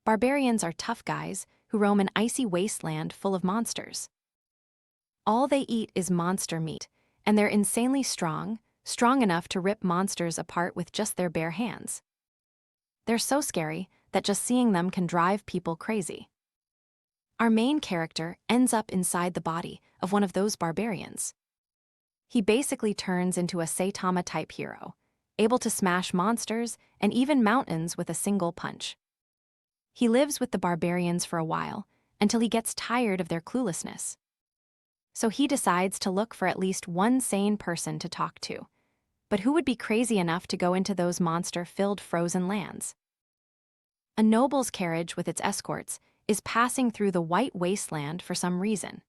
Barbarians are tough guys who roam an icy wasteland full of monsters. All they eat is monster meat, and they're insanely strong enough to rip monsters apart with just their bare hands. They're so scary that just seeing them can drive people crazy. Our main character ends up inside the body of one of those barbarians. He basically turns into a Saitama-type hero, able to smash monsters and even mountains with a single punch. He lives with the barbarians for a while, until he gets tired of their cluelessness. So he decides to look for at least one sane person to talk to. But who would be crazy enough to go into those monster-filled frozen lands? A noble's carriage with its escorts is passing through the white wasteland for some reason.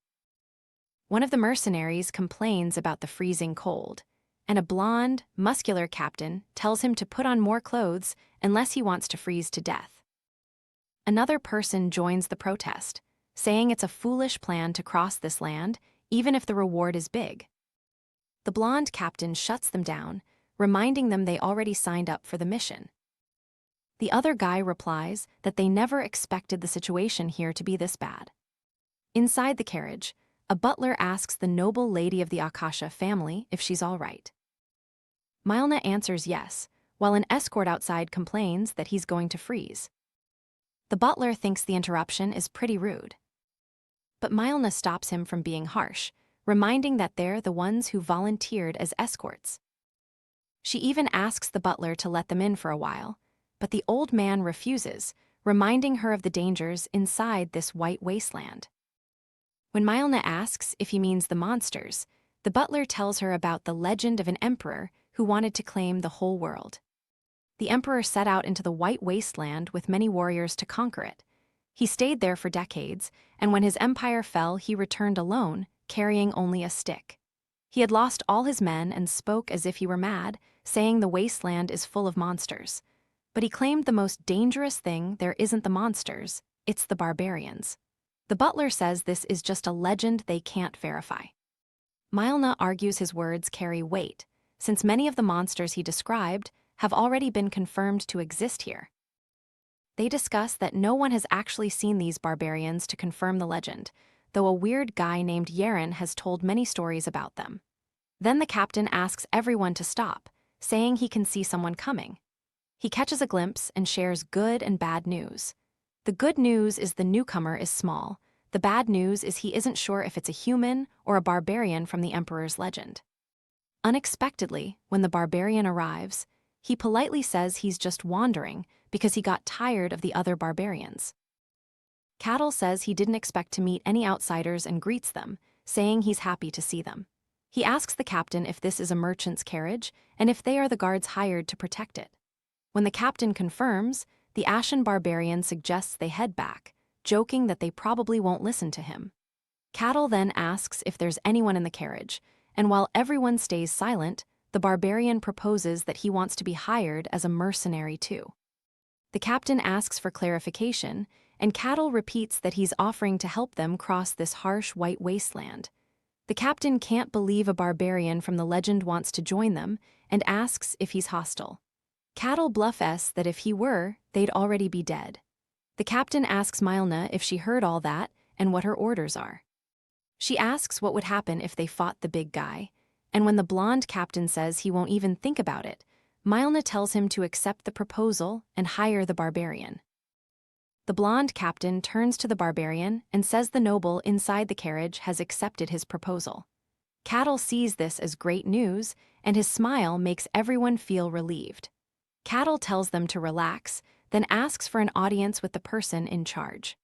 One of the mercenaries complains about the freezing cold, and a blonde, muscular captain tells him to put on more clothes unless he wants to freeze to death. Another person joins the protest, saying it's a foolish plan to cross this land, even if the reward is big. The blonde captain shuts them down, reminding them they already signed up for the mission. The other guy replies that they never expected the situation here to be this bad. Inside the carriage, a butler asks the noble lady of the Akasha family if she's all right. Mylna answers yes, while an escort outside complains that he's going to freeze. The butler thinks the interruption is pretty rude. But Mylna stops him from being harsh, reminding that they're the ones who volunteered as escorts. She even asks the butler to let them in for a while, but the old man refuses, reminding her of the dangers inside this white wasteland. When Mylna asks if he means the monsters, the butler tells her about the legend of an emperor who wanted to claim the whole world. The emperor set out into the white wasteland with many warriors to conquer it. He stayed there for decades, and when his empire fell, he returned alone, carrying only a stick. He had lost all his men and spoke as if he were mad, saying the wasteland is full of monsters. But he claimed the most dangerous thing there isn't the monsters, it's the barbarians. The butler says this is just a legend they can't verify. Mylna argues his words carry weight, since many of the monsters he described have already been confirmed to exist here. They discuss that no one has actually seen these barbarians to confirm the legend, though a weird guy named Yeren has told many stories about them. Then the captain asks everyone to stop, saying he can see someone coming. He catches a glimpse and shares good and bad news. The good news is the newcomer is small. The bad news is he isn't sure if it's a human or a barbarian from the Emperor's legend. Unexpectedly, when the barbarian arrives, he politely says he's just wandering because he got tired of the other barbarians. Cattle says he didn't expect to meet any outsiders and greets them, saying he's happy to see them. He asks the captain if this is a merchant's carriage and if they are the guards hired to protect it. When the captain confirms, the Ashen barbarian suggests they head back, joking that they probably won't listen to him. Cattle then asks if there's anyone in the carriage, and while everyone stays silent, the barbarian proposes that he wants to be hired as a mercenary too. The captain asks for clarification, and Cattle repeats that he's offering to help them cross this harsh white wasteland. The captain can't believe a barbarian from the legend wants to join them and asks if he's hostile. Cattle bluffs that if he were, they'd already be dead. The captain asks Mylna if she heard all that and what her orders are. She asks what would happen if they fought the big guy, and when the blonde captain says he won't even think about it, Mylna tells him to accept the proposal and hire the barbarian. The blonde captain turns to the barbarian and says the noble inside the carriage has accepted his proposal. Cattle sees this as great news, and his smile makes everyone feel relieved. Cattle tells them to relax, then asks for an audience with the person in charge.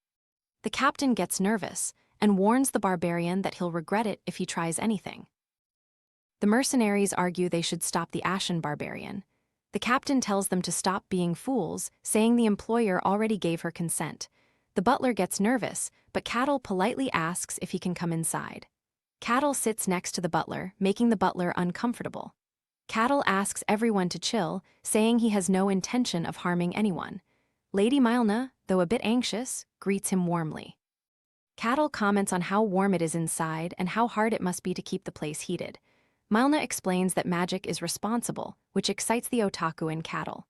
The captain gets nervous and warns the barbarian that he'll regret it if he tries anything. The mercenaries argue they should stop the Ashen barbarian. The captain tells them to stop being fools, saying the employer already gave her consent. The butler gets nervous, but Cattle politely asks if he can come inside. Cattle sits next to the butler, making the butler uncomfortable. Cattle asks everyone to chill, saying he has no intention of harming anyone. Lady Mylna, though a bit anxious, greets him warmly. Cattle comments on how warm it is inside and how hard it must be to keep the place heated. Mylna explains that magic is responsible, which excites the otaku in Cattle.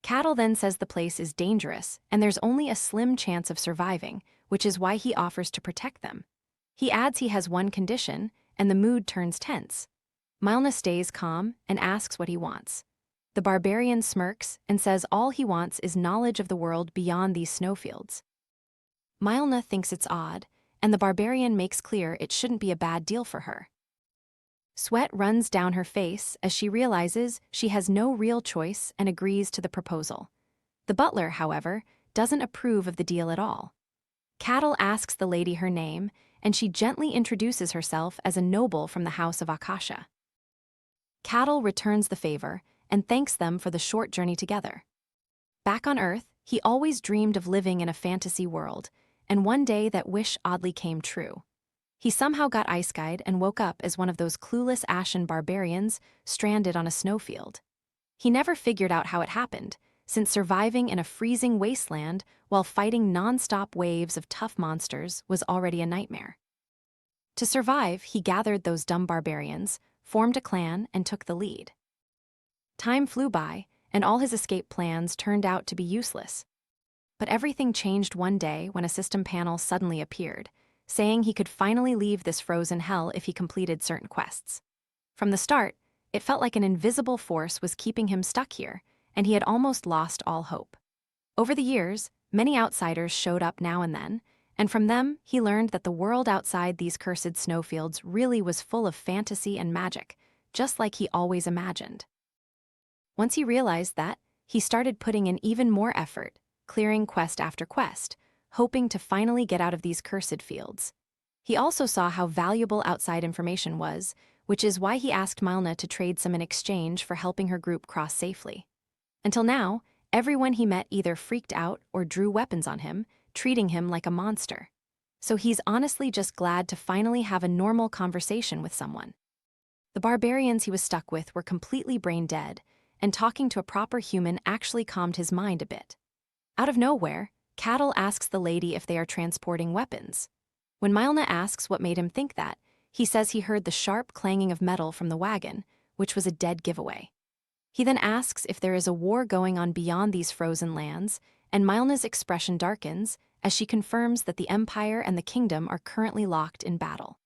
Cattle then says the place is dangerous and there's only a slim chance of surviving, which is why he offers to protect them. He adds he has one condition, and the mood turns tense. Manhwa stays calm and asks what he wants. The barbarian smirks and says all he wants is knowledge of the world beyond these snowfields. Manhwa thinks it's odd, and the barbarian makes clear it shouldn't be a bad deal for her. Sweat runs down her face as she realizes she has no real choice and agrees to the proposal. The butler, however, doesn't approve of the deal at all. Cattle asks the lady her name, and she gently introduces herself as a noble from the house of Akasha. Cattle returns the favor and thanks them for the short journey together. Back on Earth, he always dreamed of living in a fantasy world, and one day that wish oddly came true. He somehow got ice-guyed and woke up as one of those clueless ashen barbarians stranded on a snowfield. He never figured out how it happened, since surviving in a freezing wasteland while fighting non-stop waves of tough monsters was already a nightmare. To survive, he gathered those dumb barbarians, formed a clan, and took the lead. Time flew by, and all his escape plans turned out to be useless. But everything changed one day when a system panel suddenly appeared, saying he could finally leave this frozen hell if he completed certain quests. From the start, it felt like an invisible force was keeping him stuck here, and he had almost lost all hope. Over the years, many outsiders showed up now and then, and from them he learned that the world outside these cursed snowfields really was full of fantasy and magic, just like he always imagined. Once he realized that, he started putting in even more effort, clearing quest after quest, hoping to finally get out of these cursed fields. He also saw how valuable outside information was, which is why he asked Manhwa to trade some in exchange for helping her group cross safely. Until now, everyone he met either freaked out or drew weapons on him, treating him like a monster. So he's honestly just glad to finally have a normal conversation with someone. The barbarians he was stuck with were completely brain dead, and talking to a proper human actually calmed his mind a bit. Out of nowhere, Cattle asks the lady if they are transporting weapons. When Manhwa asks what made him think that, he says he heard the sharp clanging of metal from the wagon, which was a dead giveaway. He then asks if there is a war going on beyond these frozen lands, and Manhwa's expression darkens as she confirms that the Empire and the Kingdom are currently locked in battle.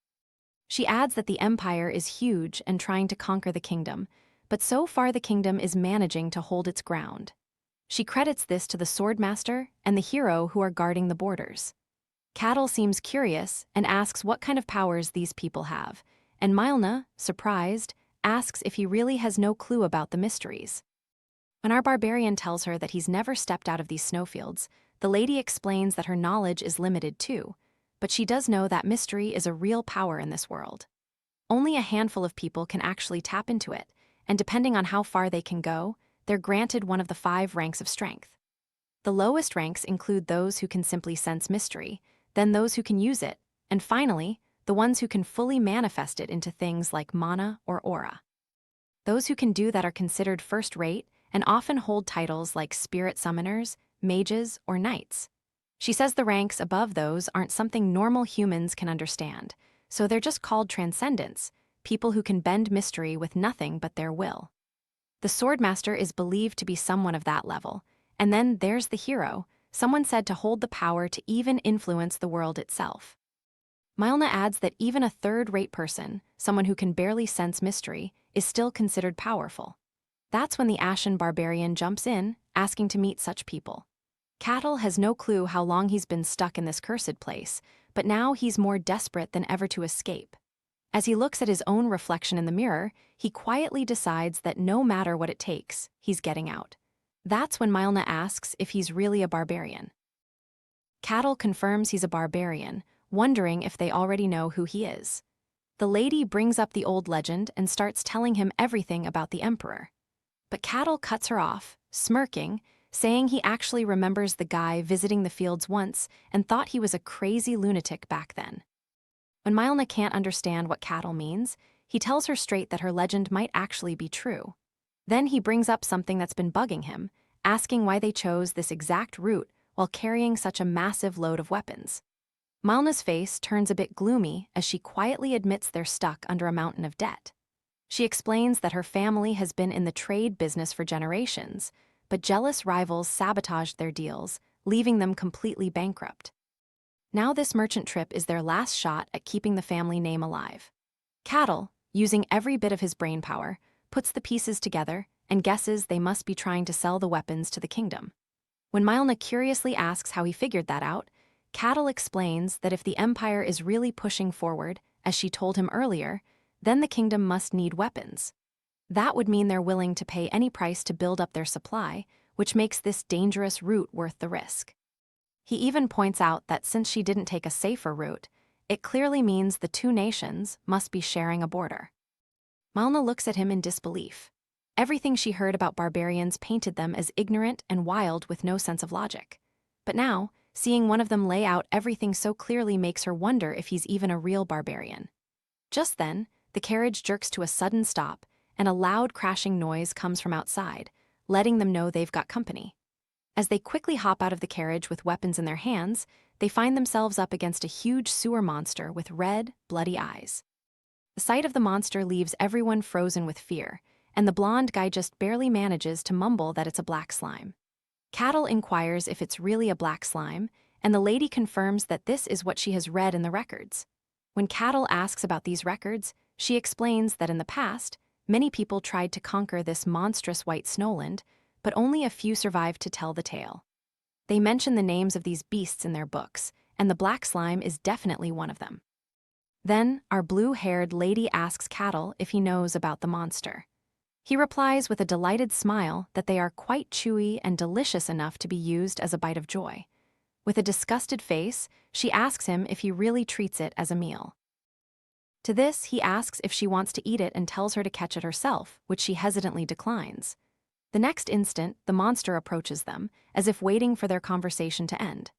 She adds that the Empire is huge and trying to conquer the Kingdom, but so far the Kingdom is managing to hold its ground. She credits this to the Swordmaster and the hero who are guarding the borders. Cattle seems curious and asks what kind of powers these people have, and Manhwa, surprised, asks if he really has no clue about the mysteries. When our barbarian tells her that he's never stepped out of these snowfields, the lady explains that her knowledge is limited too, but she does know that mystery is a real power in this world. Only a handful of people can actually tap into it, and depending on how far they can go, they're granted one of the 5 ranks of strength. The lowest ranks include those who can simply sense mystery, then those who can use it, and finally, the ones who can fully manifest it into things like mana or aura. Those who can do that are considered first-rate and often hold titles like spirit summoners, mages, or knights. She says the ranks above those aren't something normal humans can understand, so they're just called transcendents, people who can bend mystery with nothing but their will. The Swordmaster is believed to be someone of that level, and then there's the hero, someone said to hold the power to even influence the world itself. Manhwa adds that even a third-rate person, someone who can barely sense mystery, is still considered powerful. That's when the Ashen Barbarian jumps in, asking to meet such people. Cattle has no clue how long he's been stuck in this cursed place, but now he's more desperate than ever to escape. As he looks at his own reflection in the mirror, he quietly decides that no matter what it takes, he's getting out. That's when Manhwa asks if he's really a barbarian. Cattle confirms he's a barbarian, wondering if they already know who he is. The lady brings up the old legend and starts telling him everything about the Emperor. But Cattle cuts her off, smirking, saying he actually remembers the guy visiting the fields once and thought he was a crazy lunatic back then. When Manhwa can't understand what Cattle means, he tells her straight that her legend might actually be true. Then he brings up something that's been bugging him, asking why they chose this exact route while carrying such a massive load of weapons. Manhwa's face turns a bit gloomy as she quietly admits they're stuck under a mountain of debt. She explains that her family has been in the trade business for generations, but jealous rivals sabotaged their deals, leaving them completely bankrupt. Now this merchant trip is their last shot at keeping the family name alive. Cattle, using every bit of his brainpower, puts the pieces together and guesses they must be trying to sell the weapons to the kingdom. When Manhwa curiously asks how he figured that out, Cattle explains that if the empire is really pushing forward, as she told him earlier, then the kingdom must need weapons. That would mean they're willing to pay any price to build up their supply, which makes this dangerous route worth the risk. He even points out that since she didn't take a safer route, it clearly means the two nations must be sharing a border. Manhwa looks at him in disbelief. Everything she heard about barbarians painted them as ignorant and wild with no sense of logic. But now, seeing one of them lay out everything so clearly makes her wonder if he's even a real barbarian. Just then, the carriage jerks to a sudden stop, and a loud crashing noise comes from outside, letting them know they've got company. As they quickly hop out of the carriage with weapons in their hands, they find themselves up against a huge sewer monster with red, bloody eyes. The sight of the monster leaves everyone frozen with fear, and the blonde guy just barely manages to mumble that it's a black slime. Cattle inquires if it's really a black slime, and the lady confirms that this is what she has read in the records. When Cattle asks about these records, she explains that in the past, many people tried to conquer this monstrous white snowland, but only a few survived to tell the tale. They mention the names of these beasts in their books, and the black slime is definitely one of them. Then, our blue-haired lady asks Cattle if he knows about the monster. He replies with a delighted smile that they are quite chewy and delicious enough to be used as a bite of joy. With a disgusted face, she asks him if he really treats it as a meal. To this, he asks if she wants to eat it and tells her to catch it herself, which she hesitantly declines. The next instant, the monster approaches them, as if waiting for their conversation to end.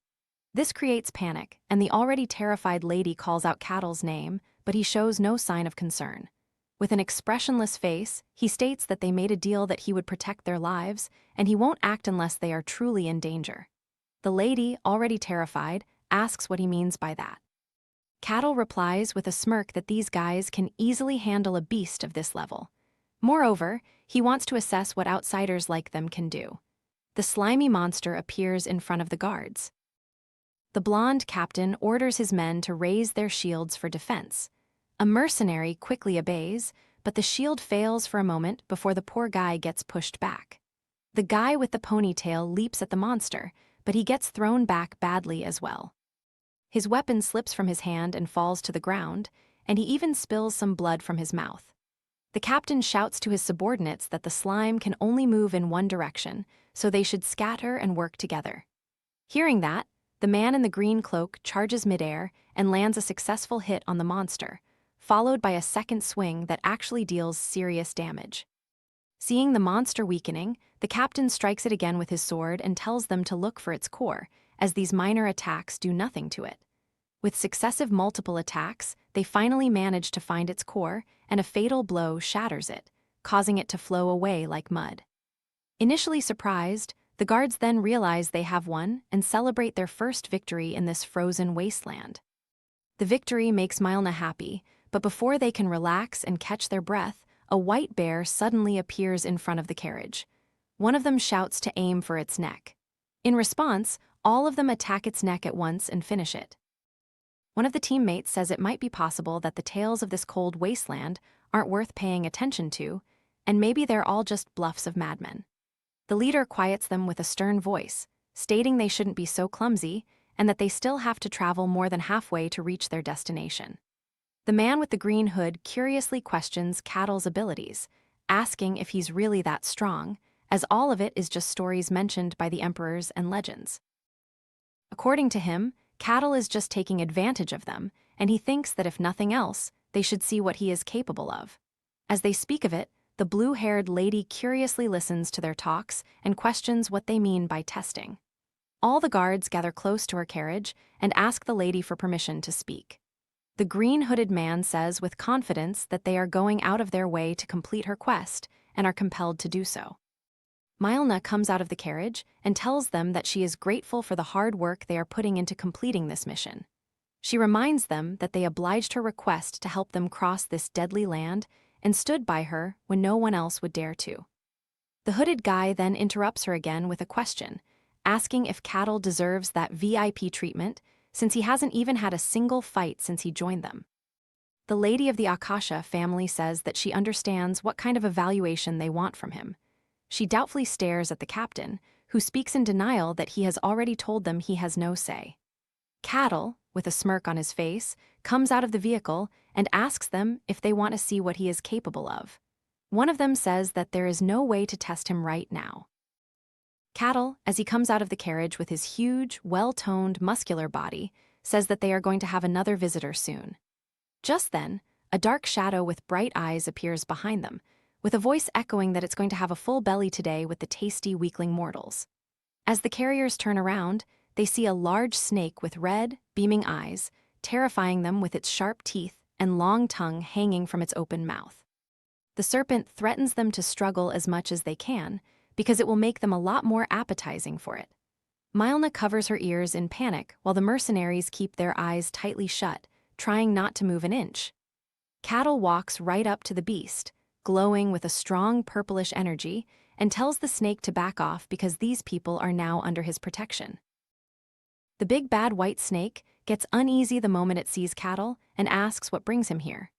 This creates panic, and the already terrified lady calls out Cattle's name, but he shows no sign of concern. With an expressionless face, he states that they made a deal that he would protect their lives, and he won't act unless they are truly in danger. The lady, already terrified, asks what he means by that. Cattle replies with a smirk that these guys can easily handle a beast of this level. Moreover, he wants to assess what outsiders like them can do. The slimy monster appears in front of the guards. The blonde captain orders his men to raise their shields for defense. A mercenary quickly obeys, but the shield fails for a moment before the poor guy gets pushed back. The guy with the ponytail leaps at the monster, but he gets thrown back badly as well. His weapon slips from his hand and falls to the ground, and he even spills some blood from his mouth. The captain shouts to his subordinates that the slime can only move in one direction, so they should scatter and work together. Hearing that, the man in the green cloak charges midair and lands a successful hit on the monster, followed by a second swing that actually deals serious damage. Seeing the monster weakening, the captain strikes it again with his sword and tells them to look for its core, as these minor attacks do nothing to it. With successive multiple attacks, they finally manage to find its core, and a fatal blow shatters it, causing it to flow away like mud. Initially surprised, the guards then realize they have won and celebrate their first victory in this frozen wasteland. The victory makes Manhwa happy, but before they can relax and catch their breath, a white bear suddenly appears in front of the carriage. One of them shouts to aim for its neck. In response, all of them attack its neck at once and finish it. One of the teammates says it might be possible that the tales of this cold wasteland aren't worth paying attention to, and maybe they're all just bluffs of madmen. The leader quiets them with a stern voice, stating they shouldn't be so clumsy and that they still have to travel more than halfway to reach their destination. The man with the green hood curiously questions Cattle's abilities, asking if he's really that strong, as all of it is just stories mentioned by the emperors and legends. According to him, Cattle is just taking advantage of them, and he thinks that if nothing else, they should see what he is capable of. As they speak of it, the blue-haired lady curiously listens to their talks and questions what they mean by testing. All the guards gather close to her carriage and ask the lady for permission to speak. The green-hooded man says with confidence that they are going out of their way to complete her quest and are compelled to do so. Manhwa comes out of the carriage and tells them that she is grateful for the hard work they are putting into completing this mission. She reminds them that they obliged her request to help them cross this deadly land and stood by her when no one else would dare to. The hooded guy then interrupts her again with a question, asking if Cattle deserves that VIP treatment since he hasn't even had a single fight since he joined them. The lady of the Akasha family says that she understands what kind of evaluation they want from him. She doubtfully stares at the captain, who speaks in denial that he has already told them he has no say. Cattle, with a smirk on his face, comes out of the vehicle and asks them if they want to see what he is capable of. One of them says that there is no way to test him right now. Cattle, as he comes out of the carriage with his huge, well-toned, muscular body, says that they are going to have another visitor soon. Just then, a dark shadow with bright eyes appears behind them, with a voice echoing that it's going to have a full belly today with the tasty weakling mortals. As the carriers turn around, they see a large snake with red, beaming eyes, terrifying them with its sharp teeth and long tongue hanging from its open mouth. The serpent threatens them to struggle as much as they can, because it will make them a lot more appetizing for it. Mylna covers her ears in panic while the mercenaries keep their eyes tightly shut, trying not to move an inch. Cattle walks right up to the beast, glowing with a strong purplish energy, and tells the snake to back off because these people are now under his protection. The big bad white snake gets uneasy the moment it sees Cattle and asks what brings him here.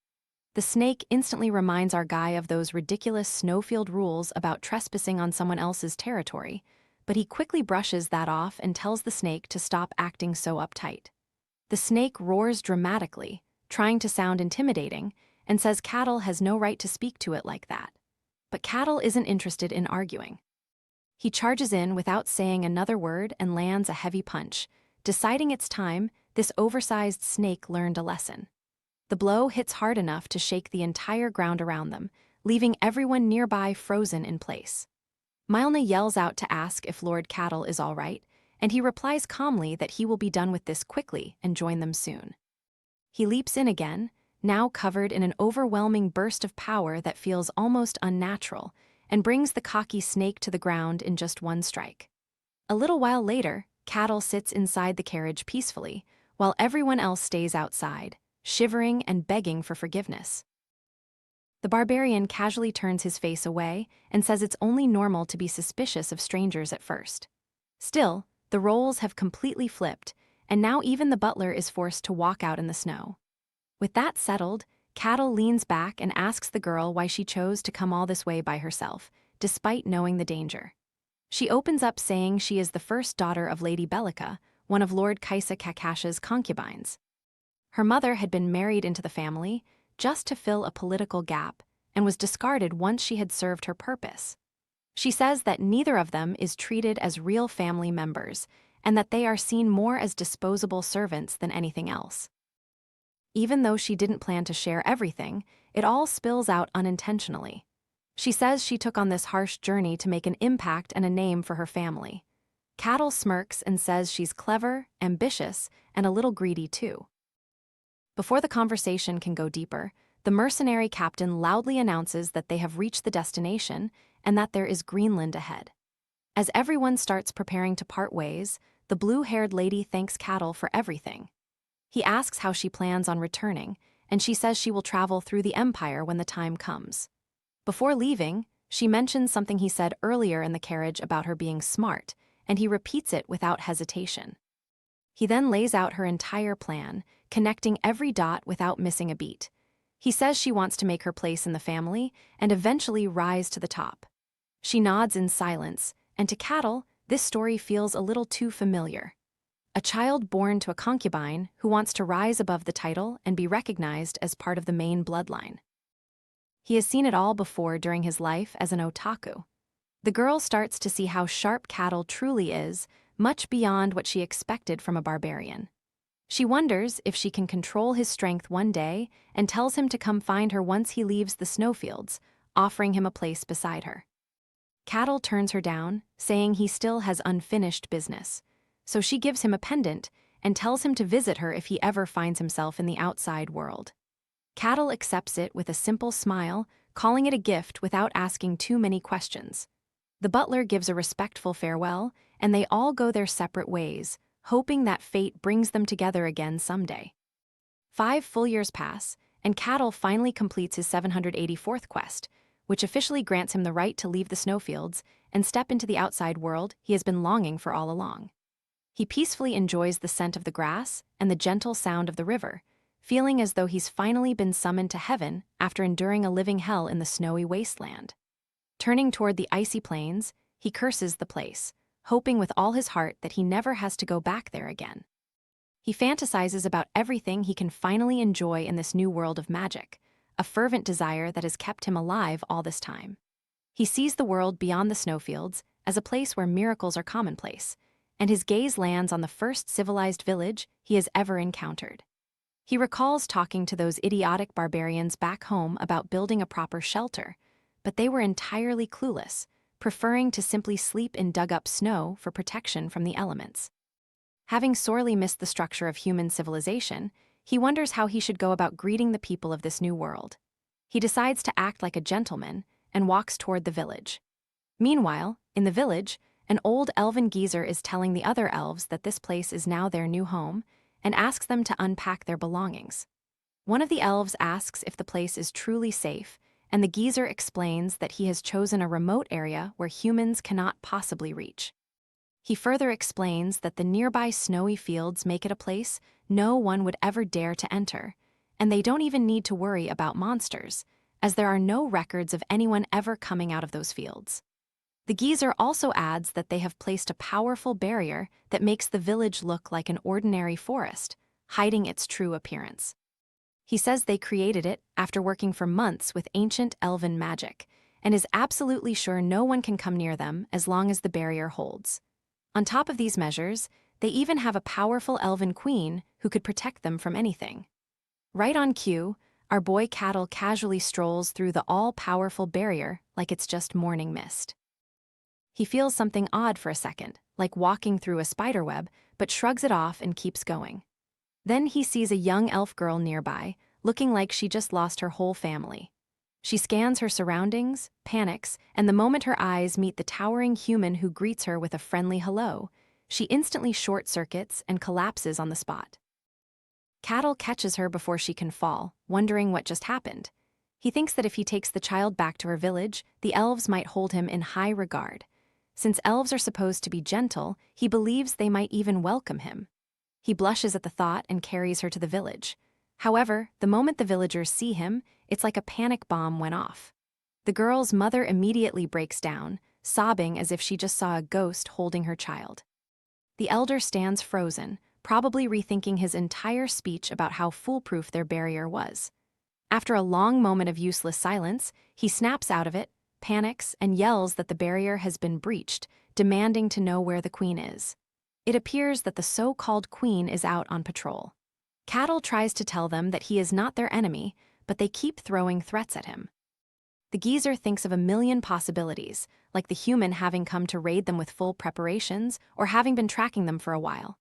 The snake instantly reminds our guy of those ridiculous snowfield rules about trespassing on someone else's territory, but he quickly brushes that off and tells the snake to stop acting so uptight. The snake roars dramatically, trying to sound intimidating, and says Cattle has no right to speak to it like that. But Cattle isn't interested in arguing. He charges in without saying another word and lands a heavy punch, deciding it's time this oversized snake learned a lesson. The blow hits hard enough to shake the entire ground around them, leaving everyone nearby frozen in place. Mylna yells out to ask if Lord Cattle is all right, and he replies calmly that he will be done with this quickly and join them soon. He leaps in again, now covered in an overwhelming burst of power that feels almost unnatural, and brings the cocky snake to the ground in just one strike. A little while later, Cattle sits inside the carriage peacefully, while everyone else stays outside, shivering and begging for forgiveness. The barbarian casually turns his face away and says it's only normal to be suspicious of strangers at first. Still, the roles have completely flipped, and now even the butler is forced to walk out in the snow. With that settled, Cattle leans back and asks the girl why she chose to come all this way by herself, despite knowing the danger. She opens up saying she is the first daughter of Lady Bellica, one of Lord Kaisa Kakasha's concubines. Her mother had been married into the family just to fill a political gap and was discarded once she had served her purpose. She says that neither of them is treated as real family members and that they are seen more as disposable servants than anything else. Even though she didn't plan to share everything, it all spills out unintentionally. She says she took on this harsh journey to make an impact and a name for her family. Cattle smirks and says she's clever, ambitious, and a little greedy too. Before the conversation can go deeper, the mercenary captain loudly announces that they have reached the destination and that there is Greenland ahead. As everyone starts preparing to part ways, the blue-haired lady thanks Cattle for everything. He asks how she plans on returning, and she says she will travel through the Empire when the time comes. Before leaving, she mentions something he said earlier in the carriage about her being smart, and he repeats it without hesitation. He then lays out her entire plan, connecting every dot without missing a beat. He says she wants to make her place in the family and eventually rise to the top. She nods in silence, and to Cattle, this story feels a little too familiar. A child born to a concubine who wants to rise above the title and be recognized as part of the main bloodline. He has seen it all before during his life as an otaku. The girl starts to see how sharp Cattle truly is, much beyond what she expected from a barbarian. She wonders if she can control his strength one day and tells him to come find her once he leaves the snowfields, offering him a place beside her. Cattle turns her down, saying he still has unfinished business, so she gives him a pendant and tells him to visit her if he ever finds himself in the outside world. Cattle accepts it with a simple smile, calling it a gift without asking too many questions. The butler gives a respectful farewell, and they all go their separate ways, hoping that fate brings them together again someday. 5 full years pass, and Cattle finally completes his 784th quest, which officially grants him the right to leave the snowfields and step into the outside world he has been longing for all along. He peacefully enjoys the scent of the grass and the gentle sound of the river, feeling as though he's finally been summoned to heaven after enduring a living hell in the snowy wasteland. Turning toward the icy plains, he curses the place, hoping with all his heart that he never has to go back there again. He fantasizes about everything he can finally enjoy in this new world of magic, a fervent desire that has kept him alive all this time. He sees the world beyond the snowfields as a place where miracles are commonplace, and his gaze lands on the first civilized village he has ever encountered. He recalls talking to those idiotic barbarians back home about building a proper shelter, but they were entirely clueless, preferring to simply sleep in dug-up snow for protection from the elements. Having sorely missed the structure of human civilization, he wonders how he should go about greeting the people of this new world. He decides to act like a gentleman and walks toward the village. Meanwhile, in the village, an old elven geezer is telling the other elves that this place is now their new home and asks them to unpack their belongings. One of the elves asks if the place is truly safe, and the geezer explains that he has chosen a remote area where humans cannot possibly reach. He further explains that the nearby snowy fields make it a place no one would ever dare to enter, and they don't even need to worry about monsters, as there are no records of anyone ever coming out of those fields. The geezer also adds that they have placed a powerful barrier that makes the village look like an ordinary forest, hiding its true appearance. He says they created it after working for months with ancient elven magic, and is absolutely sure no one can come near them as long as the barrier holds. On top of these measures, they even have a powerful elven queen who could protect them from anything. Right on cue, our boy Cattle casually strolls through the all-powerful barrier like it's just morning mist. He feels something odd for a second, like walking through a spiderweb, but shrugs it off and keeps going. Then he sees a young elf girl nearby, looking like she just lost her whole family. She scans her surroundings, panics, and the moment her eyes meet the towering human who greets her with a friendly hello, she instantly short-circuits and collapses on the spot. Cattle catches her before she can fall, wondering what just happened. He thinks that if he takes the child back to her village, the elves might hold him in high regard. Since elves are supposed to be gentle, he believes they might even welcome him. He blushes at the thought and carries her to the village. However, the moment the villagers see him, it's like a panic bomb went off. The girl's mother immediately breaks down, sobbing as if she just saw a ghost holding her child. The elder stands frozen, probably rethinking his entire speech about how foolproof their barrier was. After a long moment of useless silence, he snaps out of it, panics, and yells that the barrier has been breached, demanding to know where the queen is. It appears that the so-called queen is out on patrol. Cattle tries to tell them that he is not their enemy, but they keep throwing threats at him. The geezer thinks of a million possibilities, like the human having come to raid them with full preparations or having been tracking them for a while.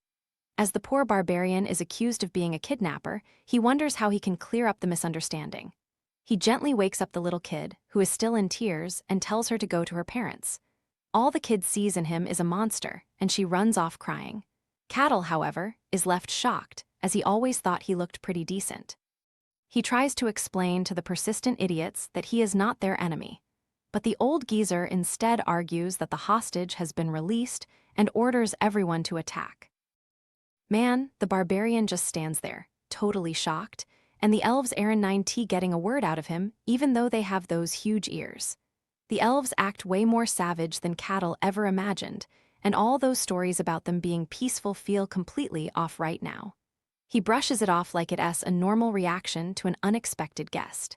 As the poor barbarian is accused of being a kidnapper, he wonders how he can clear up the misunderstanding. He gently wakes up the little kid, who is still in tears, and tells her to go to her parents. All the kid sees in him is a monster, and she runs off crying. Cattle, however, is left shocked, as he always thought he looked pretty decent. He tries to explain to the persistent idiots that he is not their enemy. But the old geezer instead argues that the hostage has been released and orders everyone to attack. Man, the barbarian just stands there, totally shocked, and the elves aren't 9T getting a word out of him, even though they have those huge ears. The elves act way more savage than Cattle ever imagined, and all those stories about them being peaceful feel completely off right now. He brushes it off like it's a normal reaction to an unexpected guest.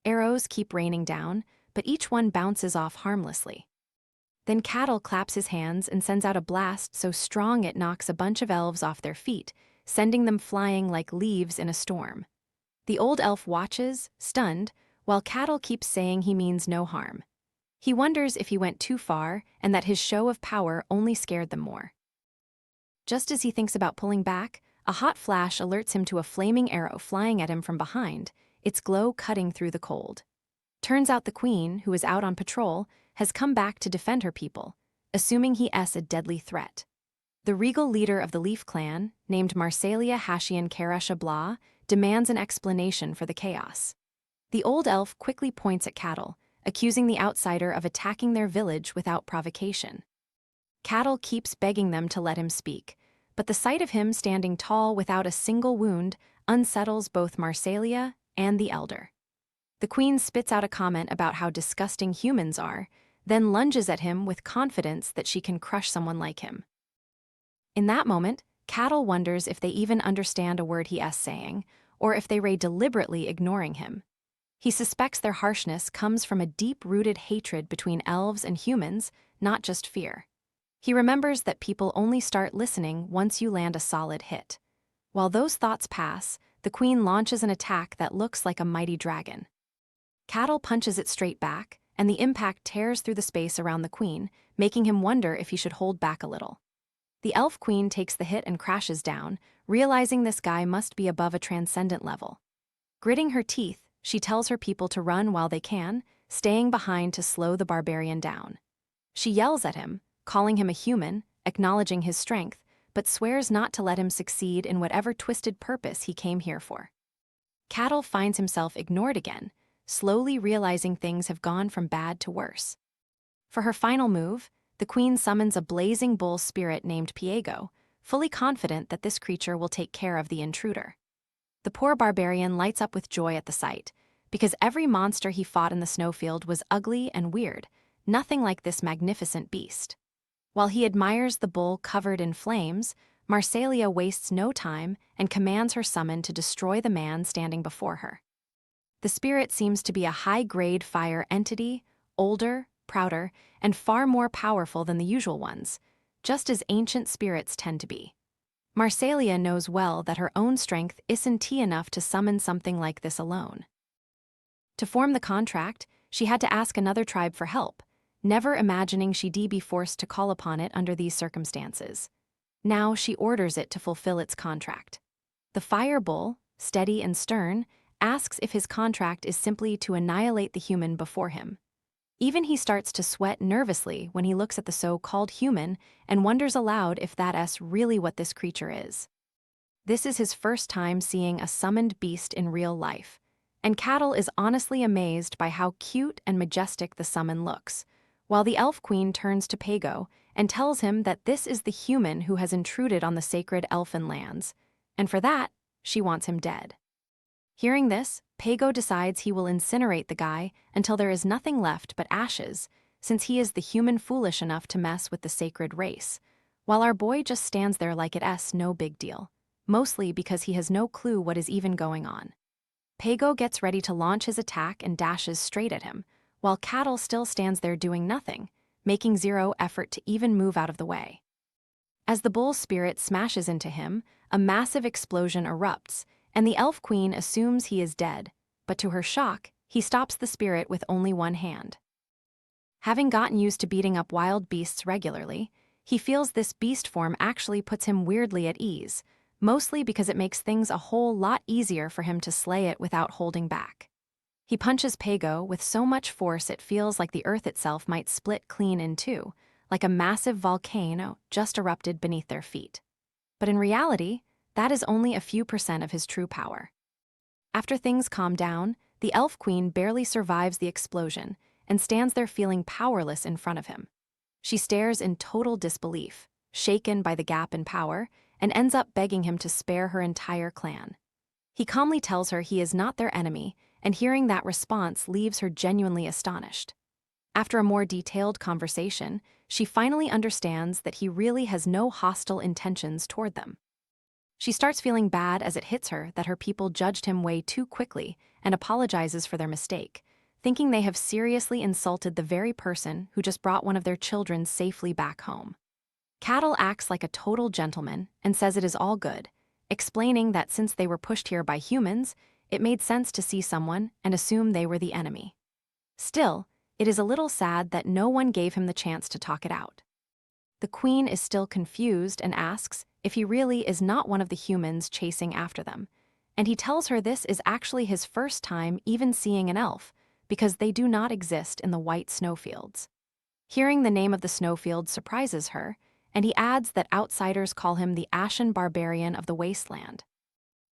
Arrows keep raining down, but each one bounces off harmlessly. Then Cattle claps his hands and sends out a blast so strong it knocks a bunch of elves off their feet, sending them flying like leaves in a storm. The old elf watches, stunned, while Cattle keeps saying he means no harm. He wonders if he went too far and that his show of power only scared them more. Just as he thinks about pulling back, a hot flash alerts him to a flaming arrow flying at him from behind, its glow cutting through the cold. Turns out the queen, who is out on patrol, has come back to defend her people, assuming he's a deadly threat. The regal leader of the Leaf clan, named Marsalia Hashian Karasha Blah, demands an explanation for the chaos. The old elf quickly points at Cattle, accusing the outsider of attacking their village without provocation. Cattle keeps begging them to let him speak, but the sight of him standing tall without a single wound unsettles both Marsalia and the elder. The queen spits out a comment about how disgusting humans are, then lunges at him with confidence that she can crush someone like him. In that moment, Cattle wonders if they even understand a word he is saying, or if they are deliberately ignoring him. He suspects their harshness comes from a deep-rooted hatred between elves and humans, not just fear. He remembers that people only start listening once you land a solid hit. While those thoughts pass, the queen launches an attack that looks like a mighty dragon. Cattle punches it straight back, and the impact tears through the space around the queen, making him wonder if he should hold back a little. The elf queen takes the hit and crashes down, realizing this guy must be above a transcendent level. Gritting her teeth, she tells her people to run while they can, staying behind to slow the barbarian down. She yells at him, calling him a human, acknowledging his strength, but swears not to let him succeed in whatever twisted purpose he came here for. Cattle finds himself ignored again, slowly realizing things have gone from bad to worse. For her final move, the queen summons a blazing bull spirit named Piego, fully confident that this creature will take care of the intruder. The poor barbarian lights up with joy at the sight, because every monster he fought in the snowfield was ugly and weird, nothing like this magnificent beast. While he admires the bull covered in flames, Marsalia wastes no time and commands her summon to destroy the man standing before her. The spirit seems to be a high-grade fire entity, older, prouder, and far more powerful than the usual ones, just as ancient spirits tend to be. Marsalia knows well that her own strength isn't enough to summon something like this alone. To form the contract, she had to ask another tribe for help, never imagining she'd be forced to call upon it under these circumstances. Now she orders it to fulfill its contract. The fire bull, steady and stern, asks if his contract is simply to annihilate the human before him. Even he starts to sweat nervously when he looks at the so-called human and wonders aloud if that's really what this creature is. This is his first time seeing a summoned beast in real life, and Cattle is honestly amazed by how cute and majestic the summon looks, while the elf queen turns to Pago and tells him that this is the human who has intruded on the sacred elfin lands, and for that, she wants him dead. Hearing this, Pago decides he will incinerate the guy until there is nothing left but ashes, since he is the human foolish enough to mess with the sacred race, while our boy just stands there like it's no big deal, mostly because he has no clue what is even going on. Pago gets ready to launch his attack and dashes straight at him, while Cattle still stands there doing nothing, making zero effort to even move out of the way. As the bull spirit smashes into him, a massive explosion erupts, and the elf queen assumes he is dead, but to her shock, he stops the spirit with only one hand. Having gotten used to beating up wild beasts regularly, he feels this beast form actually puts him weirdly at ease, mostly because it makes things a whole lot easier for him to slay it without holding back. He punches Pago with so much force it feels like the earth itself might split clean in two, like a massive volcano just erupted beneath their feet. But in reality, that is only a few % of his true power. After things calm down, the elf queen barely survives the explosion and stands there feeling powerless in front of him. She stares in total disbelief, shaken by the gap in power, and ends up begging him to spare her entire clan. He calmly tells her he is not their enemy, and hearing that response leaves her genuinely astonished. After a more detailed conversation, she finally understands that he really has no hostile intentions toward them. She starts feeling bad as it hits her that her people judged him way too quickly and apologizes for their mistake, thinking they have seriously insulted the very person who just brought one of their children safely back home. Cattle acts like a total gentleman and says it is all good, explaining that since they were pushed here by humans, it made sense to see someone and assume they were the enemy. Still, it is a little sad that no one gave him the chance to talk it out. The queen is still confused and asks if he really is not one of the humans chasing after them, and he tells her this is actually his first time even seeing an elf, because they do not exist in the white snowfields. Hearing the name of the snowfield surprises her, and he adds that outsiders call him the Ashen Barbarian of the Wasteland.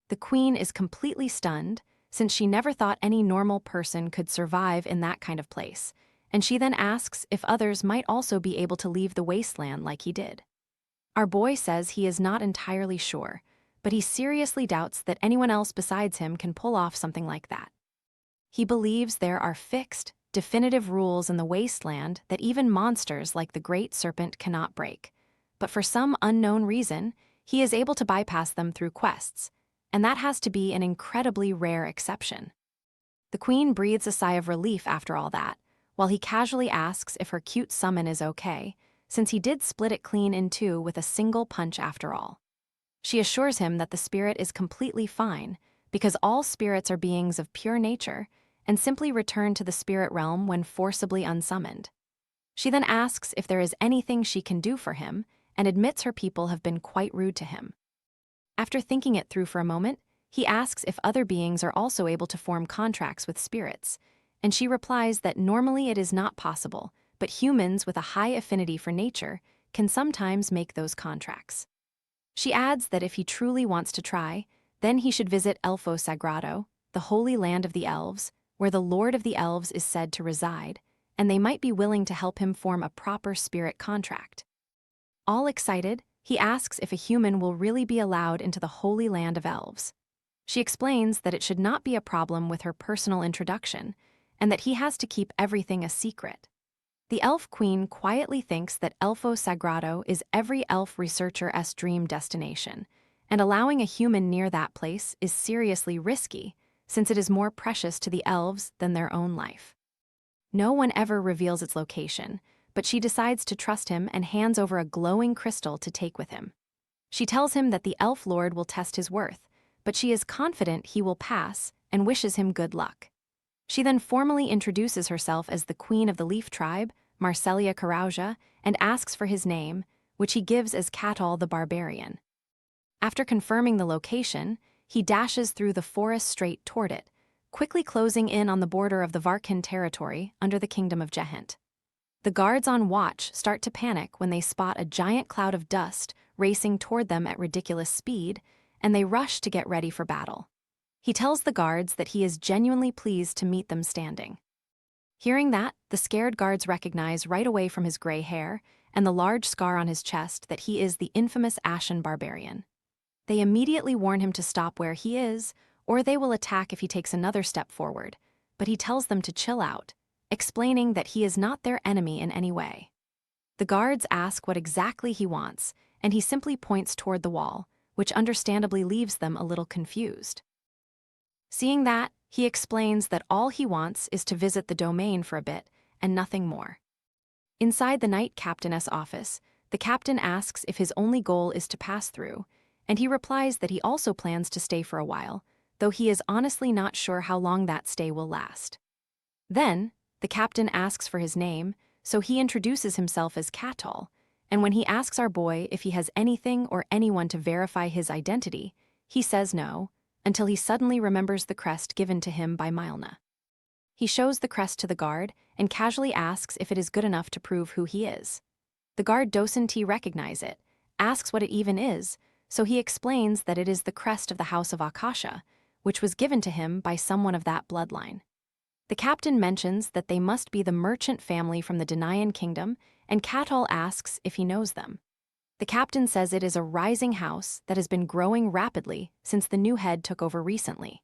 The queen is completely stunned, since she never thought any normal person could survive in that kind of place, and she then asks if others might also be able to leave the wasteland like he did. Our boy says he is not entirely sure, but he seriously doubts that anyone else besides him can pull off something like that. He believes there are fixed, definitive rules in the wasteland that even monsters like the Great Serpent cannot break, but for some unknown reason, he is able to bypass them through quests, and that has to be an incredibly rare exception. The queen breathes a sigh of relief after all that, while he casually asks if her cute summon is okay, since he did split it clean in two with a single punch after all. She assures him that the spirit is completely fine, because all spirits are beings of pure nature, and simply return to the spirit realm when forcibly unsummoned. She then asks if there is anything she can do for him, and admits her people have been quite rude to him. After thinking it through for a moment, he asks if other beings are also able to form contracts with spirits, and she replies that normally it is not possible, but humans with a high affinity for nature can sometimes make those contracts. She adds that if he truly wants to try, then he should visit Elfo Sagrado, the holy land of the elves, where the Lord of the Elves is said to reside, and they might be willing to help him form a proper spirit contract. All excited, he asks if a human will really be allowed into the holy land of elves. She explains that it should not be a problem with her personal introduction, and that he has to keep everything a secret. The elf queen quietly thinks that Elfo Sagrado is every elf researcher's dream destination, and allowing a human near that place is seriously risky, since it is more precious to the elves than their own life. No one ever reveals its location, but she decides to trust him and hands over a glowing crystal to take with him. She tells him that the elf lord will test his worth, but she is confident he will pass and wishes him good luck. She then formally introduces herself as the queen of the Leaf tribe, Marcelia Carauja, and asks for his name, which he gives as Catall the Barbarian. After confirming the location, he dashes through the forest straight toward it, quickly closing in on the border of the Varkin territory under the kingdom of Jehent. The guards on watch start to panic when they spot a giant cloud of dust racing toward them at ridiculous speed, and they rush to get ready for battle. He tells the guards that he is genuinely pleased to meet them standing. Hearing that, the scared guards recognize right away from his gray hair and the large scar on his chest that he is the infamous Ashen Barbarian. They immediately warn him to stop where he is, or they will attack if he takes another step forward, but he tells them to chill out, explaining that he is not their enemy in any way. The guards ask what exactly he wants, and he simply points toward the wall, which understandably leaves them a little confused. Seeing that, he explains that all he wants is to visit the domain for a bit, and nothing more. Inside the Knight Captain's office, the captain asks if his only goal is to pass through, and he replies that he also plans to stay for a while, though he is honestly not sure how long that stay will last. Then, the captain asks for his name, so he introduces himself as Catall, and when he asks our boy if he has anything or anyone to verify his identity, he says no, until he suddenly remembers the crest given to him by Mylna. He shows the crest to the guard and casually asks if it is good enough to prove who he is. The guard doesn't recognize it, asks what it even is, so he explains that it is the crest of the House of Akasha, which was given to him by someone of that bloodline. The captain mentions that they must be the merchant family from the Denayan kingdom, and Catall asks if he knows them. The captain says it is a rising house that has been growing rapidly since the new head took over recently.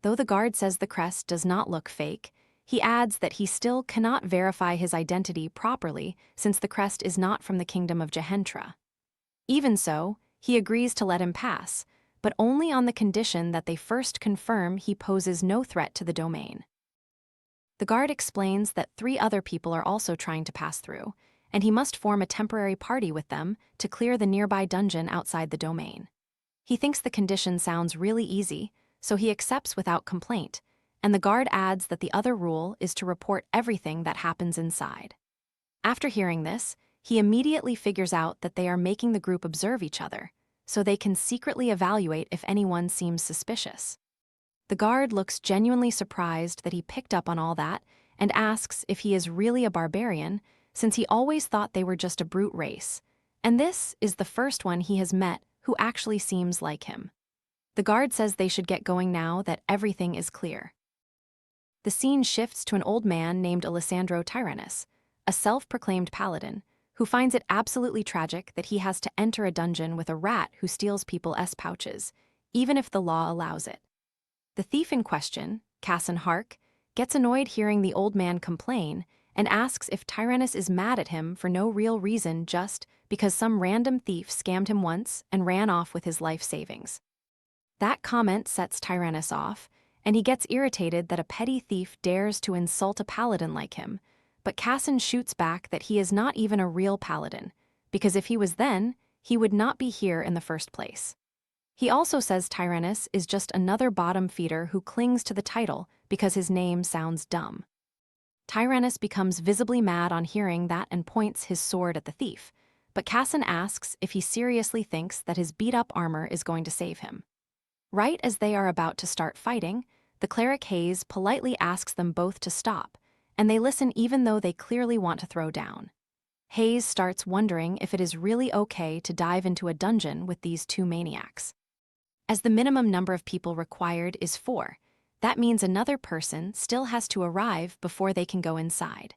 Though the guard says the crest does not look fake, he adds that he still cannot verify his identity properly since the crest is not from the kingdom of Jehentra. Even so, he agrees to let him pass, but only on the condition that they first confirm he poses no threat to the domain. The guard explains that 3 other people are also trying to pass through, and he must form a temporary party with them to clear the nearby dungeon outside the domain. He thinks the condition sounds really easy, so he accepts without complaint, and the guard adds that the other rule is to report everything that happens inside. After hearing this, he immediately figures out that they are making the group observe each other, so they can secretly evaluate if anyone seems suspicious. The guard looks genuinely surprised that he picked up on all that and asks if he is really a barbarian, since he always thought they were just a brute race, and this is the first one he has met who actually seems like him. The guard says they should get going now that everything is clear. The scene shifts to an old man named Alessandro Tyrannus, a self-proclaimed paladin, who finds it absolutely tragic that he has to enter a dungeon with a rat who steals people's pouches, even if the law allows it. The thief in question, Cassin Hark, gets annoyed hearing the old man complain and asks if Tyrannus is mad at him for no real reason just because some random thief scammed him once and ran off with his life savings. That comment sets Tyrannus off, and he gets irritated that a petty thief dares to insult a paladin like him, but Cassin shoots back that he is not even a real paladin, because if he was then, he would not be here in the first place. He also says Tyrannus is just another bottom feeder who clings to the title because his name sounds dumb. Tyrannus becomes visibly mad on hearing that and points his sword at the thief, but Cassin asks if he seriously thinks that his beat-up armor is going to save him. Right as they are about to start fighting, the cleric Hayes politely asks them both to stop, and they listen even though they clearly want to throw down. Hayes starts wondering if it is really okay to dive into a dungeon with these two maniacs. As the minimum number of people required is 4, that means another person still has to arrive before they can go inside.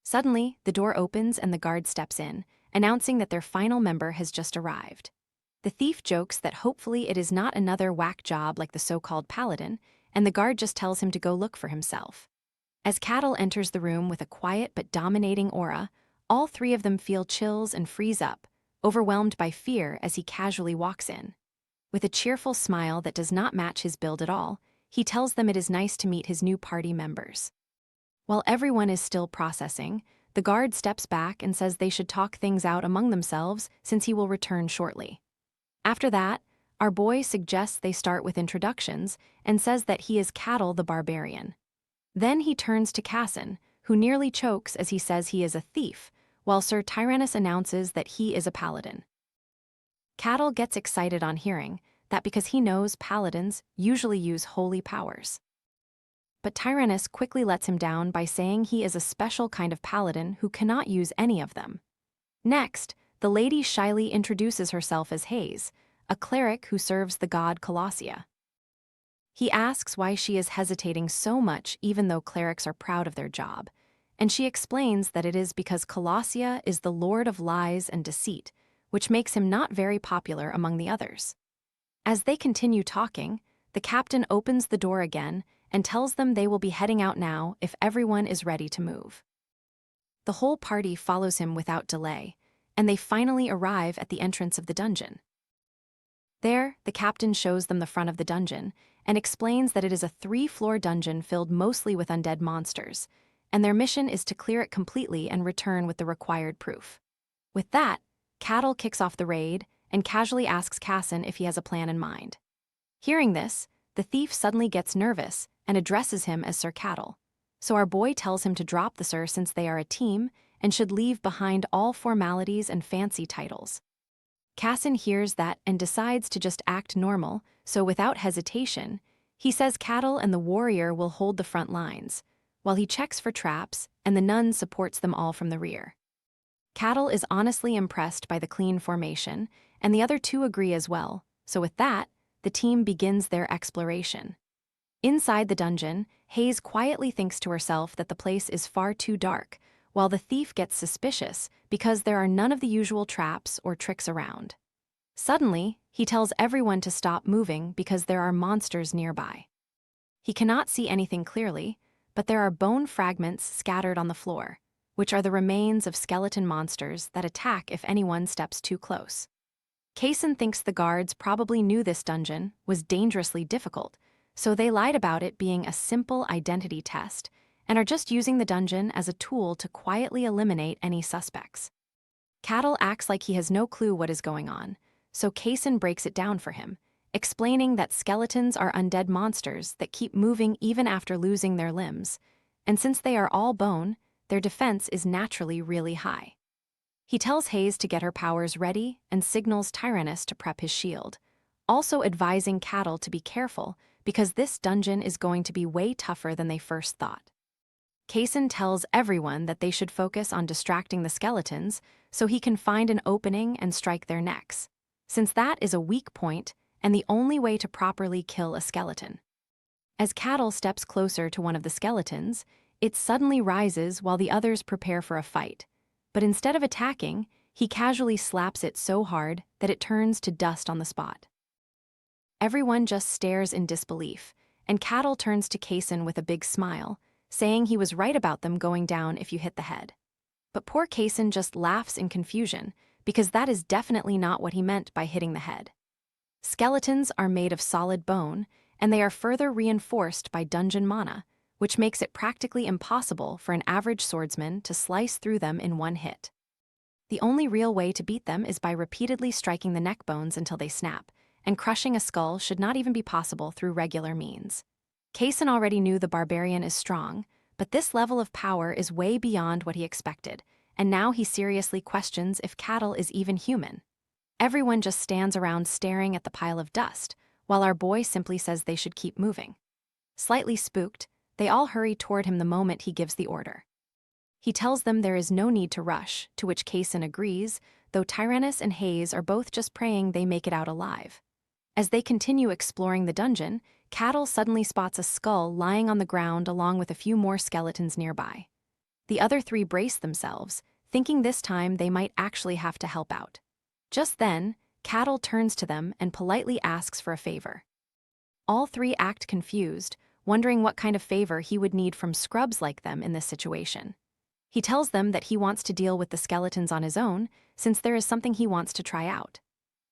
Suddenly, the door opens and the guard steps in, announcing that their final member has just arrived. The thief jokes that hopefully it is not another whack job like the so-called paladin, and the guard just tells him to go look for himself. As Cattle enters the room with a quiet but dominating aura, all 3 of them feel chills and freeze up, overwhelmed by fear as he casually walks in. With a cheerful smile that does not match his build at all, he tells them it is nice to meet his new party members. While everyone is still processing, the guard steps back and says they should talk things out among themselves since he will return shortly. After that, our boy suggests they start with introductions and says that he is Cattle the Barbarian. Then he turns to Cassin, who nearly chokes as he says he is a thief, while Sir Tyrannus announces that he is a paladin. Cattle gets excited on hearing that because he knows paladins usually use holy powers. But Tyrannus quickly lets him down by saying he is a special kind of paladin who cannot use any of them. Next, the lady shyly introduces herself as Hayes, a cleric who serves the god Colossia. He asks why she is hesitating so much even though clerics are proud of their job, and she explains that it is because Colossia is the lord of lies and deceit, which makes him not very popular among the others. As they continue talking, the captain opens the door again and tells them they will be heading out now if everyone is ready to move. The whole party follows him without delay, and they finally arrive at the entrance of the dungeon. There, the captain shows them the front of the dungeon and explains that it is a 3-floor dungeon filled mostly with undead monsters, and their mission is to clear it completely and return with the required proof. With that, Cattle kicks off the raid and casually asks Cassin if he has a plan in mind. Hearing this, the thief suddenly gets nervous and addresses him as Sir Cattle, so our boy tells him to drop the Sir since they are a team and should leave behind all formalities and fancy titles. Cassin hears that and decides to just act normal, so without hesitation, he says Cattle and the warrior will hold the front lines, while he checks for traps and the nun supports them all from the rear. Cattle is honestly impressed by the clean formation, and the other 2 agree as well, so with that, the team begins their exploration. Inside the dungeon, Hayes quietly thinks to herself that the place is far too dark, while the thief gets suspicious because there are none of the usual traps or tricks around. Suddenly, he tells everyone to stop moving because there are monsters nearby. He cannot see anything clearly, but there are bone fragments scattered on the floor, which are the remains of skeleton monsters that attack if anyone steps too close. Cassin thinks the guards probably knew this dungeon was dangerously difficult, so they lied about it being a simple identity test and are just using the dungeon as a tool to quietly eliminate any suspects. Cattle acts like he has no clue what is going on, so Cassin breaks it down for him, explaining that skeletons are undead monsters that keep moving even after losing their limbs, and since they are all bone, their defense is naturally really high. He tells Hayes to get her powers ready and signals Tyrannus to prep his shield, also advising Cattle to be careful because this dungeon is going to be way tougher than they first thought. Cassin tells everyone that they should focus on distracting the skeletons so he can find an opening and strike their necks, since that is a weak point and the only way to properly kill a skeleton. As Cattle steps closer to one of the skeletons, it suddenly rises while the others prepare for a fight. But instead of attacking, he casually slaps it so hard that it turns to dust on the spot. Everyone just stares in disbelief, and Cattle turns to Kaysen with a big smile, saying he was right about them going down if you hit the head. But poor Kaysen just laughs in confusion, because that is definitely not what he meant by hitting the head. Skeletons are made of solid bone, and they are further reinforced by dungeon mana, which makes it practically impossible for an average swordsman to slice through them in one hit. The only real way to beat them is by repeatedly striking the neck bones until they snap, and crushing a skull should not even be possible through regular means. Kaysen already knew the Barbarian is strong, but this level of power is way beyond what he expected, and now he seriously questions if Cattle is even human. Everyone just stands around staring at the pile of dust, while our boy simply says they should keep moving. Slightly spooked, they all hurry toward him the moment he gives the order. He tells them there is no need to rush, to which Kaysen agrees, though Tyrannus and Hayes are both just praying they make it out alive. As they continue exploring the dungeon, Cattle suddenly spots a skull lying on the ground along with a few more skeletons nearby. The other three brace themselves, thinking this time they might actually have to help out. Just then, Cattle turns to them and politely asks for a favor. All three act confused, wondering what kind of favor he would need from scrubs like them in this situation. He tells them that he wants to deal with the skeletons on his own, since there is something he wants to try out.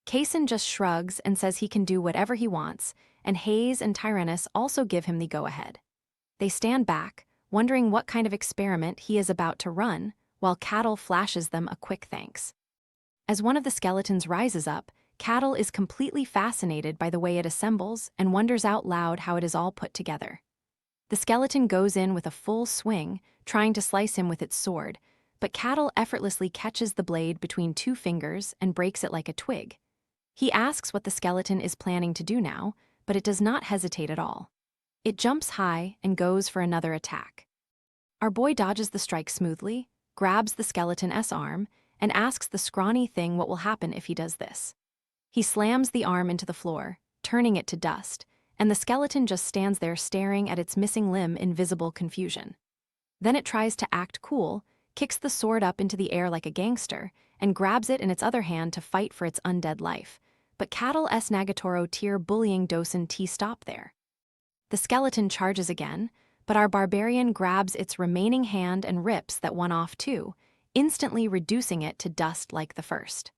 Kaysen just shrugs and says he can do whatever he wants, and Hayes and Tyrannus also give him the go-ahead. They stand back, wondering what kind of experiment he is about to run, while Cattle flashes them a quick thanks. As one of the skeletons rises up, Cattle is completely fascinated by the way it assembles and wonders out loud how it is all put together. The skeleton goes in with a full swing, trying to slice him with its sword, but Cattle effortlessly catches the blade between two fingers and breaks it like a twig. He asks what the skeleton is planning to do now, but it does not hesitate at all. It jumps high and goes for another attack. Our boy dodges the strike smoothly, grabs the skeleton's arm, and asks the scrawny thing what will happen if he does this. He slams the arm into the floor, turning it to dust, and the skeleton just stands there staring at its missing limb in visible confusion. Then it tries to act cool, kicks the sword up into the air like a gangster, and grabs it in its other hand to fight for its undead life. But Cattle's Nagatoro tier bullying Dosen T stop there. The skeleton charges again, but our Barbarian grabs its remaining hand and rips that one off too, instantly reducing it to dust like the first.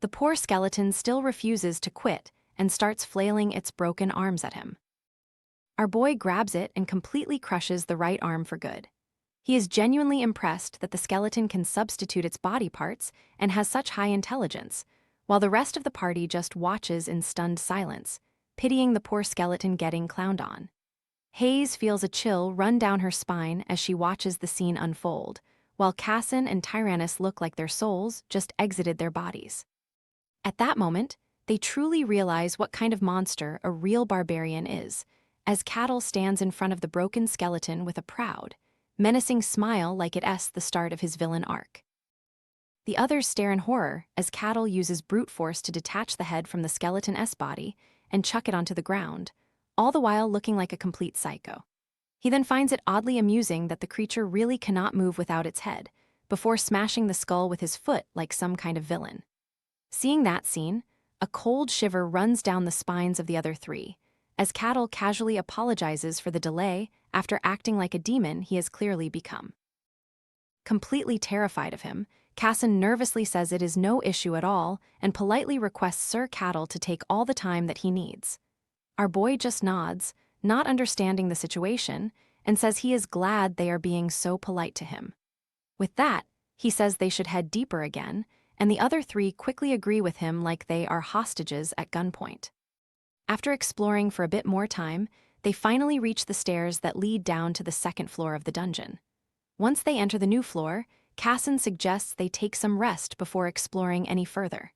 The poor skeleton still refuses to quit and starts flailing its broken arms at him. Our boy grabs it and completely crushes the right arm for good. He is genuinely impressed that the skeleton can substitute its body parts and has such high intelligence, while the rest of the party just watches in stunned silence, pitying the poor skeleton getting clowned on. Hayes feels a chill run down her spine as she watches the scene unfold, while Kaysen and Tyrannus look like their souls just exited their bodies. At that moment, they truly realize what kind of monster a real barbarian is, as Cattle stands in front of the broken skeleton with a proud, menacing smile like it's the start of his villain arc. The others stare in horror as Cattle uses brute force to detach the head from the skeleton's body and chuck it onto the ground, all the while looking like a complete psycho. He then finds it oddly amusing that the creature really cannot move without its head, before smashing the skull with his foot like some kind of villain. Seeing that scene, a cold shiver runs down the spines of the other three, as Cattle casually apologizes for the delay after acting like a demon he has clearly become. Completely terrified of him, Kaysen nervously says it is no issue at all and politely requests Sir Cattle to take all the time that he needs. Our boy just nods, not understanding the situation, and says he is glad they are being so polite to him. With that, he says they should head deeper again, and the other three quickly agree with him like they are hostages at gunpoint. After exploring for a bit more time, they finally reach the stairs that lead down to the second floor of the dungeon. Once they enter the new floor, Kaysen suggests they take some rest before exploring any further.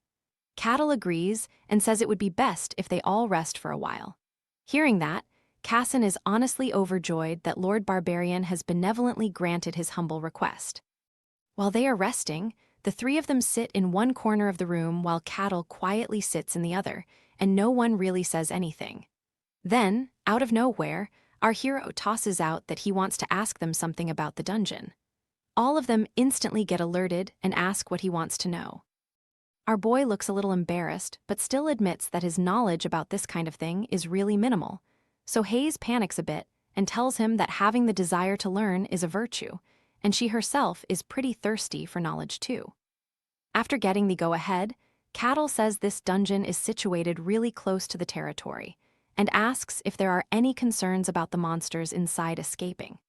Cattle agrees and says it would be best if they all rest for a while. Hearing that, Kaysen is honestly overjoyed that Lord Barbarian has benevolently granted his humble request. While they are resting, the three of them sit in one corner of the room while Cattle quietly sits in the other, and no one really says anything. Then, out of nowhere, our hero tosses out that he wants to ask them something about the dungeon. All of them instantly get alerted and ask what he wants to know. Our boy looks a little embarrassed, but still admits that his knowledge about this kind of thing is really minimal. So Hayes panics a bit and tells him that having the desire to learn is a virtue, and she herself is pretty thirsty for knowledge too. After getting the go-ahead, Cattle says this dungeon is situated really close to the territory, and asks if there are any concerns about the monsters inside escaping.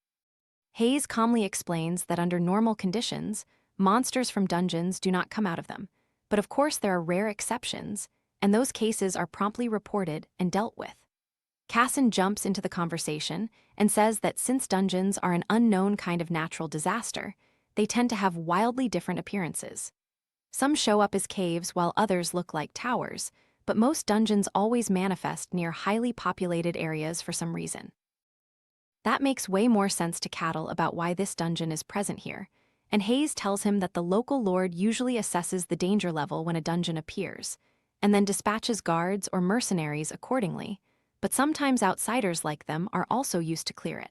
Hayes calmly explains that under normal conditions, monsters from dungeons do not come out of them, but of course there are rare exceptions, and those cases are promptly reported and dealt with. Casson jumps into the conversation and says that since dungeons are an unknown kind of natural disaster, they tend to have wildly different appearances. Some show up as caves while others look like towers, but most dungeons always manifest near highly populated areas for some reason. That makes way more sense to Cattle about why this dungeon is present here, and Hayes tells him that the local lord usually assesses the danger level when a dungeon appears, and then dispatches guards or mercenaries accordingly, but sometimes outsiders like them are also used to clear it.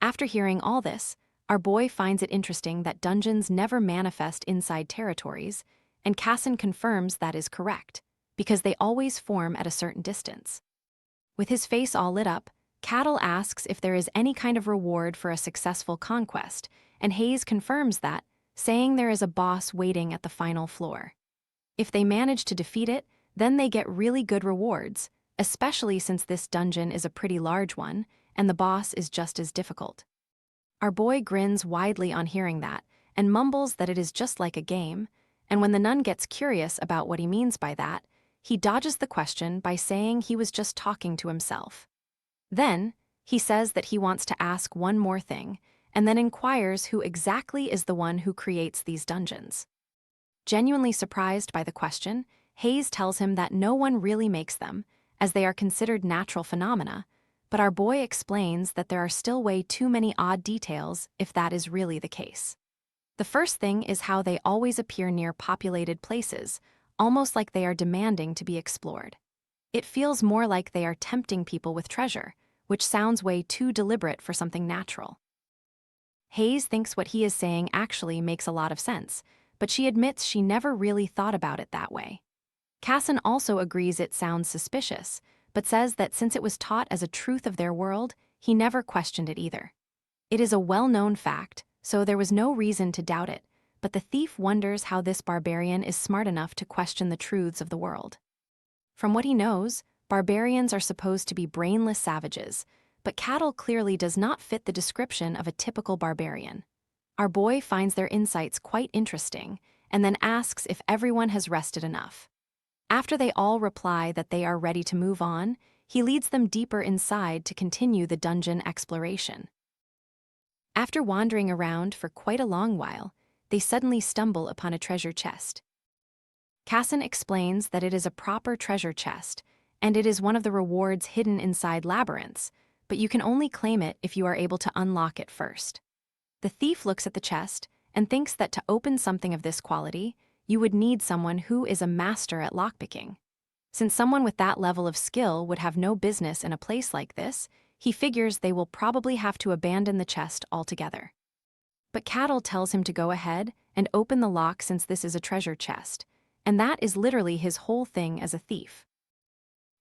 After hearing all this, our boy finds it interesting that dungeons never manifest inside territories, and Casson confirms that is correct, because they always form at a certain distance. With his face all lit up, Cattle asks if there is any kind of reward for a successful conquest, and Hayes confirms that, saying there is a boss waiting at the final floor. If they manage to defeat it, then they get really good rewards, especially since this dungeon is a pretty large one, and the boss is just as difficult. Our boy grins widely on hearing that, and mumbles that it is just like a game, and when the nun gets curious about what he means by that, he dodges the question by saying he was just talking to himself. Then, he says that he wants to ask one more thing, and then inquires who exactly is the one who creates these dungeons. Genuinely surprised by the question, Hayes tells him that no one really makes them, as they are considered natural phenomena, but our boy explains that there are still way too many odd details if that is really the case. The first thing is how they always appear near populated places, almost like they are demanding to be explored. It feels more like they are tempting people with treasure, which sounds way too deliberate for something natural. Hayes thinks what he is saying actually makes a lot of sense, but she admits she never really thought about it that way. Casson also agrees it sounds suspicious, but says that since it was taught as a truth of their world, he never questioned it either. It is a well-known fact, so there was no reason to doubt it, but the thief wonders how this barbarian is smart enough to question the truths of the world. From what he knows, barbarians are supposed to be brainless savages, but Cattle clearly does not fit the description of a typical barbarian. Our boy finds their insights quite interesting, and then asks if everyone has rested enough. After they all reply that they are ready to move on, he leads them deeper inside to continue the dungeon exploration. After wandering around for quite a long while, they suddenly stumble upon a treasure chest. Casson explains that it is a proper treasure chest, and it is one of the rewards hidden inside labyrinths, but you can only claim it if you are able to unlock it first. The thief looks at the chest and thinks that to open something of this quality, you would need someone who is a master at lockpicking. Since someone with that level of skill would have no business in a place like this, he figures they will probably have to abandon the chest altogether. But Cattle tells him to go ahead and open the lock since this is a treasure chest, and that is literally his whole thing as a thief.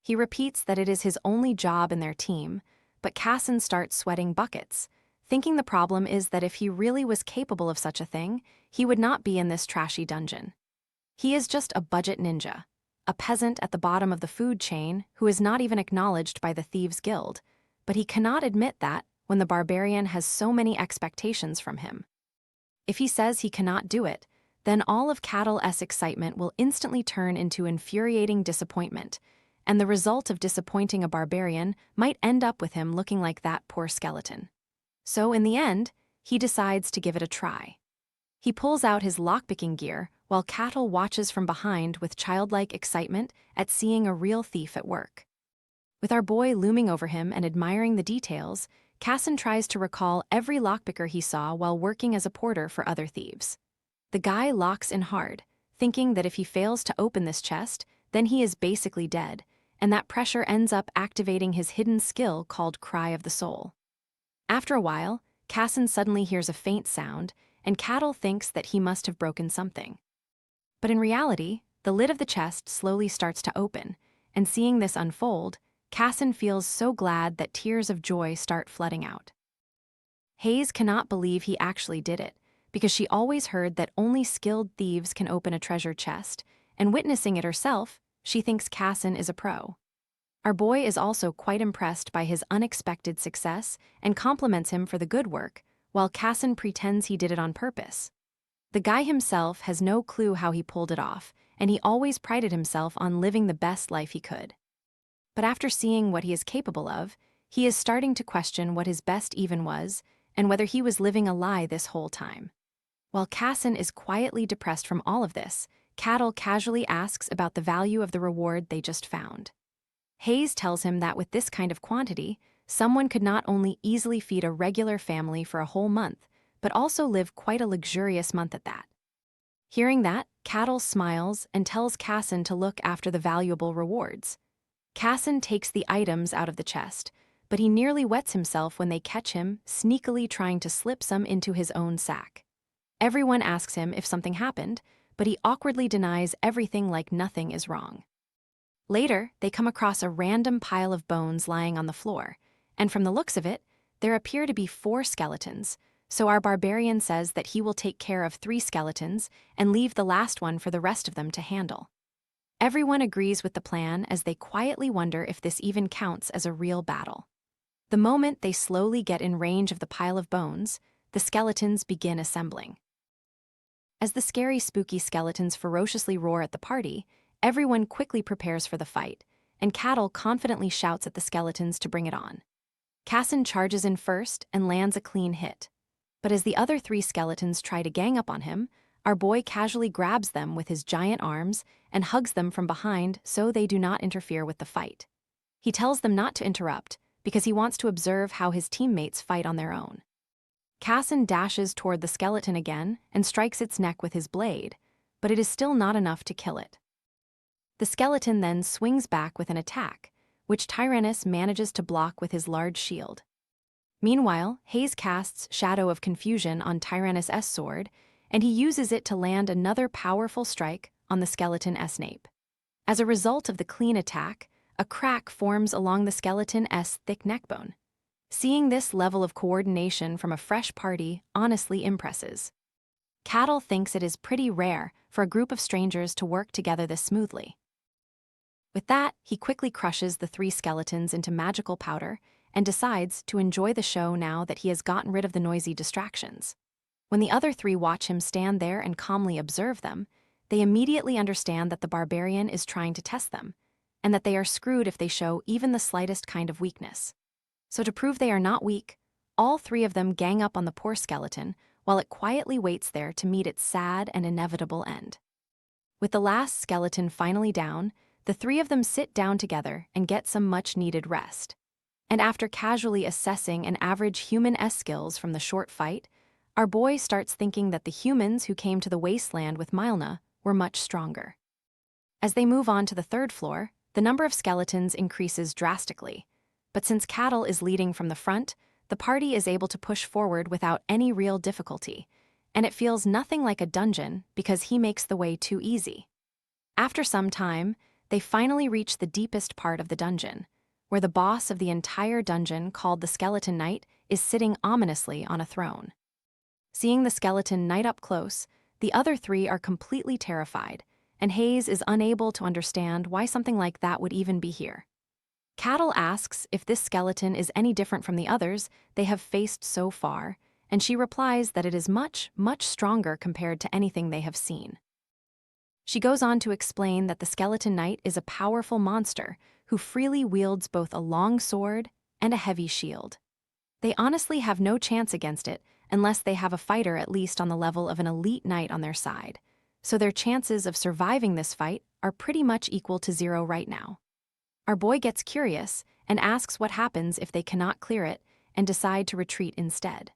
He repeats that it is his only job in their team, but Casson starts sweating buckets, thinking the problem is that if he really was capable of such a thing, he would not be in this trashy dungeon. He is just a budget ninja, a peasant at the bottom of the food chain who is not even acknowledged by the Thieves' Guild, but he cannot admit that when the barbarian has so many expectations from him. If he says he cannot do it, then all of Cattle's excitement will instantly turn into infuriating disappointment, and the result of disappointing a barbarian might end up with him looking like that poor skeleton. So in the end, he decides to give it a try. He pulls out his lockpicking gear while Cattle watches from behind with childlike excitement at seeing a real thief at work. With our boy looming over him and admiring the details, Casson tries to recall every lockpicker he saw while working as a porter for other thieves. The guy locks in hard, thinking that if he fails to open this chest, then he is basically dead, and that pressure ends up activating his hidden skill called Cry of the Soul. After a while, Casson suddenly hears a faint sound, and Cattle thinks that he must have broken something. But in reality, the lid of the chest slowly starts to open, and seeing this unfold, Casson feels so glad that tears of joy start flooding out. Hayes cannot believe he actually did it, because she always heard that only skilled thieves can open a treasure chest, and witnessing it herself, she thinks Casson is a pro. Our boy is also quite impressed by his unexpected success and compliments him for the good work, while Casson pretends he did it on purpose. The guy himself has no clue how he pulled it off, and he always prided himself on living the best life he could. But after seeing what he is capable of, he is starting to question what his best even was, and whether he was living a lie this whole time. While Casson is quietly depressed from all of this, Cattle casually asks about the value of the reward they just found. Hayes tells him that with this kind of quantity, someone could not only easily feed a regular family for a whole month, but also live quite a luxurious month at that. Hearing that, Cattle smiles and tells Casson to look after the valuable rewards. Casson takes the items out of the chest, but he nearly wets himself when they catch him sneakily trying to slip some into his own sack. Everyone asks him if something happened, but he awkwardly denies everything like nothing is wrong. Later, they come across a random pile of bones lying on the floor, and from the looks of it, there appear to be 4 skeletons, so our barbarian says that he will take care of 3 skeletons and leave the last one for the rest of them to handle. Everyone agrees with the plan as they quietly wonder if this even counts as a real battle. The moment they slowly get in range of the pile of bones, the skeletons begin assembling. As the scary, spooky skeletons ferociously roar at the party, everyone quickly prepares for the fight, and Cattle confidently shouts at the skeletons to bring it on. Casson charges in first and lands a clean hit. But as the other 3 skeletons try to gang up on him, our boy casually grabs them with his giant arms and hugs them from behind so they do not interfere with the fight. He tells them not to interrupt, because he wants to observe how his teammates fight on their own. Casson dashes toward the skeleton again and strikes its neck with his blade, but it is still not enough to kill it. The skeleton then swings back with an attack, which Tyrannus manages to block with his large shield. Meanwhile, Hayes casts Shadow of Confusion on Tyrannus' sword, and he uses it to land another powerful strike on the skeleton snape. As a result of the clean attack, a crack forms along the skeleton's thick neckbone. Seeing this level of coordination from a fresh party honestly impresses. Cattle thinks it is pretty rare for a group of strangers to work together this smoothly. With that, he quickly crushes the 3 skeletons into magical powder and decides to enjoy the show now that he has gotten rid of the noisy distractions. When the other 3 watch him stand there and calmly observe them, they immediately understand that the barbarian is trying to test them, and that they are screwed if they show even the slightest kind of weakness. So to prove they are not weak, all 3 of them gang up on the poor skeleton while it quietly waits there to meet its sad and inevitable end. With the last skeleton finally down, the 3 of them sit down together and get some much-needed rest. And after casually assessing an average human skills from the short fight, our boy starts thinking that the humans who came to the wasteland with Manhwa were much stronger. As they move on to the 3rd floor, the number of skeletons increases drastically, but since Cattle is leading from the front, the party is able to push forward without any real difficulty, and it feels nothing like a dungeon because he makes the way too easy. After some time, they finally reach the deepest part of the dungeon, where the boss of the entire dungeon, called the Skeleton Knight, is sitting ominously on a throne. Seeing the Skeleton Knight up close, the other 3 are completely terrified, and Hayes is unable to understand why something like that would even be here. Cattle asks if this skeleton is any different from the others they have faced so far, and she replies that it is much, much stronger compared to anything they have seen. She goes on to explain that the Skeleton Knight is a powerful monster who freely wields both a long sword and a heavy shield. They honestly have no chance against it unless they have a fighter at least on the level of an elite knight on their side, so their chances of surviving this fight are pretty much equal to 0 right now. Our boy gets curious and asks what happens if they cannot clear it and decide to retreat instead.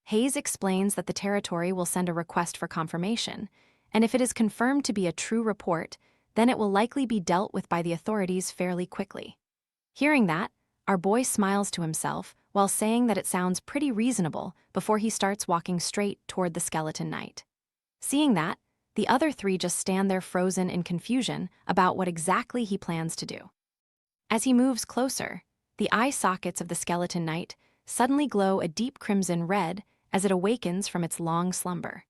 Hayes explains that the territory will send a request for confirmation, and if it is confirmed to be a true report, then it will likely be dealt with by the authorities fairly quickly. Hearing that, our boy smiles to himself while saying that it sounds pretty reasonable before he starts walking straight toward the skeleton knight. Seeing that, the other three just stand there frozen in confusion about what exactly he plans to do. As he moves closer, the eye sockets of the skeleton knight suddenly glow a deep crimson red as it awakens from its long slumber.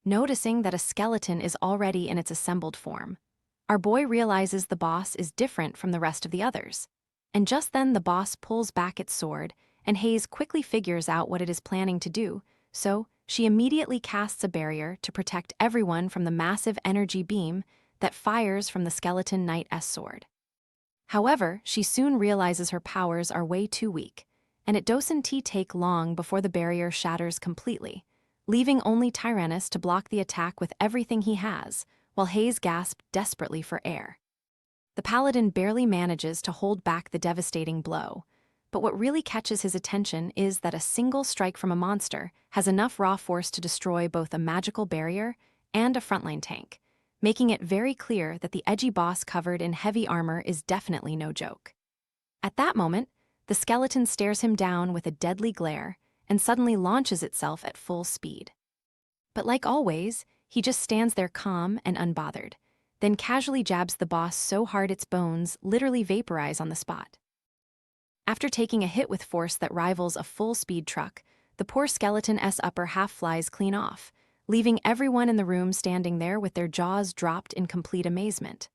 Noticing that a skeleton is already in its assembled form, our boy realizes the boss is different from the rest of the others. And just then the boss pulls back its sword, and Hayes quickly figures out what it is planning to do, so she immediately casts a barrier to protect everyone from the massive energy beam that fires from the skeleton knight's sword. However, she soon realizes her powers are way too weak, and it doesn't take long before the barrier shatters completely, leaving only Tyrannus to block the attack with everything he has, while Hayes gasps desperately for air. The paladin barely manages to hold back the devastating blow, but what really catches his attention is that a single strike from a monster has enough raw force to destroy both a magical barrier and a frontline tank, making it very clear that the edgy boss covered in heavy armor is definitely no joke. At that moment, the skeleton stares him down with a deadly glare and suddenly launches itself at full speed. But like always, he just stands there calm and unbothered, then casually jabs the boss so hard its bones literally vaporize on the spot. After taking a hit with force that rivals a full-speed truck, the poor skeleton's upper half flies clean off, leaving everyone in the room standing there with their jaws dropped in complete amazement.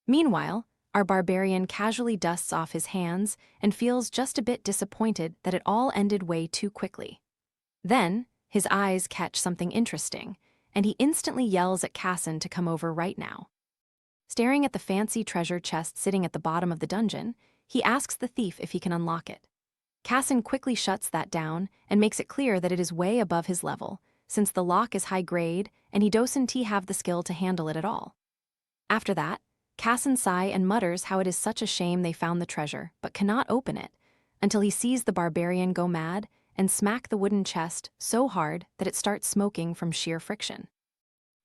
Meanwhile, our barbarian casually dusts off his hands and feels just a bit disappointed that it all ended way too quickly. Then, his eyes catch something interesting, and he instantly yells at Casson to come over right now. Staring at the fancy treasure chest sitting at the bottom of the dungeon, he asks the thief if he can unlock it. Casson quickly shuts that down and makes it clear that it is way above his level, since the lock is high grade and he doesn't have the skill to handle it at all. After that, Casson sighs and mutters how it is such a shame they found the treasure but cannot open it, until he sees the barbarian go mad and smack the wooden chest so hard that it starts smoking from sheer friction.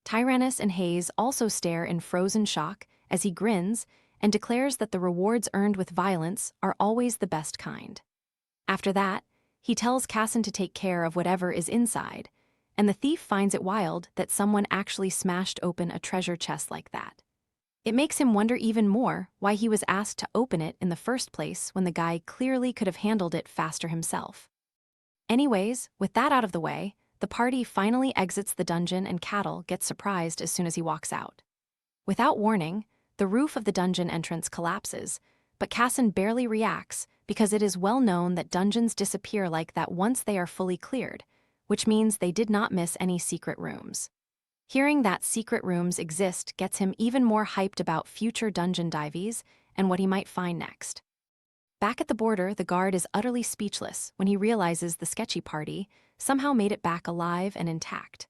Tyrannus and Hayes also stare in frozen shock as he grins and declares that the rewards earned with violence are always the best kind. After that, he tells Casson to take care of whatever is inside, and the thief finds it wild that someone actually smashed open a treasure chest like that. It makes him wonder even more why he was asked to open it in the first place when the guy clearly could have handled it faster himself. Anyways, with that out of the way, the party finally exits the dungeon and Cattle gets surprised as soon as he walks out. Without warning, the roof of the dungeon entrance collapses, but Casson barely reacts because it is well known that dungeons disappear like that once they are fully cleared, which means they did not miss any secret rooms. Hearing that secret rooms exist gets him even more hyped about future dungeon dives and what he might find next. Back at the border, the guard is utterly speechless when he realizes the sketchy party somehow made it back alive and intact.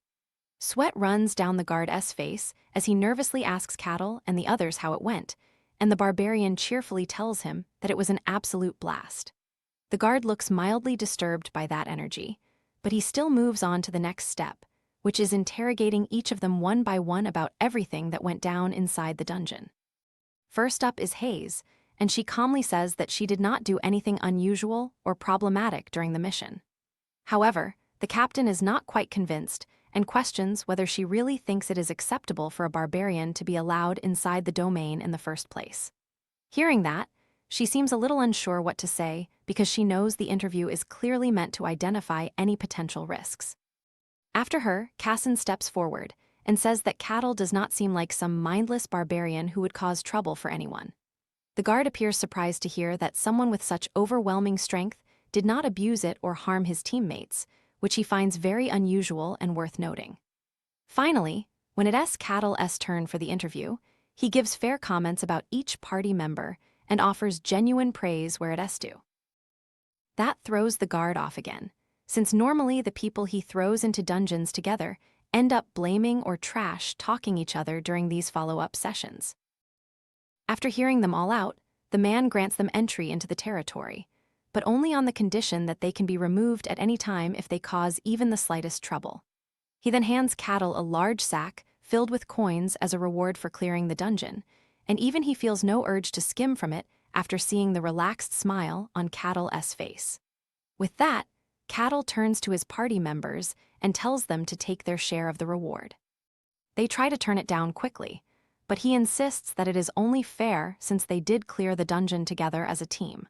Sweat runs down the guard's face as he nervously asks Cattle and the others how it went, and the barbarian cheerfully tells him that it was an absolute blast. The guard looks mildly disturbed by that energy, but he still moves on to the next step, which is interrogating each of them one by one about everything that went down inside the dungeon. First up is Hayes, and she calmly says that she did not do anything unusual or problematic during the mission. However, the captain is not quite convinced and questions whether she really thinks it is acceptable for a barbarian to be allowed inside the domain in the first place. Hearing that, she seems a little unsure what to say because she knows the interview is clearly meant to identify any potential risks. After her, Casson steps forward and says that Cattle does not seem like some mindless barbarian who would cause trouble for anyone. The guard appears surprised to hear that someone with such overwhelming strength did not abuse it or harm his teammates, which he finds very unusual and worth noting. Finally, when it's Cattle's turn for the interview, he gives fair comments about each party member and offers genuine praise where it's due. That throws the guard off again, since normally the people he throws into dungeons together end up blaming or trash-talking each other during these follow-up sessions. After hearing them all out, the man grants them entry into the territory, but only on the condition that they can be removed at any time if they cause even the slightest trouble. He then hands Cattle a large sack filled with coins as a reward for clearing the dungeon, and even he feels no urge to skim from it after seeing the relaxed smile on Cattle's face. With that, Cattle turns to his party members and tells them to take their share of the reward. They try to turn it down quickly, but he insists that it is only fair since they did clear the dungeon together as a team.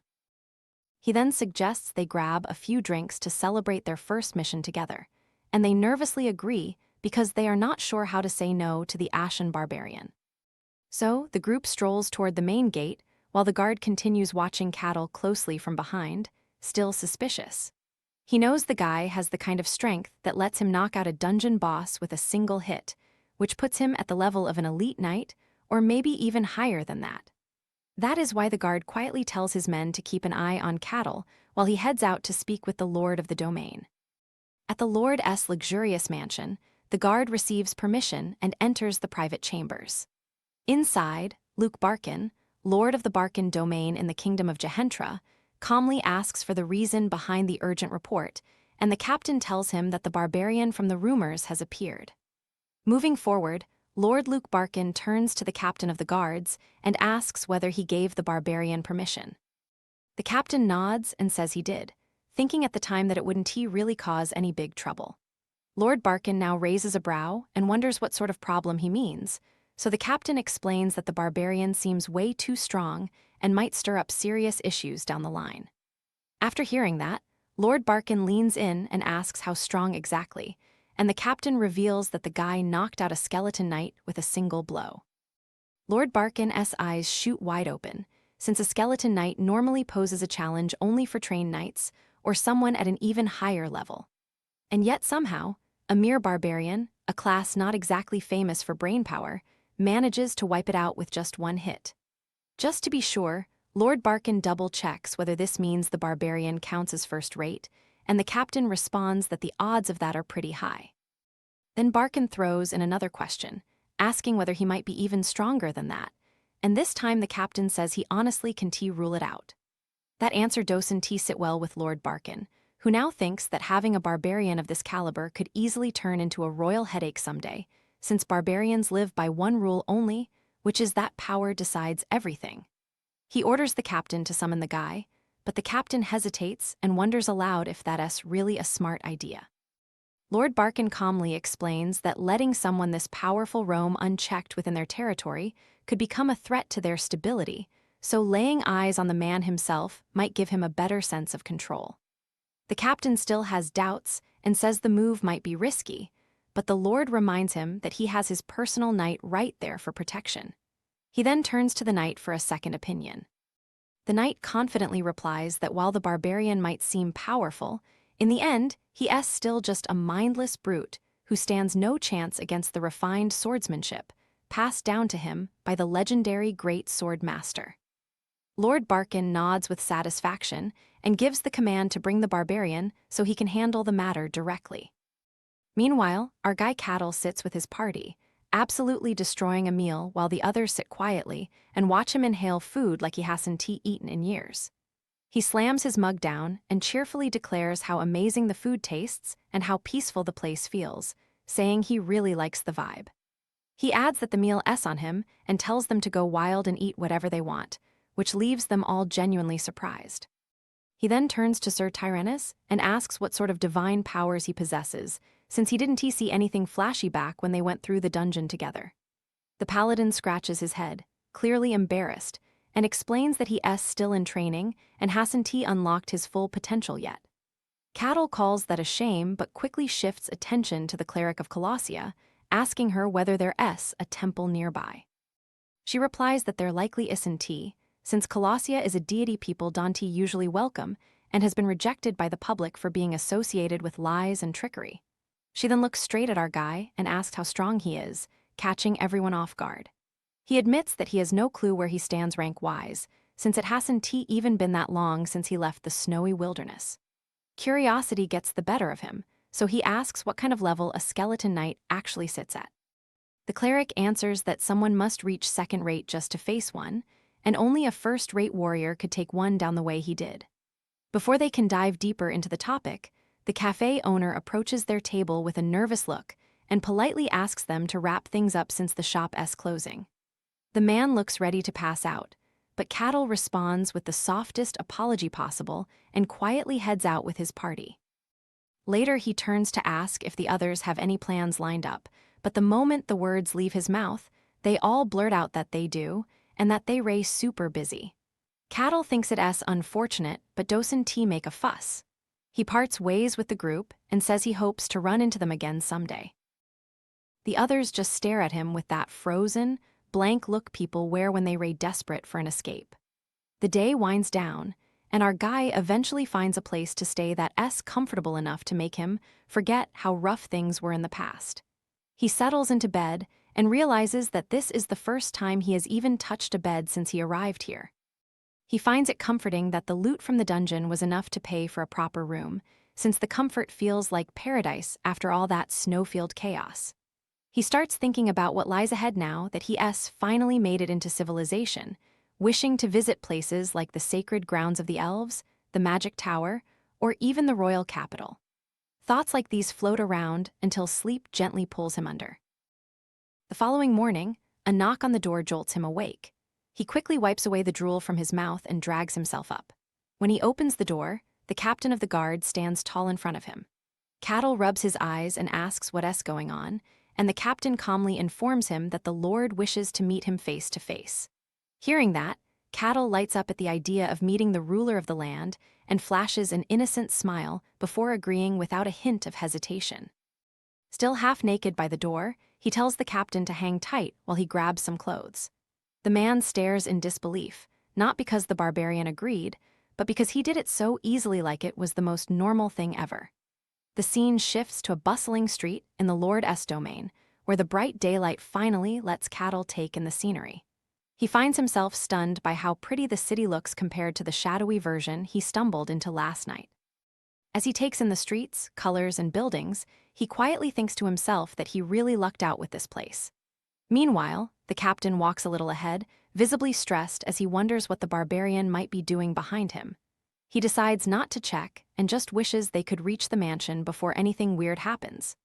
He then suggests they grab a few drinks to celebrate their first mission together, and they nervously agree because they are not sure how to say no to the Ashen Barbarian. So, the group strolls toward the main gate while the guard continues watching Cattle closely from behind, still suspicious. He knows the guy has the kind of strength that lets him knock out a dungeon boss with a single hit, which puts him at the level of an elite knight, or maybe even higher than that. That is why the guard quietly tells his men to keep an eye on Cattle while he heads out to speak with the lord of the domain. At the lord's luxurious mansion, the guard receives permission and enters the private chambers. Inside, Luke Barkin, lord of the Barkin domain in the kingdom of Jehentra, calmly asks for the reason behind the urgent report, and the captain tells him that the barbarian from the rumors has appeared. Moving forward, Lord Luke Barkin turns to the captain of the guards and asks whether he gave the barbarian permission. The captain nods and says he did, thinking at the time that it wouldn't really cause any big trouble. Lord Barkin now raises a brow and wonders what sort of problem he means, so the captain explains that the barbarian seems way too strong and might stir up serious issues down the line. After hearing that, Lord Barkin leans in and asks how strong exactly, and the captain reveals that the guy knocked out a skeleton knight with a single blow. Lord Barkin's eyes shoot wide open, since a skeleton knight normally poses a challenge only for trained knights or someone at an even higher level. And yet somehow, a mere barbarian, a class not exactly famous for brainpower, manages to wipe it out with just one hit. Just to be sure, Lord Barkin double-checks whether this means the barbarian counts as first-rate, and the captain responds that the odds of that are pretty high. Then Barkin throws in another question, asking whether he might be even stronger than that, and this time the captain says he honestly can rule it out. That answer doesn't sit well with Lord Barkin, who now thinks that having a barbarian of this caliber could easily turn into a royal headache someday, since barbarians live by one rule only, which is that power decides everything. He orders the captain to summon the guy, but the captain hesitates and wonders aloud if that's really a smart idea. Lord Barkin calmly explains that letting someone this powerful roam unchecked within their territory could become a threat to their stability, so laying eyes on the man himself might give him a better sense of control. The captain still has doubts and says the move might be risky, but the Lord reminds him that he has his personal knight right there for protection. He then turns to the knight for a second opinion. The knight confidently replies that while the barbarian might seem powerful, in the end, he is still just a mindless brute who stands no chance against the refined swordsmanship passed down to him by the legendary Great Sword Master. Lord Barkin nods with satisfaction and gives the command to bring the barbarian so he can handle the matter directly. Meanwhile, our guy Cattle sits with his party, absolutely destroying a meal while the others sit quietly and watch him inhale food like he hasn't eaten in years. He slams his mug down and cheerfully declares how amazing the food tastes and how peaceful the place feels, saying he really likes the vibe. He adds that the meal is on him and tells them to go wild and eat whatever they want, which leaves them all genuinely surprised. He then turns to Sir Tyrannus and asks what sort of divine powers he possesses, since he didn't see anything flashy back when they went through the dungeon together. The paladin scratches his head, clearly embarrassed, and explains that he is still in training and hasn't unlocked his full potential yet. Cattle calls that a shame but quickly shifts attention to the cleric of Colossia, asking her whether there is a temple nearby. She replies that there likely isn't, since Colossia is a deity people don't usually welcome and has been rejected by the public for being associated with lies and trickery. She then looks straight at our guy and asks how strong he is, catching everyone off guard. He admits that he has no clue where he stands rank-wise, since it hasn't even been that long since he left the snowy wilderness. Curiosity gets the better of him, so he asks what kind of level a skeleton knight actually sits at. The cleric answers that someone must reach second-rate just to face one, and only a first-rate warrior could take one down the way he did. Before they can dive deeper into the topic, the cafe owner approaches their table with a nervous look and politely asks them to wrap things up since the shop's closing. The man looks ready to pass out, but Cattle responds with the softest apology possible and quietly heads out with his party. Later, he turns to ask if the others have any plans lined up, but the moment the words leave his mouth, they all blurt out that they do, and that they're super busy. Cattle thinks it's unfortunate, but doesn't make a fuss. He parts ways with the group and says he hopes to run into them again someday. The others just stare at him with that frozen, blank look people wear when they're desperate for an escape. The day winds down, and our guy eventually finds a place to stay that's comfortable enough to make him forget how rough things were in the past. He settles into bed and realizes that this is the first time he has even touched a bed since he arrived here. He finds it comforting that the loot from the dungeon was enough to pay for a proper room, since the comfort feels like paradise after all that snowfield chaos. He starts thinking about what lies ahead now that he's finally made it into civilization, wishing to visit places like the sacred grounds of the elves, the magic tower, or even the royal capital. Thoughts like these float around until sleep gently pulls him under. The following morning, a knock on the door jolts him awake. He quickly wipes away the drool from his mouth and drags himself up. When he opens the door, the captain of the guard stands tall in front of him. Cattle rubs his eyes and asks what's going on, and the captain calmly informs him that the Lord wishes to meet him face to face. Hearing that, Cattle lights up at the idea of meeting the ruler of the land and flashes an innocent smile before agreeing without a hint of hesitation. Still half naked by the door, he tells the captain to hang tight while he grabs some clothes. The man stares in disbelief, not because the barbarian agreed, but because he did it so easily like it was the most normal thing ever. The scene shifts to a bustling street in the Lord's domain, where the bright daylight finally lets Cattle take in the scenery. He finds himself stunned by how pretty the city looks compared to the shadowy version he stumbled into last night. As he takes in the streets, colors, and buildings, he quietly thinks to himself that he really lucked out with this place. Meanwhile, the captain walks a little ahead, visibly stressed as he wonders what the barbarian might be doing behind him. He decides not to check and just wishes they could reach the mansion before anything weird happens.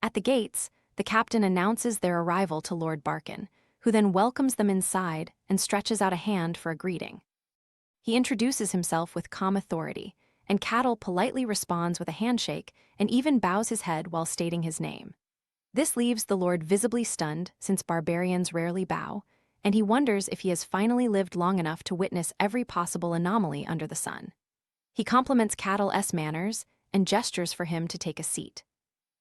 At the gates, the captain announces their arrival to Lord Barkin, who then welcomes them inside and stretches out a hand for a greeting. He introduces himself with calm authority, and Cattle politely responds with a handshake and even bows his head while stating his name. This leaves the Lord visibly stunned, since barbarians rarely bow, and he wonders if he has finally lived long enough to witness every possible anomaly under the sun. He compliments Cattle's manners and gestures for him to take a seat.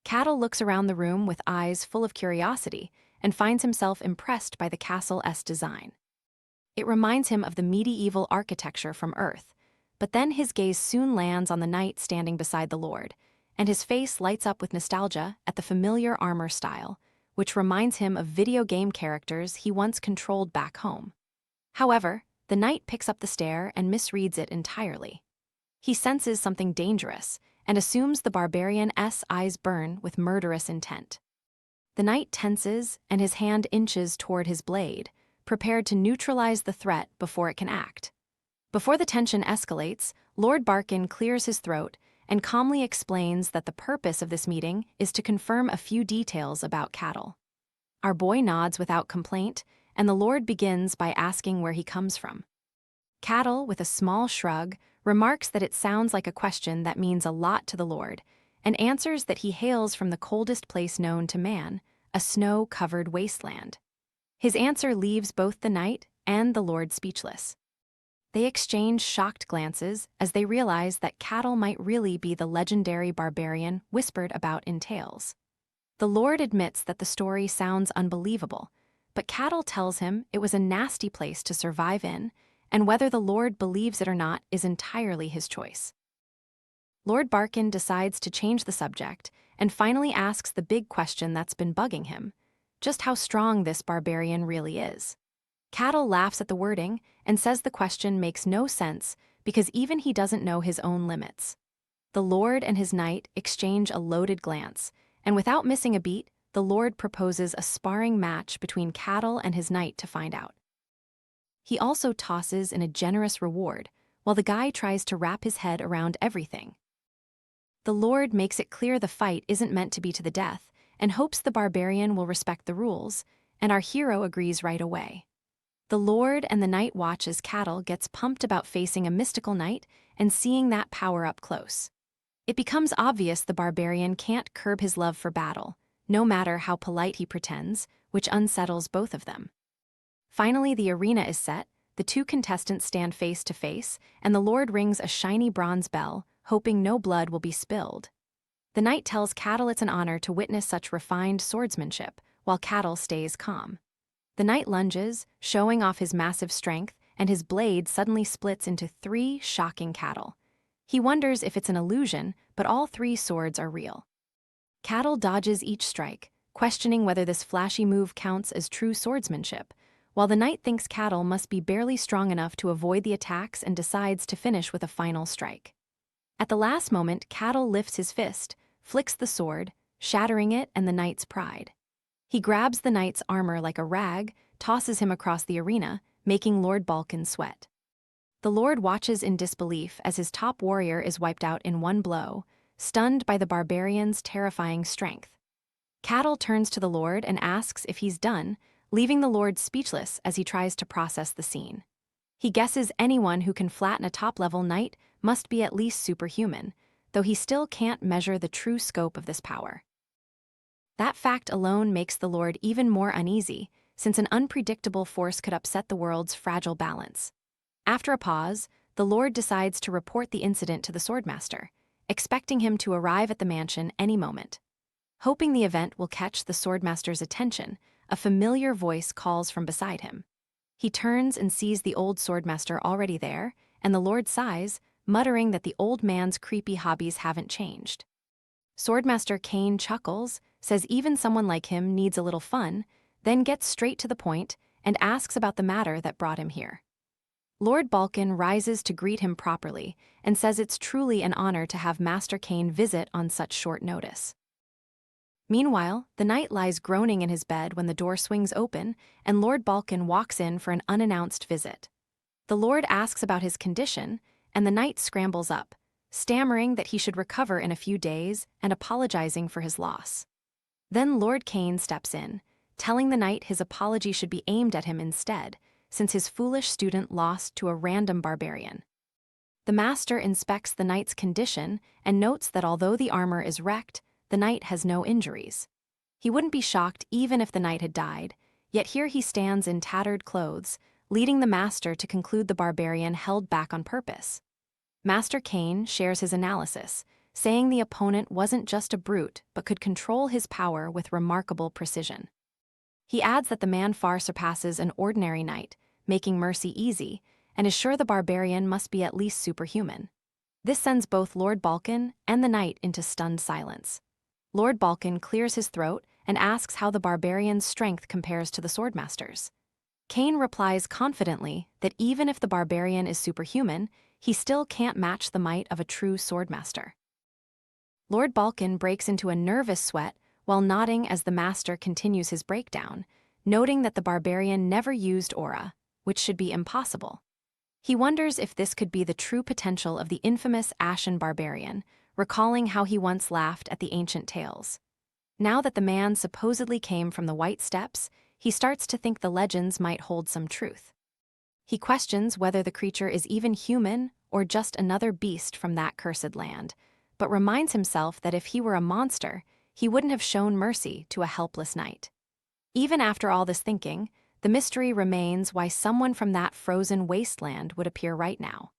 Cattle looks around the room with eyes full of curiosity and finds himself impressed by the castle's design. It reminds him of the medieval architecture from Earth, but then his gaze soon lands on the knight standing beside the Lord, and his face lights up with nostalgia at the familiar armor style, which reminds him of video game characters he once controlled back home. However, the knight picks up the stare and misreads it entirely. He senses something dangerous and assumes the barbarian's eyes burn with murderous intent. The knight tenses and his hand inches toward his blade, prepared to neutralize the threat before it can act. Before the tension escalates, Lord Barkin clears his throat and calmly explains that the purpose of this meeting is to confirm a few details about Cattle. Our boy nods without complaint, and the Lord begins by asking where he comes from. Cattle, with a small shrug, remarks that it sounds like a question that means a lot to the Lord, and answers that he hails from the coldest place known to man, a snow-covered wasteland. His answer leaves both the knight and the Lord speechless. They exchange shocked glances as they realize that Cattle might really be the legendary barbarian whispered about in tales. The Lord admits that the story sounds unbelievable, but Cattle tells him it was a nasty place to survive in, and whether the Lord believes it or not is entirely his choice. Lord Barkin decides to change the subject and finally asks the big question that's been bugging him: just how strong this barbarian really is. Cattle laughs at the wording and says the question makes no sense because even he doesn't know his own limits. The Lord and his knight exchange a loaded glance, and without missing a beat, the Lord proposes a sparring match between Cattle and his knight to find out. He also tosses in a generous reward, while the guy tries to wrap his head around everything. The Lord makes it clear the fight isn't meant to be to the death, and hopes the barbarian will respect the rules, and our hero agrees right away. The Lord and the knight watch as Cattle gets pumped about facing a mystical knight and seeing that power up close. It becomes obvious the barbarian can't curb his love for battle, no matter how polite he pretends, which unsettles both of them. Finally, the arena is set, the two contestants stand face to face, and the Lord rings a shiny bronze bell, hoping no blood will be spilled. The knight tells Cattle it's an honor to witness such refined swordsmanship, while Cattle stays calm. The knight lunges, showing off his massive strength, and his blade suddenly splits into 3 shocking Cattle. He wonders if it's an illusion, but all 3 swords are real. Cattle dodges each strike, questioning whether this flashy move counts as true swordsmanship, while the knight thinks Cattle must be barely strong enough to avoid the attacks and decides to finish with a final strike. At the last moment, Cattle lifts his fist, flicks the sword, shattering it and the knight's pride. He grabs the knight's armor like a rag, tosses him across the arena, making Lord Balkan sweat. The Lord watches in disbelief as his top warrior is wiped out in one blow, stunned by the barbarian's terrifying strength. Cattle turns to the Lord and asks if he's done, leaving the Lord speechless as he tries to process the scene. He guesses anyone who can flatten a top-level knight must be at least superhuman, though he still can't measure the true scope of this power. That fact alone makes the Lord even more uneasy, since an unpredictable force could upset the world's fragile balance. After a pause, the Lord decides to report the incident to the Swordmaster, expecting him to arrive at the mansion any moment. Hoping the event will catch the Swordmaster's attention, a familiar voice calls from beside him. He turns and sees the old Swordmaster already there, and the Lord sighs, muttering that the old man's creepy hobbies haven't changed. Swordmaster Cain chuckles, says even someone like him needs a little fun, then gets straight to the point and asks about the matter that brought him here. Lord Balkan rises to greet him properly and says it's truly an honor to have Master Cain visit on such short notice. Meanwhile, the knight lies groaning in his bed when the door swings open and Lord Balkan walks in for an unannounced visit. The Lord asks about his condition, and the knight scrambles up, stammering that he should recover in a few days and apologizing for his loss. Then Lord Cain steps in, telling the knight his apology should be aimed at him instead, since his foolish student lost to a random barbarian. The master inspects the knight's condition and notes that although the armor is wrecked, the knight has no injuries. He wouldn't be shocked even if the knight had died, yet here he stands in tattered clothes, leading the master to conclude the barbarian held back on purpose. Master Cain shares his analysis, saying the opponent wasn't just a brute but could control his power with remarkable precision. He adds that the man far surpasses an ordinary knight, making mercy easy, and is sure the barbarian must be at least superhuman. This sends both Lord Balkan and the knight into stunned silence. Lord Balkan clears his throat and asks how the barbarian's strength compares to the swordmaster's. Cain replies confidently that even if the barbarian is superhuman, he still can't match the might of a true swordmaster. Lord Balkan breaks into a nervous sweat while nodding as the master continues his breakdown, noting that the barbarian never used aura, which should be impossible. He wonders if this could be the true potential of the infamous Ashen barbarian, recalling how he once laughed at the ancient tales. Now that the man supposedly came from the White Steppes, he starts to think the legends might hold some truth. He questions whether the creature is even human or just another beast from that cursed land, but reminds himself that if he were a monster, he wouldn't have shown mercy to a helpless knight. Even after all this thinking, the mystery remains why someone from that frozen wasteland would appear right now.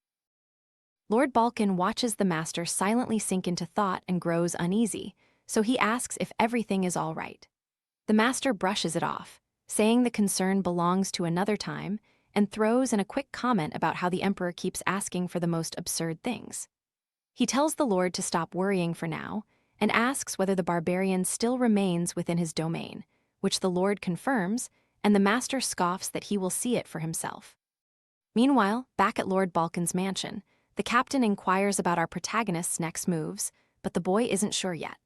Lord Balkan watches the master silently sink into thought and grows uneasy, so he asks if everything is all right. The master brushes it off, saying the concern belongs to another time, and throws in a quick comment about how the emperor keeps asking for the most absurd things. He tells the Lord to stop worrying for now, and asks whether the barbarian still remains within his domain, which the Lord confirms, and the master scoffs that he will see it for himself. Meanwhile, back at Lord Balkan's mansion, the captain inquires about our protagonist's next moves, but the boy isn't sure yet.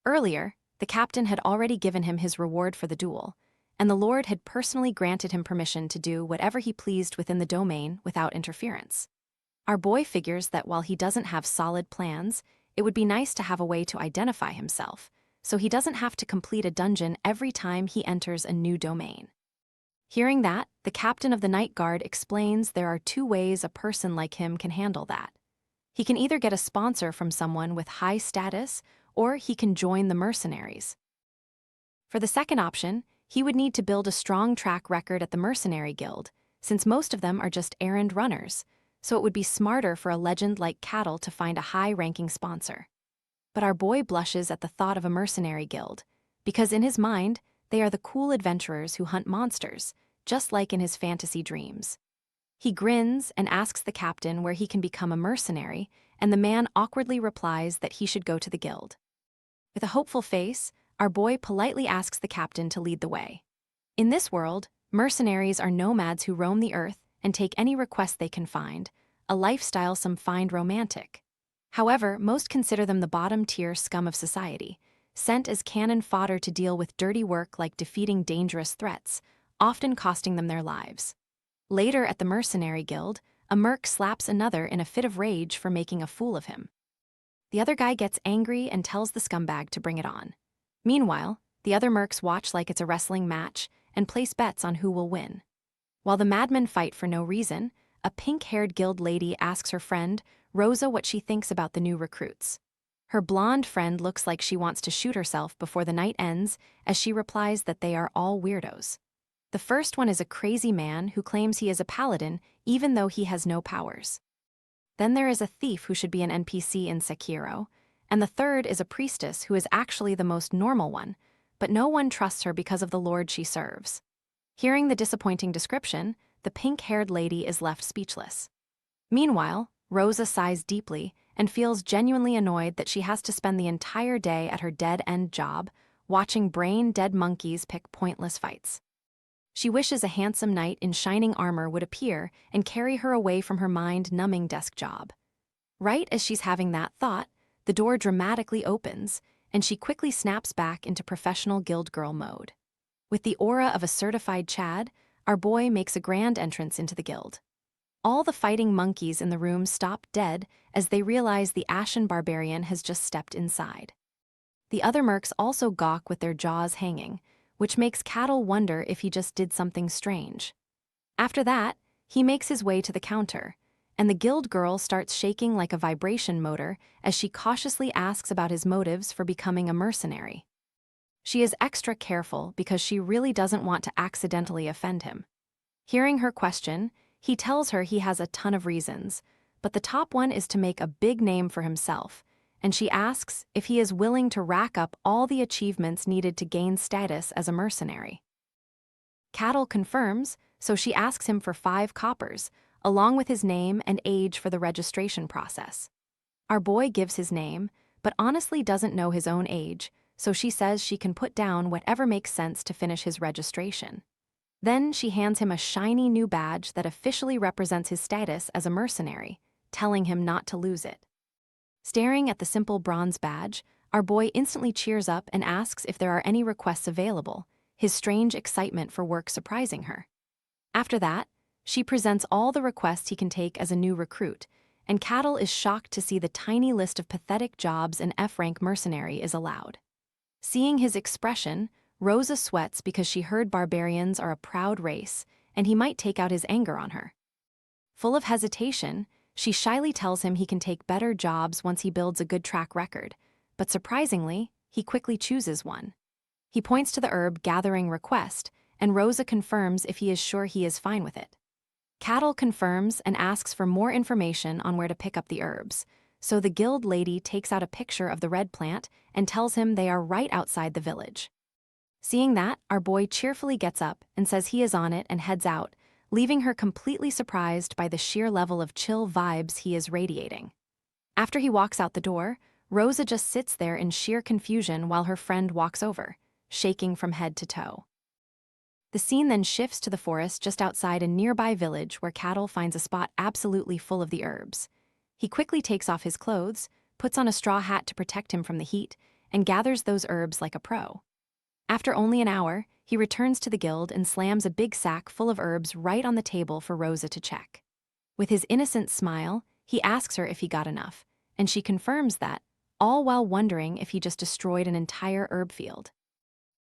Earlier, the captain had already given him his reward for the duel, and the Lord had personally granted him permission to do whatever he pleased within the domain without interference. Our boy figures that while he doesn't have solid plans, it would be nice to have a way to identify himself, so he doesn't have to complete a dungeon every time he enters a new domain. Hearing that, the captain of the night guard explains there are two ways a person like him can handle that. He can either get a sponsor from someone with high status, or he can join the mercenaries. For the second option, he would need to build a strong track record at the mercenary guild, since most of them are just errand runners, so it would be smarter for a legend like Cattle to find a high-ranking sponsor. But our boy blushes at the thought of a mercenary guild, because in his mind, they are the cool adventurers who hunt monsters, just like in his fantasy dreams. He grins and asks the captain where he can become a mercenary, and the man awkwardly replies that he should go to the guild. With a hopeful face, our boy politely asks the captain to lead the way. In this world, mercenaries are nomads who roam the earth and take any request they can find, a lifestyle some find romantic. However, most consider them the bottom-tier scum of society, sent as cannon fodder to deal with dirty work like defeating dangerous threats, often costing them their lives. Later at the mercenary guild, a merc slaps another in a fit of rage for making a fool of him. The other guy gets angry and tells the scumbag to bring it on. Meanwhile, the other mercs watch like it's a wrestling match and place bets on who will win. While the madmen fight for no reason, a pink-haired guild lady asks her friend, Rosa, what she thinks about the new recruits. Her blonde friend looks like she wants to shoot herself before the night ends, as she replies that they are all weirdos. The first one is a crazy man who claims he is a paladin even though he has no powers. Then there is a thief who should be an NPC in Sekiro, and the third is a priestess who is actually the most normal one, but no one trusts her because of the lord she serves. Hearing the disappointing description, the pink-haired lady is left speechless. Meanwhile, Rosa sighs deeply and feels genuinely annoyed that she has to spend the entire day at her dead-end job, watching brain-dead monkeys pick pointless fights. She wishes a handsome knight in shining armor would appear and carry her away from her mind-numbing desk job. Right as she's having that thought, the door dramatically opens, and she quickly snaps back into professional guild girl mode. With the aura of a certified Chad, our boy makes a grand entrance into the guild. All the fighting monkeys in the room stop dead as they realize the ashen barbarian has just stepped inside. The other mercs also gawk with their jaws hanging, which makes Cattle wonder if he just did something strange. After that, he makes his way to the counter, and the guild girl starts shaking like a vibration motor as she cautiously asks about his motives for becoming a mercenary. She is extra careful because she really doesn't want to accidentally offend him. Hearing her question, he tells her he has a ton of reasons, but the top one is to make a big name for himself, and she asks if he is willing to rack up all the achievements needed to gain status as a mercenary. Cattle confirms, so she asks him for 5 coppers, along with his name and age for the registration process. Our boy gives his name, but honestly doesn't know his own age, so she says she can put down whatever makes sense to finish his registration. Then she hands him a shiny new badge that officially represents his status as a mercenary, telling him not to lose it. Staring at the simple bronze badge, our boy instantly cheers up and asks if there are any requests available, his strange excitement for work surprising her. After that, she presents all the requests he can take as a new recruit, and Cattle is shocked to see the tiny list of pathetic jobs an F-rank mercenary is allowed. Seeing his expression, Rosa sweats because she heard barbarians are a proud race, and he might take out his anger on her. Full of hesitation, she shyly tells him he can take better jobs once he builds a good track record, but surprisingly, he quickly chooses one. He points to the herb gathering request, and Rosa confirms if he is sure he is fine with it. Cattle confirms and asks for more information on where to pick up the herbs, so the guild lady takes out a picture of the red plant and tells him they are right outside the village. Seeing that, our boy cheerfully gets up and says he is on it and heads out, leaving her completely surprised by the sheer level of chill vibes he is radiating. After he walks out the door, Rosa just sits there in sheer confusion while her friend walks over, shaking from head to toe. The scene then shifts to the forest just outside a nearby village where Cattle finds a spot absolutely full of the herbs. He quickly takes off his clothes, puts on a straw hat to protect him from the heat, and gathers those herbs like a pro. After only an hour, he returns to the guild and slams a big sack full of herbs right on the table for Rosa to check. With his innocent smile, He asks her if he got enough, and she confirms that, all while wondering if he just destroyed an entire herb field.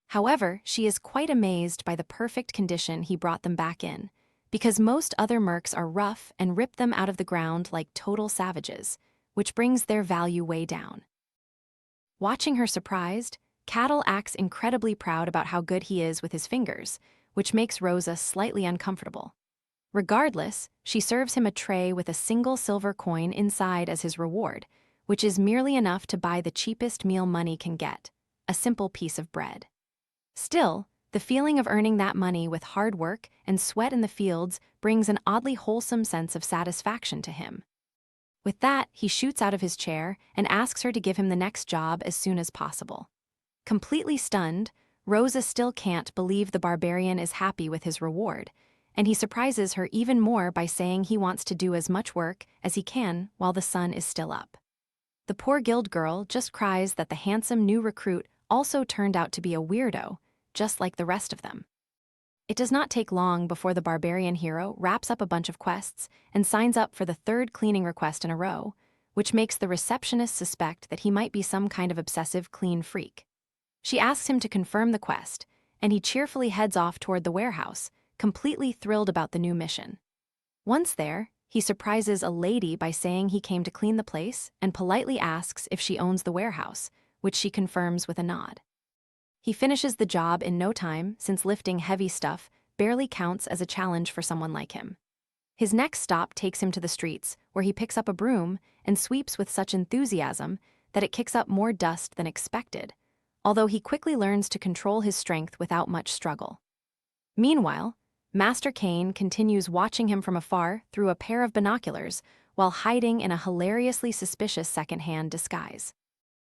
However, she is quite amazed by the perfect condition he brought them back in, because most other mercs are rough and rip them out of the ground like total savages, which brings their value way down. Watching her surprised, Cattle acts incredibly proud about how good he is with his fingers, which makes Rosa slightly uncomfortable. Regardless, she serves him a tray with a single silver coin inside as his reward, which is merely enough to buy the cheapest meal money can get, a simple piece of bread. Still, the feeling of earning that money with hard work and sweat in the fields brings an oddly wholesome sense of satisfaction to him. With that, he shoots out of his chair and asks her to give him the next job as soon as possible. Completely stunned, Rosa still can't believe the barbarian is happy with his reward, and he surprises her even more by saying he wants to do as much work as he can while the sun is still up. The poor guild girl just cries that the handsome new recruit also turned out to be a weirdo, just like the rest of them. It does not take long before the barbarian hero wraps up a bunch of quests and signs up for the third cleaning request in a row, which makes the receptionist suspect that he might be some kind of obsessive clean freak. She asks him to confirm the quest, and he cheerfully heads off toward the warehouse, completely thrilled about the new mission. Once there, he surprises a lady by saying he came to clean the place and politely asks if she owns the warehouse, which she confirms with a nod. He finishes the job in no time, since lifting heavy stuff barely counts as a challenge for someone like him. His next stop takes him to the streets, where he picks up a broom and sweeps with such enthusiasm that it kicks up more dust than expected, although he quickly learns to control his strength without much struggle. Meanwhile, Master Kane continues watching him from afar through a pair of binoculars while hiding in a hilariously suspicious second-hand disguise.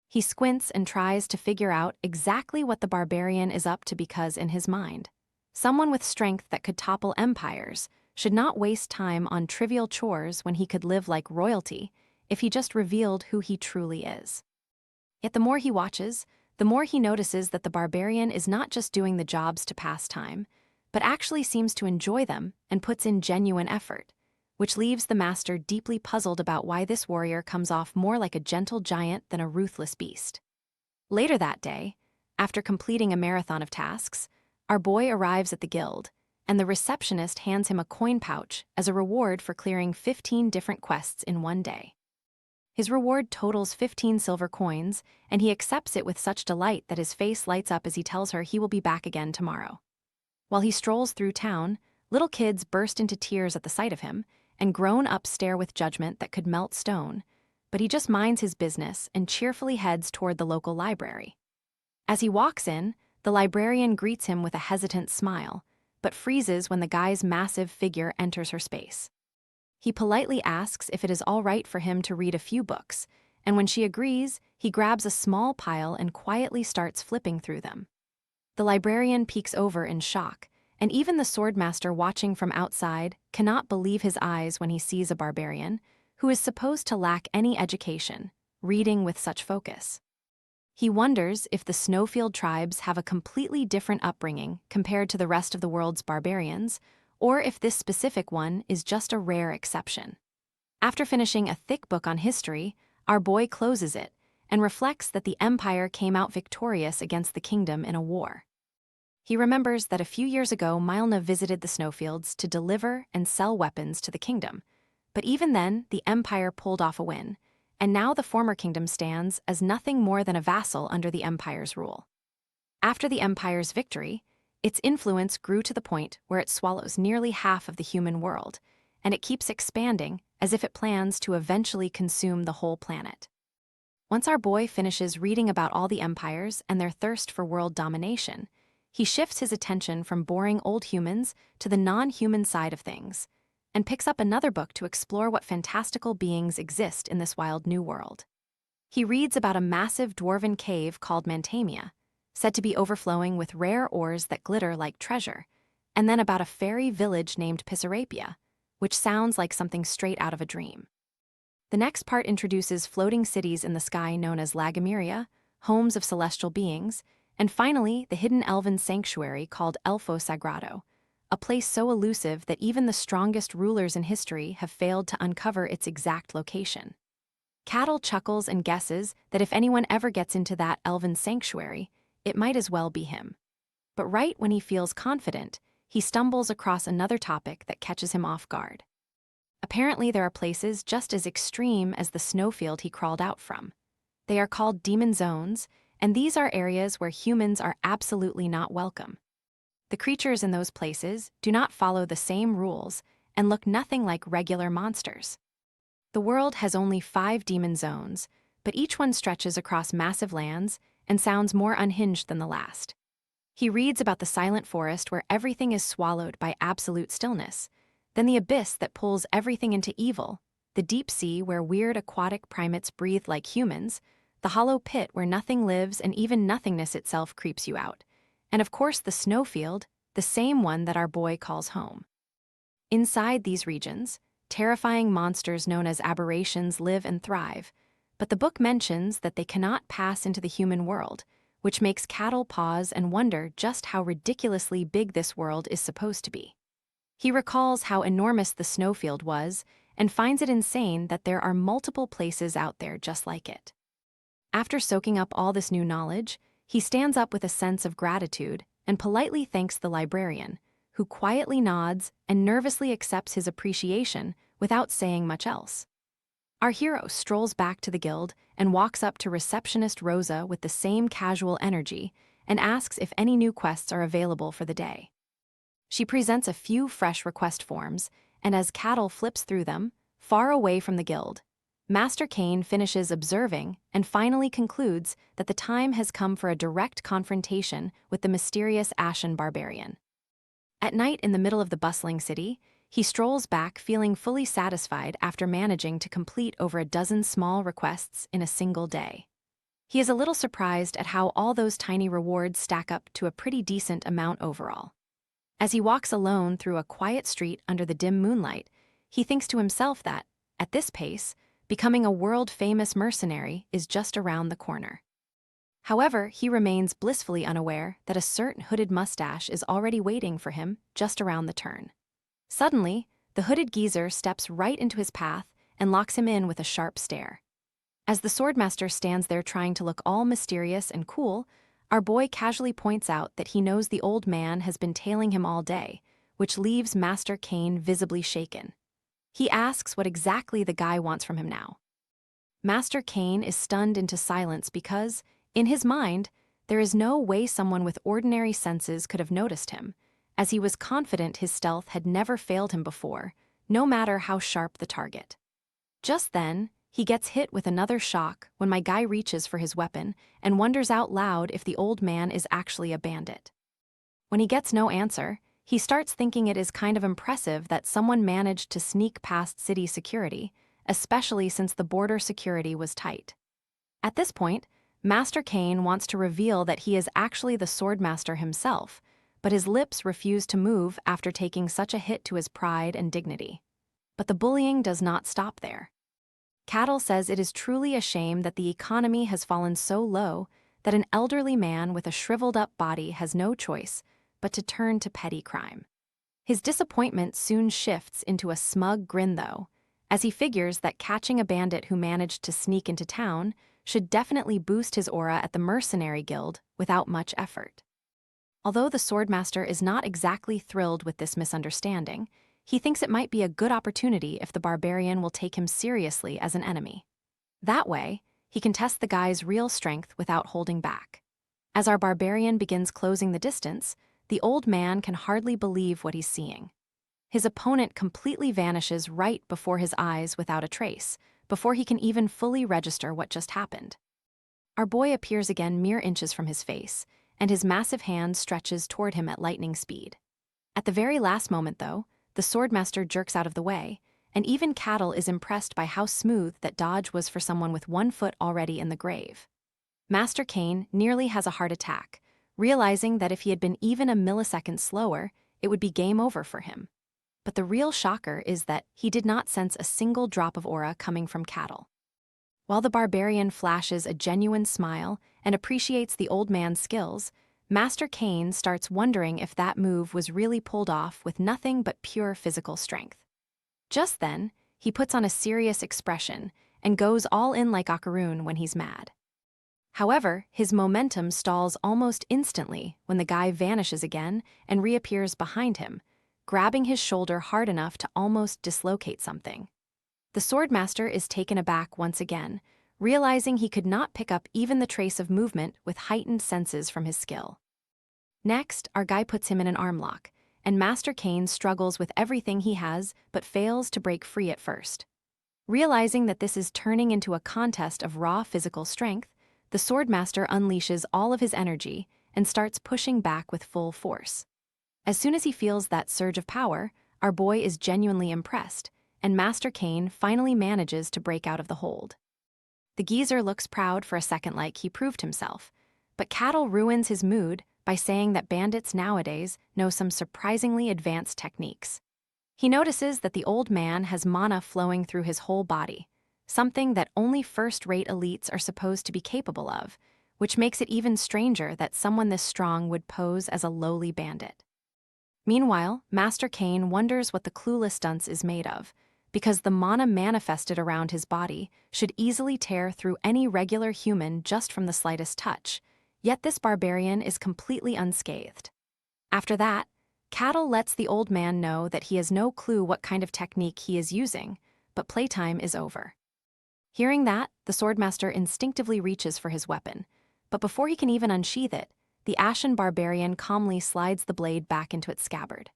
He squints and tries to figure out exactly what the barbarian is up to because, in his mind, someone with strength that could topple empires should not waste time on trivial chores when he could live like royalty if he just revealed who he truly is. Yet the more he watches, the more he notices that the barbarian is not just doing the jobs to pass time, but actually seems to enjoy them and puts in genuine effort, which leaves the master deeply puzzled about why this warrior comes off more like a gentle giant than a ruthless beast. Later that day, after completing a marathon of tasks, our boy arrives at the guild, and the receptionist hands him a coin pouch as a reward for clearing 15 different quests in one day. His reward totals 15 silver coins, and he accepts it with such delight that his face lights up as he tells her he will be back again tomorrow. While he strolls through town, little kids burst into tears at the sight of him, and grown-ups stare with judgment that could melt stone, but he just minds his business and cheerfully heads toward the local library. As he walks in, the librarian greets him with a hesitant smile, but freezes when the guy's massive figure enters her space. He politely asks if it is all right for him to read a few books, and when she agrees, he grabs a small pile and quietly starts flipping through them. The librarian peeks over in shock, and even the swordmaster watching from outside cannot believe his eyes when he sees a barbarian, who is supposed to lack any education, reading with such focus. He wonders if the snowfield tribes have a completely different upbringing compared to the rest of the world's barbarians, or if this specific one is just a rare exception. After finishing a thick book on history, our boy closes it and reflects that the empire came out victorious against the kingdom in a war. He remembers that a few years ago Manhwa visited the snowfields to deliver and sell weapons to the kingdom, but even then the empire pulled off a win, and now the former kingdom stands as nothing more than a vassal under the empire's rule. After the empire's victory, its influence grew to the point where it swallows nearly half of the human world, and it keeps expanding as if it plans to eventually consume the whole planet. Once our boy finishes reading about all the empires and their thirst for world domination, he shifts his attention from boring old humans to the non-human side of things, and picks up another book to explore what fantastical beings exist in this wild new world. He reads about a massive dwarven cave called Mantamia, said to be overflowing with rare ores that glitter like treasure, and then about a fairy village named Pisarapia, which sounds like something straight out of a dream. The next part introduces floating cities in the sky known as Lagamiria, homes of celestial beings, and finally the hidden elven sanctuary called Elfo Sagrado, a place so elusive that even the strongest rulers in history have failed to uncover its exact location. Cattle chuckles and guesses that if anyone ever gets into that elven sanctuary, it might as well be him. But right when he feels confident, he stumbles across another topic that catches him off guard. Apparently, there are places just as extreme as the snowfield he crawled out from. They are called demon zones, and these are areas where humans are absolutely not welcome. The creatures in those places do not follow the same rules and look nothing like regular monsters. The world has only 5 demon zones, but each one stretches across massive lands and sounds more unhinged than the last. He reads about the silent forest where everything is swallowed by absolute stillness, then the abyss that pulls everything into evil, the deep sea where weird aquatic primates breathe like humans, the hollow pit where nothing lives and even nothingness itself creeps you out, and of course the snowfield, the same one that our boy calls home. Inside these regions, terrifying monsters known as aberrations live and thrive, but the book mentions that they cannot pass into the human world, which makes Cattle pause and wonder just how ridiculously big this world is supposed to be. He recalls how enormous the snowfield was and finds it insane that there are multiple places out there just like it. After soaking up all this new knowledge, he stands up with a sense of gratitude and politely thanks the librarian, who quietly nods and nervously accepts his appreciation without saying much else. Our hero strolls back to the guild and walks up to receptionist Rosa with the same casual energy and asks if any new quests are available for the day. She presents a few fresh request forms, and as Cattle flips through them, far away from the guild, Master Kane finishes observing and finally concludes that the time has come for a direct confrontation with the mysterious Ashen Barbarian. At night in the middle of the bustling city, he strolls back feeling fully satisfied after managing to complete over a dozen small requests in a single day. He is a little surprised at how all those tiny rewards stack up to a pretty decent amount overall. As he walks alone through a quiet street under the dim moonlight, he thinks to himself that, at this pace, becoming a world-famous mercenary is just around the corner. However, he remains blissfully unaware that a certain hooded mustache is already waiting for him just around the turn. Suddenly, the hooded geezer steps right into his path and locks him in with a sharp stare. As the swordmaster stands there trying to look all mysterious and cool, our boy casually points out that he knows the old man has been tailing him all day, which leaves Master Kane visibly shaken. He asks what exactly the guy wants from him now. Master Kane is stunned into silence because, in his mind, there is no way someone with ordinary senses could have noticed him, as he was confident his stealth had never failed him before, no matter how sharp the target. Just then, he gets hit with another shock when my guy reaches for his weapon and wonders out loud if the old man is actually a bandit. When he gets no answer, he starts thinking it is kind of impressive that someone managed to sneak past city security, especially since the border security was tight. At this point, Master Kane wants to reveal that he is actually the swordmaster himself, but his lips refuse to move after taking such a hit to his pride and dignity. But the bullying does not stop there. Cattle says it is truly a shame that the economy has fallen so low that an elderly man with a shriveled-up body has no choice but to turn to petty crime. His disappointment soon shifts into a smug grin, though, as he figures that catching a bandit who managed to sneak into town should definitely boost his aura at the mercenary guild without much effort. Although the swordmaster is not exactly thrilled with this misunderstanding, he thinks it might be a good opportunity if the barbarian will take him seriously as an enemy. That way, he can test the guy's real strength without holding back. As our barbarian begins closing the distance, the old man can hardly believe what he's seeing. His opponent completely vanishes right before his eyes without a trace, before he can even fully register what just happened. Our boy appears again mere inches from his face, and his massive hand stretches toward him at lightning speed. At the very last moment, though, the swordmaster jerks out of the way, and even Cattle is impressed by how smooth that dodge was for someone with 1 foot already in the grave. Master Kane nearly has a heart attack, realizing that if he had been even a millisecond slower, it would be game over for him. But the real shocker is that he did not sense a single drop of aura coming from Cattle. While the barbarian flashes a genuine smile and appreciates the old man's skills, Master Kane starts wondering if that move was really pulled off with nothing but pure physical strength. Just then, he puts on a serious expression and goes all in like Ocarun when he's mad. However, his momentum stalls almost instantly when the guy vanishes again and reappears behind him, grabbing his shoulder hard enough to almost dislocate something. The swordmaster is taken aback once again, realizing he could not pick up even the trace of movement with heightened senses from his skill. Next, our guy puts him in an arm lock, and Master Kane struggles with everything he has but fails to break free at first. Realizing that this is turning into a contest of raw physical strength, the swordmaster unleashes all of his energy and starts pushing back with full force. As soon as he feels that surge of power, our boy is genuinely impressed, and Master Kane finally manages to break out of the hold. The geezer looks proud for a second like he proved himself, but Cattle ruins his mood by saying that bandits nowadays know some surprisingly advanced techniques. He notices that the old man has mana flowing through his whole body, something that only first-rate elites are supposed to be capable of, which makes it even stranger that someone this strong would pose as a lowly bandit. Meanwhile, Master Kane wonders what the clueless dunce is made of, because the mana manifested around his body should easily tear through any regular human just from the slightest touch, yet this barbarian is completely unscathed. After that, Cattle lets the old man know that he has no clue what kind of technique he is using, but playtime is over. Hearing that, the swordmaster instinctively reaches for his weapon, but before he can even unsheath it, the ashen barbarian calmly slides the blade back into its scabbard.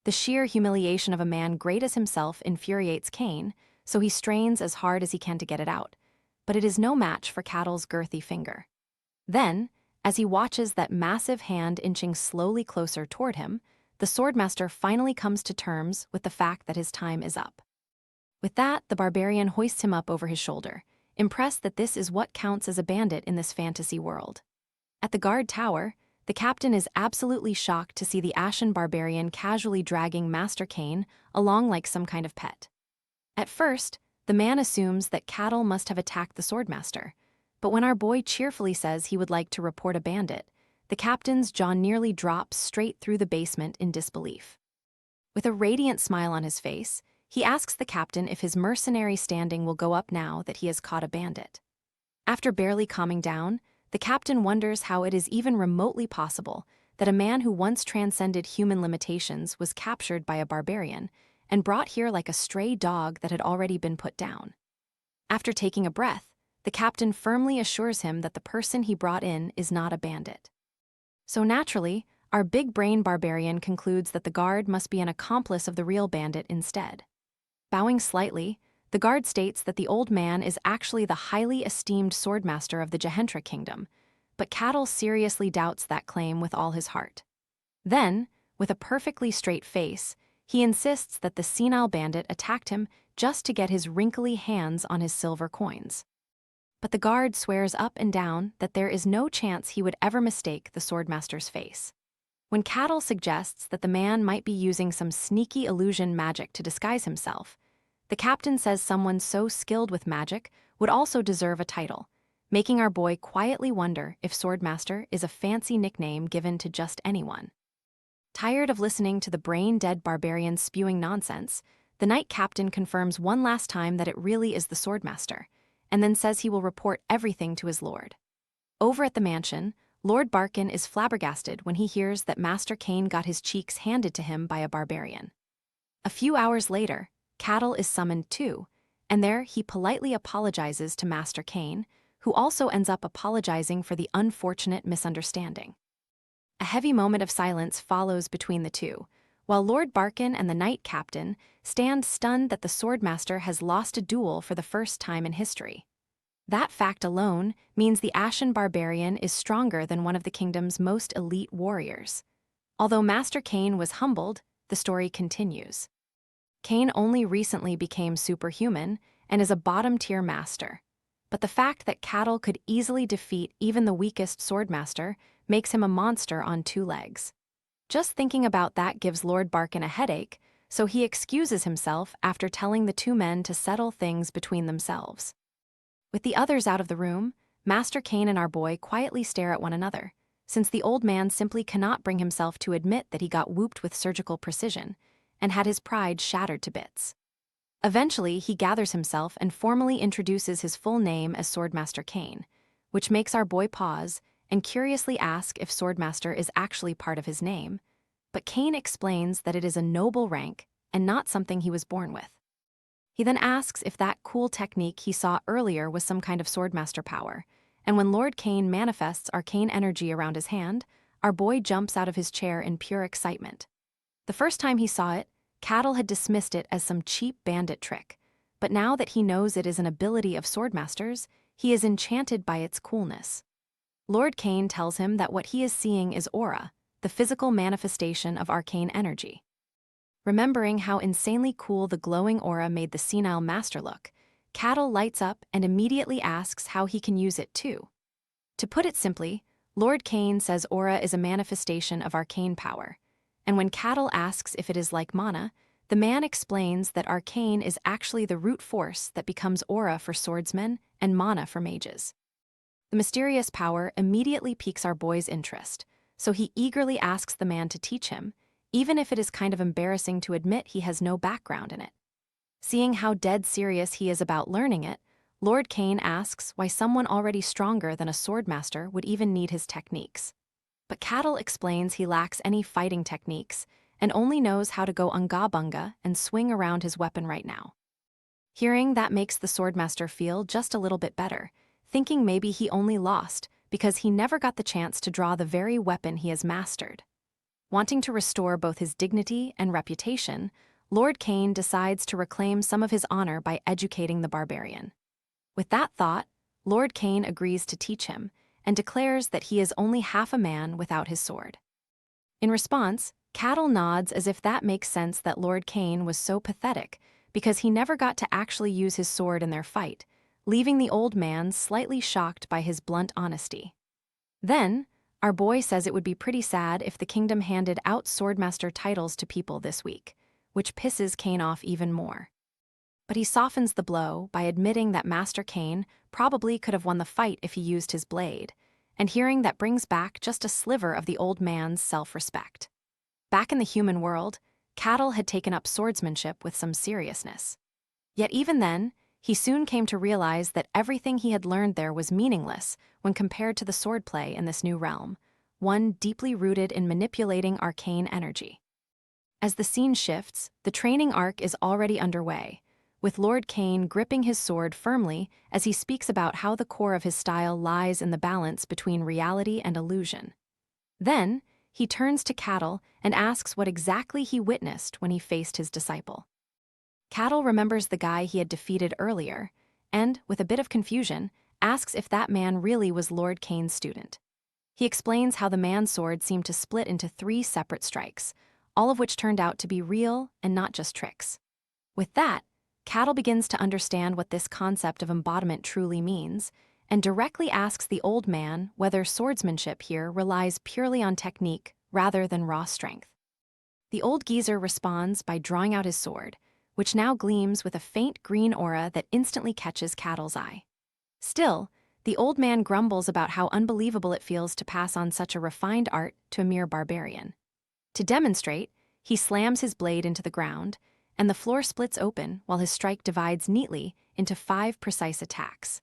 The sheer humiliation of a man great as himself infuriates Kane, so he strains as hard as he can to get it out, but it is no match for Cattle's girthy finger. Then, as he watches that massive hand inching slowly closer toward him, the swordmaster finally comes to terms with the fact that his time is up. With that, the barbarian hoists him up over his shoulder, impressed that this is what counts as a bandit in this fantasy world. At the guard tower, the captain is absolutely shocked to see the ashen barbarian casually dragging Master Kane along like some kind of pet. At first, the man assumes that Cattle must have attacked the swordmaster, but when our boy cheerfully says he would like to report a bandit, the captain's jaw nearly drops straight through the basement in disbelief. With a radiant smile on his face, he asks the captain if his mercenary standing will go up now that he has caught a bandit. After barely calming down, the captain wonders how it is even remotely possible that a man who once transcended human limitations was captured by a barbarian and brought here like a stray dog that had already been put down. After taking a breath, the captain firmly assures him that the person he brought in is not a bandit. So naturally, our big-brain barbarian concludes that the guard must be an accomplice of the real bandit instead. Bowing slightly, the guard states that the old man is actually the highly esteemed swordmaster of the Jahentra kingdom, but Cattle seriously doubts that claim with all his heart. Then, with a perfectly straight face, he insists that the senile bandit attacked him just to get his wrinkly hands on his silver coins. But the guard swears up and down that there is no chance he would ever mistake the swordmaster's face. When Cattle suggests that the man might be using some sneaky illusion magic to disguise himself, the captain says someone so skilled with magic would also deserve a title, making our boy quietly wonder if Swordmaster is a fancy nickname given to just anyone. Tired of listening to the brain-dead barbarian spewing nonsense, the knight captain confirms one last time that it really is the Swordmaster, and then says he will report everything to his lord. Over at the mansion, Lord Barkin is flabbergasted when he hears that Master Kane got his cheeks handed to him by a barbarian. A few hours later, Cattle is summoned too, and there he politely apologizes to Master Kane, who also ends up apologizing for the unfortunate misunderstanding. A heavy moment of silence follows between the two, while Lord Barkin and the knight captain stand stunned that the swordmaster has lost a duel for the first time in history. That fact alone means the Ashen Barbarian is stronger than one of the kingdom's most elite warriors. Although Master Kane was humbled, the story continues. Kane only recently became superhuman and is a bottom-tier master, but the fact that Cattle could easily defeat even the weakest swordmaster makes him a monster on two legs. Just thinking about that gives Lord Barkin a headache, so he excuses himself after telling the two men to settle things between themselves. With the others out of the room, Master Kane and our boy quietly stare at one another, since the old man simply cannot bring himself to admit that he got whooped with surgical precision and had his pride shattered to bits. Eventually, he gathers himself and formally introduces his full name as Swordmaster Cain, which makes our boy pause and curiously ask if Swordmaster is actually part of his name, but Cain explains that it is a noble rank and not something he was born with. He then asks if that cool technique he saw earlier was some kind of Swordmaster power, and when Lord Cain manifests arcane energy around his hand, our boy jumps out of his chair in pure excitement. The first time he saw it, Cattle had dismissed it as some cheap bandit trick, but now that he knows it is an ability of Swordmasters, he is enchanted by its coolness. Lord Cain tells him that what he is seeing is aura, the physical manifestation of arcane energy. Remembering how insanely cool the glowing aura made the senile master look, Cattle lights up and immediately asks how he can use it too. To put it simply, Lord Cain says aura is a manifestation of arcane power, and when Cattle asks if it is like mana, the man explains that arcane is actually the root force that becomes aura for swordsmen and mana for mages. The mysterious power immediately piques our boy's interest, so he eagerly asks the man to teach him, even if it is kind of embarrassing to admit he has no background in it. Seeing how dead serious he is about learning it, Lord Cain asks why someone already stronger than a swordmaster would even need his techniques. But Cattle explains he lacks any fighting techniques and only knows how to go unga-bunga and swing around his weapon right now. Hearing that makes the swordmaster feel just a little bit better, thinking maybe he only lost because he never got the chance to draw the very weapon he has mastered. Wanting to restore both his dignity and reputation, Lord Cain decides to reclaim some of his honor by educating the barbarian. With that thought, Lord Cain agrees to teach him and declares that he is only half a man without his sword. In response, Cattle nods as if that makes sense that Lord Cain was so pathetic because he never got to actually use his sword in their fight, leaving the old man slightly shocked by his blunt honesty. Then, our boy says it would be pretty sad if the kingdom handed out swordmaster titles to people this week, which pisses Cain off even more. But he softens the blow by admitting that Master Cain probably could have won the fight if he used his blade, and hearing that brings back just a sliver of the old man's self-respect. Back in the human world, Cattle had taken up swordsmanship with some seriousness. Yet even then, he soon came to realize that everything he had learned there was meaningless when compared to the swordplay in this new realm, one deeply rooted in manipulating arcane energy. As the scene shifts, the training arc is already underway, with Lord Cain gripping his sword firmly as he speaks about how the core of his style lies in the balance between reality and illusion. Then, he turns to Cattle and asks what exactly he witnessed when he faced his disciple. Cattle remembers the guy he had defeated earlier, and, with a bit of confusion, asks if that man really was Lord Cain's student. He explains how the man's sword seemed to split into 3 separate strikes, all of which turned out to be real and not just tricks. With that, Cattle begins to understand what this concept of embodiment truly means, and directly asks the old man whether swordsmanship here relies purely on technique rather than raw strength. The old geezer responds by drawing out his sword, which now gleams with a faint green aura that instantly catches Cattle's eye. Still, the old man grumbles about how unbelievable it feels to pass on such a refined art to a mere barbarian. To demonstrate, he slams his blade into the ground, and the floor splits open while his strike divides neatly into 5 precise attacks.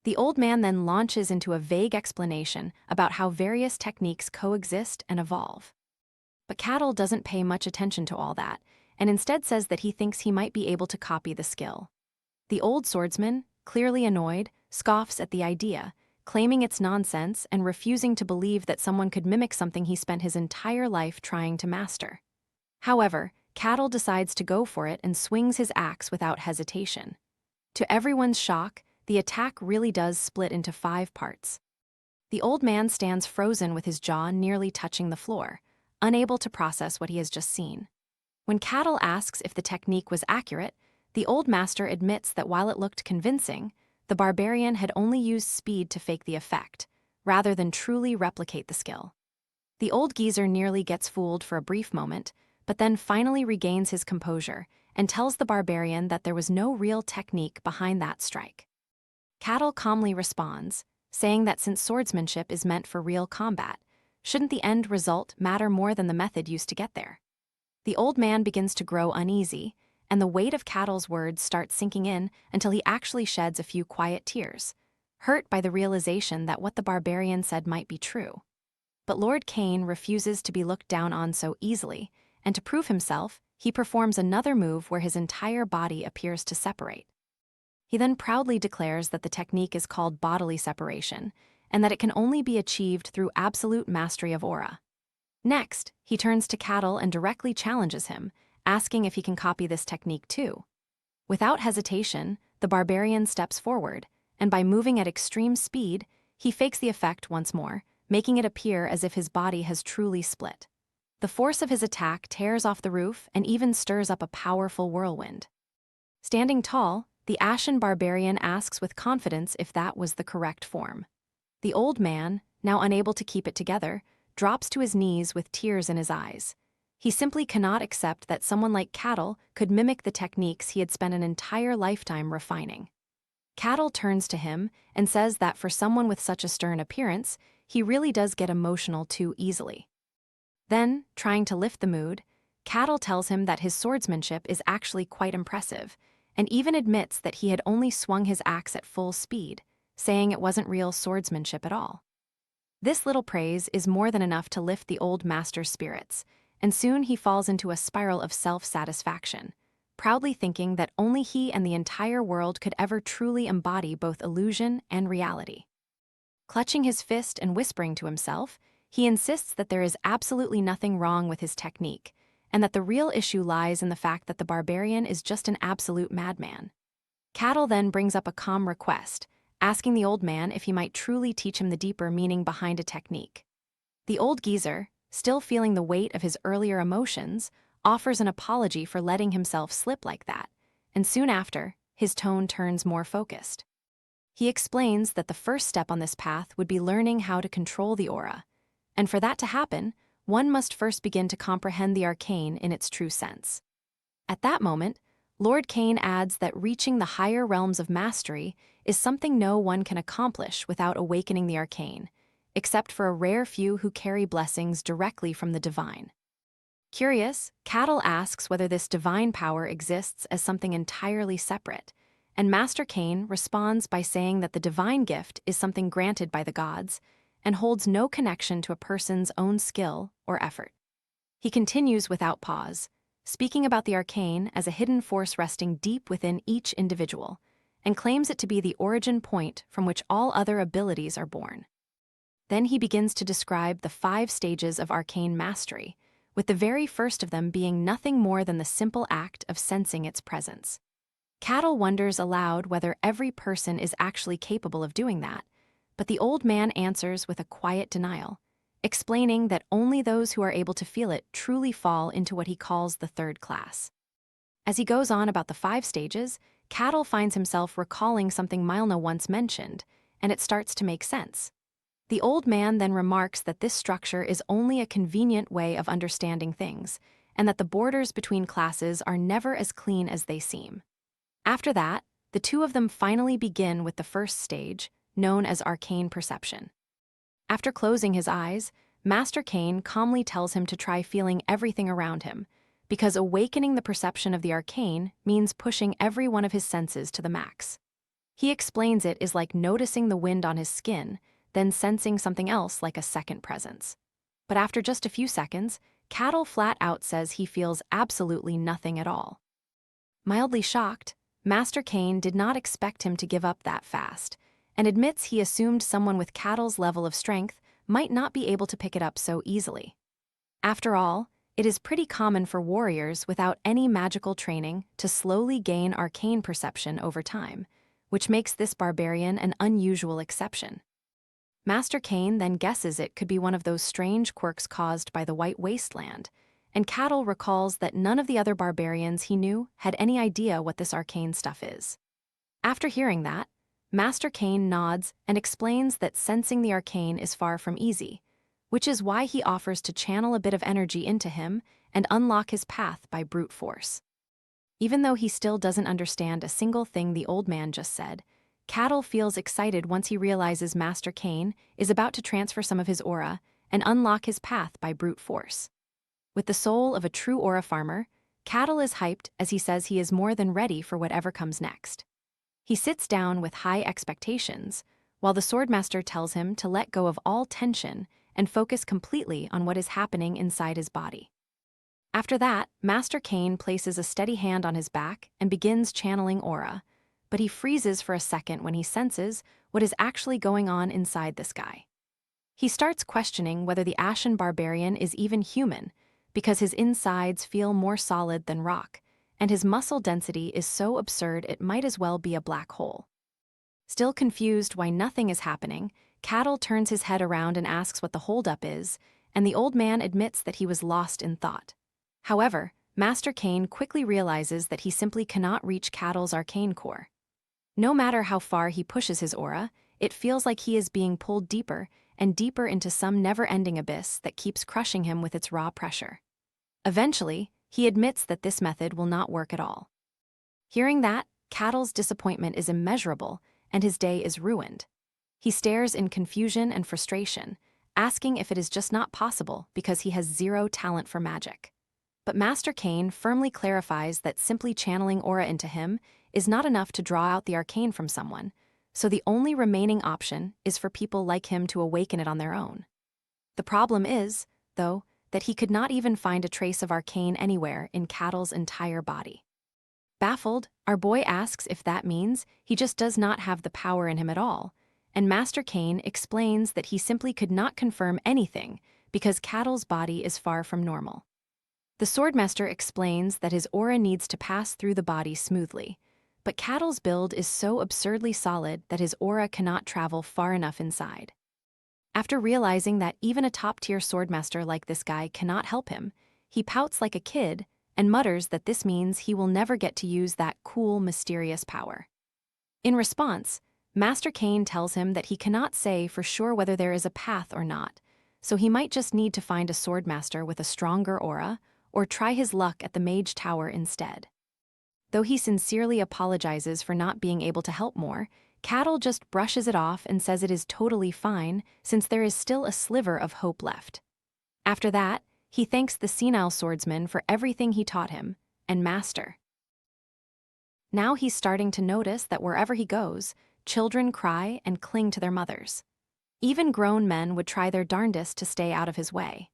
The old man then launches into a vague explanation about how various techniques coexist and evolve. But Cattle doesn't pay much attention to all that, and instead says that he thinks he might be able to copy the skill. The old swordsman, clearly annoyed, scoffs at the idea, claiming it's nonsense and refusing to believe that someone could mimic something he spent his entire life trying to master. However, Cattle decides to go for it and swings his axe without hesitation. To everyone's shock, the attack really does split into 5 parts. The old man stands frozen with his jaw nearly touching the floor, unable to process what he has just seen. When Cattle asks if the technique was accurate, the old master admits that while it looked convincing, the barbarian had only used speed to fake the effect, rather than truly replicate the skill. The old geezer nearly gets fooled for a brief moment, but then finally regains his composure and tells the barbarian that there was no real technique behind that strike. Cattle calmly responds, saying that since swordsmanship is meant for real combat, Shouldn't the end result matter more than the method used to get there? The old man begins to grow uneasy, and the weight of Cattle's words starts sinking in until he actually sheds a few quiet tears, hurt by the realization that what the barbarian said might be true. But Lord Cain refuses to be looked down on so easily, and to prove himself, he performs another move where his entire body appears to separate. He then proudly declares that the technique is called bodily separation, and that it can only be achieved through absolute mastery of aura. Next, he turns to Cattle and directly challenges him, asking if he can copy this technique too. Without hesitation, the barbarian steps forward, and by moving at extreme speed, he fakes the effect once more, making it appear as if his body has truly split. The force of his attack tears off the roof and even stirs up a powerful whirlwind. Standing tall, the ashen barbarian asks with confidence if that was the correct form. The old man, now unable to keep it together, drops to his knees with tears in his eyes. He simply cannot accept that someone like Cattle could mimic the techniques he had spent an entire lifetime refining. Cattle turns to him and says that for someone with such a stern appearance, he really does get emotional too easily. Then, trying to lift the mood, Cattle tells him that his swordsmanship is actually quite impressive, and even admits that he had only swung his axe at full speed, saying it wasn't real swordsmanship at all. This little praise is more than enough to lift the old master's spirits, and soon he falls into a spiral of self-satisfaction, proudly thinking that only he and the entire world could ever truly embody both illusion and reality. Clutching his fist and whispering to himself, he insists that there is absolutely nothing wrong with his technique, and that the real issue lies in the fact that the barbarian is just an absolute madman. Cattle then brings up a calm request, asking the old man if he might truly teach him the deeper meaning behind a technique. The old geezer, still feeling the weight of his earlier emotions, offers an apology for letting himself slip like that, and soon after, his tone turns more focused. He explains that the first step on this path would be learning how to control the aura, and for that to happen, one must first begin to comprehend the arcane in its true sense. At that moment, Lord Cain adds that reaching the higher realms of mastery is something no one can accomplish without awakening the arcane, except for a rare few who carry blessings directly from the divine. Curious, Cattle asks whether this divine power exists as something entirely separate, and Master Cain responds by saying that the divine gift is something granted by the gods and holds no connection to a person's own skill or effort. He continues without pause, speaking about the arcane as a hidden force resting deep within each individual, and claims it to be the origin point from which all other abilities are born. Then he begins to describe the 5 stages of arcane mastery, with the very first of them being nothing more than the simple act of sensing its presence. Cattle wonders aloud whether every person is actually capable of doing that, but the old man answers with a quiet denial, explaining that only those who are able to feel it truly fall into what he calls the 3rd class. As he goes on about the 5 stages, Cattle finds himself recalling something Milna once mentioned, and it starts to make sense. The old man then remarks that this structure is only a convenient way of understanding things, and that the borders between classes are never as clean as they seem. After that, the two of them finally begin with the first stage, known as arcane perception. After closing his eyes, Master Cain calmly tells him to try feeling everything around him, because awakening the perception of the arcane means pushing every one of his senses to the max. He explains it is like noticing the wind on his skin, then sensing something else like a second presence. But after just a few seconds, Cattle flat out says he feels absolutely nothing at all. Mildly shocked, Master Cain did not expect him to give up that fast, and admits he assumed someone with Cattle's level of strength might not be able to pick it up so easily. After all, it is pretty common for warriors without any magical training to slowly gain arcane perception over time, which makes this barbarian an unusual exception. Master Cain then guesses it could be one of those strange quirks caused by the White Wasteland, and Cattle recalls that none of the other barbarians he knew had any idea what this arcane stuff is. After hearing that, Master Cain nods and explains that sensing the arcane is far from easy, which is why he offers to channel a bit of energy into him and unlock his path by brute force. Even though he still doesn't understand a single thing the old man just said, Cattle feels excited once he realizes Master Cain is about to transfer some of his aura and unlock his path by brute force. With the soul of a true aura farmer, Cattle is hyped as he says he is more than ready for whatever comes next. He sits down with high expectations, while the Swordmaster tells him to let go of all tension and focus completely on what is happening inside his body. After that, Master Cain places a steady hand on his back and begins channeling aura, but he freezes for a second when he senses what is actually going on inside this guy. He starts questioning whether the Ashen Barbarian is even human, because his insides feel more solid than rock, and his muscle density is so absurd it might as well be a black hole. Still confused why nothing is happening, Cattle turns his head around and asks what the holdup is, and the old man admits that he was lost in thought. However, Master Cain quickly realizes that he simply cannot reach Cattle's arcane core. No matter how far he pushes his aura, it feels like he is being pulled deeper and deeper into some never-ending abyss that keeps crushing him with its raw pressure. Eventually, he admits that this method will not work at all. Hearing that, Cattle's disappointment is immeasurable, and his day is ruined. He stares in confusion and frustration, asking if it is just not possible because he has zero talent for magic. But Master Cain firmly clarifies that simply channeling aura into him is not enough to draw out the arcane from someone, so the only remaining option is for people like him to awaken it on their own. The problem is, though, that he could not even find a trace of arcane anywhere in Cattle's entire body. Baffled, our boy asks if that means he just does not have the power in him at all, and Master Cain explains that he simply could not confirm anything because Cattle's body is far from normal. The Swordmaster explains that his aura needs to pass through the body smoothly, but Cattle's build is so absurdly solid that his aura cannot travel far enough inside. After realizing that even a top-tier Swordmaster like this guy cannot help him, he pouts like a kid and mutters that this means he will never get to use that cool, mysterious power. In response, Master Cain tells him that he cannot say for sure whether there is a path or not, so he might just need to find a Swordmaster with a stronger aura or try his luck at the Mage Tower instead. Though he sincerely apologizes for not being able to help more, Cattle just brushes it off and says it is totally fine since there is still a sliver of hope left. After that, he thanks the senile swordsman for everything he taught him, and Master. Now he's starting to notice that wherever he goes, children cry and cling to their mothers. Even grown men would try their darndest to stay out of his way.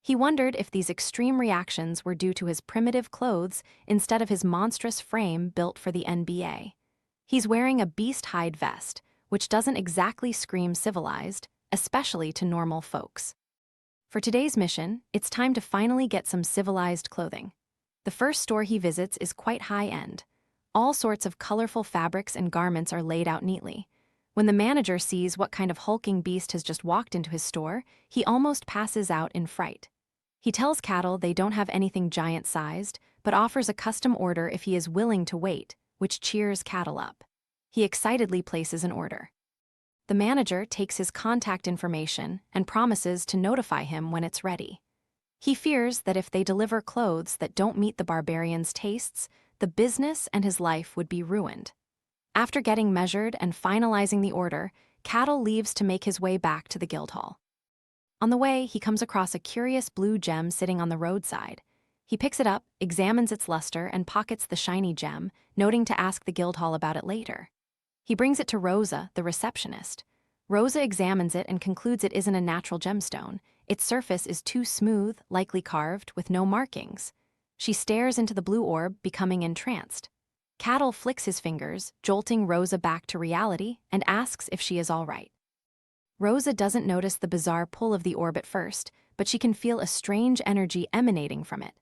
He wondered if these extreme reactions were due to his primitive clothes instead of his monstrous frame built for the NBA. He's wearing a beast hide vest, which doesn't exactly scream civilized, especially to normal folks. For today's mission, it's time to finally get some civilized clothing. The first store he visits is quite high-end. All sorts of colorful fabrics and garments are laid out neatly. When the manager sees what kind of hulking beast has just walked into his store, he almost passes out in fright. He tells Cattle they don't have anything giant-sized, but offers a custom order if he is willing to wait, which cheers Cattle up. He excitedly places an order. The manager takes his contact information and promises to notify him when it's ready. He fears that if they deliver clothes that don't meet the barbarian's tastes, the business and his life would be ruined. After getting measured and finalizing the order, Cattle leaves to make his way back to the guild hall. On the way, he comes across a curious blue gem sitting on the roadside. He picks it up, examines its luster, and pockets the shiny gem, noting to ask the guild hall about it later. He brings it to Rosa, the receptionist. Rosa examines it and concludes it isn't a natural gemstone. Its surface is too smooth, likely carved, with no markings. She stares into the blue orb, becoming entranced. Cattle flicks his fingers, jolting Rosa back to reality, and asks if she is all right. Rosa doesn't notice the bizarre pull of the orb at first, but she can feel a strange energy emanating from it.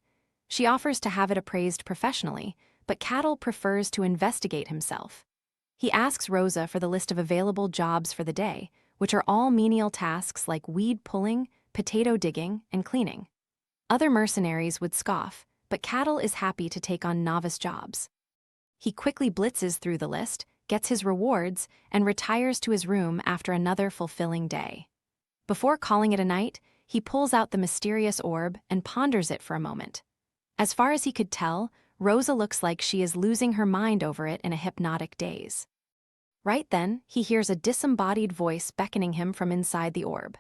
She offers to have it appraised professionally, but Cattle prefers to investigate himself. He asks Rosa for the list of available jobs for the day, which are all menial tasks like weed pulling, potato digging, and cleaning. Other mercenaries would scoff, but Cattle is happy to take on novice jobs. He quickly blitzes through the list, gets his rewards, and retires to his room after another fulfilling day. Before calling it a night, he pulls out the mysterious orb and ponders it for a moment. As far as he could tell, Rosa looks like she is losing her mind over it in a hypnotic daze. Right then, he hears a disembodied voice beckoning him from inside the orb.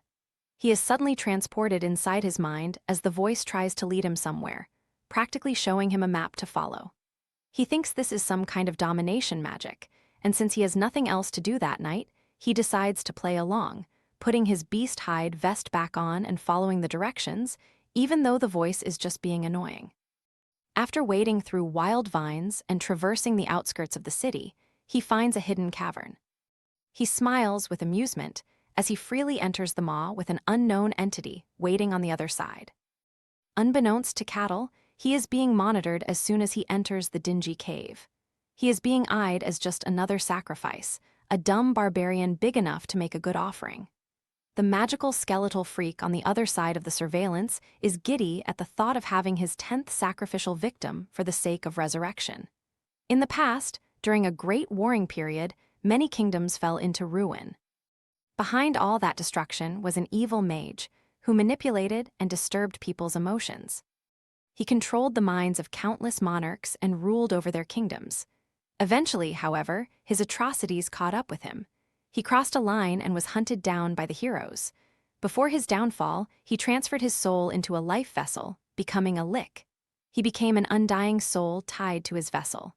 He is suddenly transported inside his mind as the voice tries to lead him somewhere, practically showing him a map to follow. He thinks this is some kind of domination magic, and since he has nothing else to do that night, he decides to play along, putting his beast hide vest back on and following the directions, even though the voice is just being annoying. After wading through wild vines and traversing the outskirts of the city, he finds a hidden cavern. He smiles with amusement as he freely enters the maw with an unknown entity waiting on the other side. Unbeknownst to Cattle, he is being monitored as soon as he enters the dingy cave. He is being eyed as just another sacrifice, a dumb barbarian big enough to make a good offering. The magical skeletal freak on the other side of the surveillance is giddy at the thought of having his 10th sacrificial victim for the sake of resurrection. In the past, during a great warring period, many kingdoms fell into ruin. Behind all that destruction was an evil mage who manipulated and disturbed people's emotions. He controlled the minds of countless monarchs and ruled over their kingdoms. Eventually, however, his atrocities caught up with him. He crossed a line and was hunted down by the heroes. Before his downfall, he transferred his soul into a life vessel, becoming a lick. He became an undying soul tied to his vessel.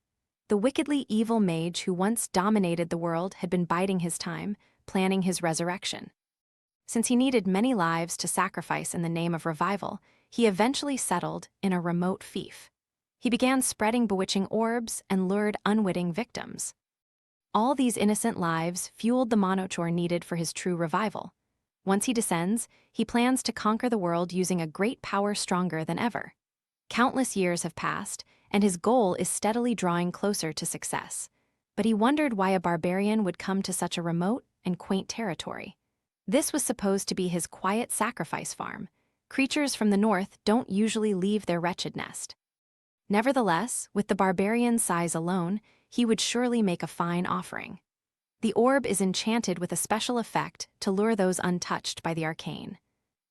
The wickedly evil mage who once dominated the world had been biding his time, planning his resurrection. Since he needed many lives to sacrifice in the name of revival, he eventually settled in a remote fief. He began spreading bewitching orbs and lured unwitting victims. All these innocent lives fueled the monochore needed for his true revival. Once he descends, he plans to conquer the world using a great power stronger than ever. Countless years have passed, and his goal is steadily drawing closer to success. But he wondered why a barbarian would come to such a remote and quaint territory. This was supposed to be his quiet sacrifice farm. Creatures from the north don't usually leave their wretched nest. Nevertheless, with the barbarian's size alone, he would surely make a fine offering. The orb is enchanted with a special effect to lure those untouched by the arcane.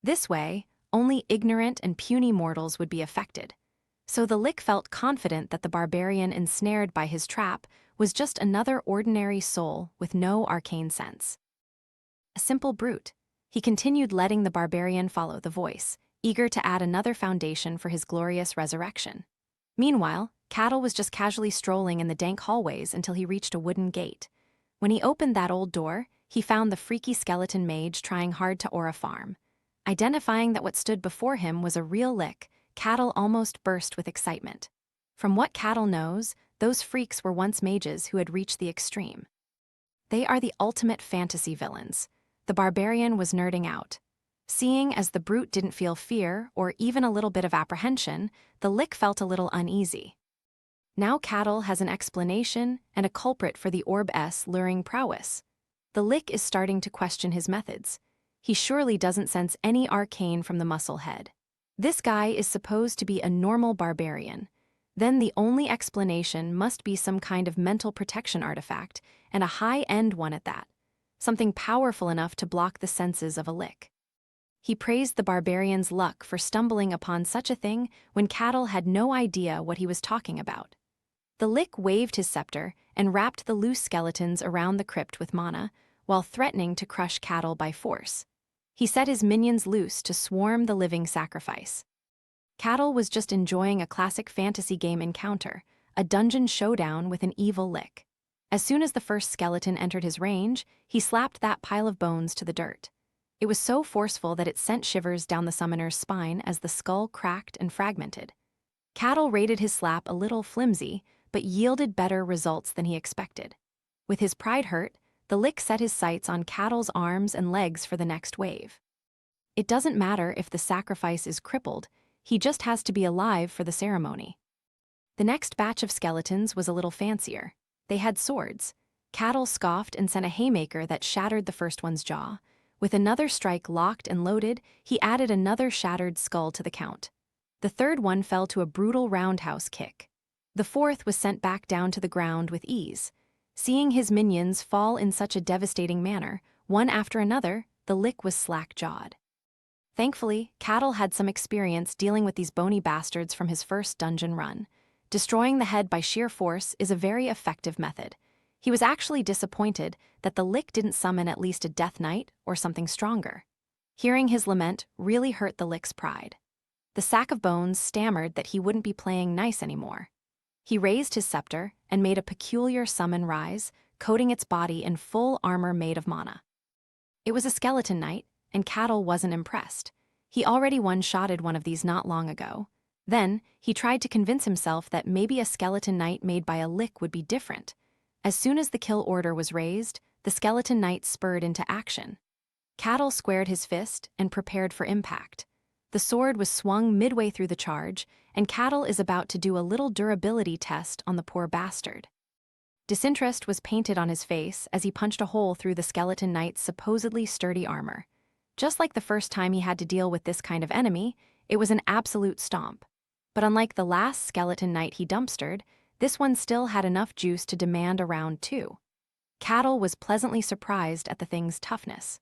This way, only ignorant and puny mortals would be affected. So the lick felt confident that the barbarian ensnared by his trap was just another ordinary soul with no arcane sense. A simple brute, he continued letting the barbarian follow the voice, eager to add another foundation for his glorious resurrection. Meanwhile, Cattle was just casually strolling in the dank hallways until he reached a wooden gate. When he opened that old door, he found the freaky skeleton mage trying hard to aura farm. Identifying that what stood before him was a real lick, Cattle almost burst with excitement. From what Cattle knows, those freaks were once mages who had reached the extreme. They are the ultimate fantasy villains. The barbarian was nerding out. Seeing as the brute didn't feel fear or even a little bit of apprehension, the lick felt a little uneasy. Now Cattle has an explanation and a culprit for the orb's luring prowess. The lick is starting to question his methods. He surely doesn't sense any arcane from the muscle head. This guy is supposed to be a normal barbarian. Then the only explanation must be some kind of mental protection artifact, and a high-end one at that. Something powerful enough to block the senses of a lick. He praised the barbarian's luck for stumbling upon such a thing when Cattle had no idea what he was talking about. The lick waved his scepter and wrapped the loose skeletons around the crypt with mana, while threatening to crush Cattle by force. He set his minions loose to swarm the living sacrifice. Cattle was just enjoying a classic fantasy game encounter, a dungeon showdown with an evil lick. As soon as the first skeleton entered his range, he slapped that pile of bones to the dirt. It was so forceful that it sent shivers down the summoner's spine as the skull cracked and fragmented. Cattle rated his slap a little flimsy, but yielded better results than he expected. With his pride hurt, the lick set his sights on Cattle's arms and legs for the next wave. It doesn't matter if the sacrifice is crippled, he just has to be alive for the ceremony. The next batch of skeletons was a little fancier. They had swords. Cattle scoffed and sent a haymaker that shattered the first one's jaw. With another strike locked and loaded, he added another shattered skull to the count. The third one fell to a brutal roundhouse kick. The fourth was sent back down to the ground with ease. Seeing his minions fall in such a devastating manner, one after another, the lick was slack-jawed. Thankfully, Cattle had some experience dealing with these bony bastards from his first dungeon run. Destroying the head by sheer force is a very effective method. He was actually disappointed that the lick didn't summon at least a Death Knight or something stronger. Hearing his lament really hurt the Lick's pride. The sack of bones stammered that he wouldn't be playing nice anymore. He raised his scepter and made a peculiar summon rise, coating its body in full armor made of mana. It was a skeleton knight, and Cattle wasn't impressed. He already one-shotted one of these not long ago. Then, he tried to convince himself that maybe a skeleton knight made by a Lick would be different. As soon as the kill order was raised, the skeleton knight spurred into action. Cattle squared his fist and prepared for impact. The sword was swung midway through the charge, and Cattle is about to do a little durability test on the poor bastard. Disinterest was painted on his face as he punched a hole through the skeleton knight's supposedly sturdy armor. Just like the first time he had to deal with this kind of enemy, it was an absolute stomp. But unlike the last skeleton knight he dumpstered, this one still had enough juice to demand a round two. Cattle was pleasantly surprised at the thing's toughness.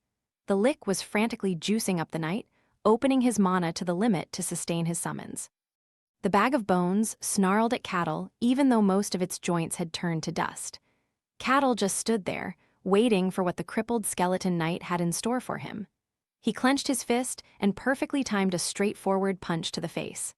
The Lick was frantically juicing up the knight, opening his mana to the limit to sustain his summons. The bag of bones snarled at Cattle even though most of its joints had turned to dust. Cattle just stood there, waiting for what the crippled skeleton knight had in store for him. He clenched his fist and perfectly timed a straightforward punch to the face.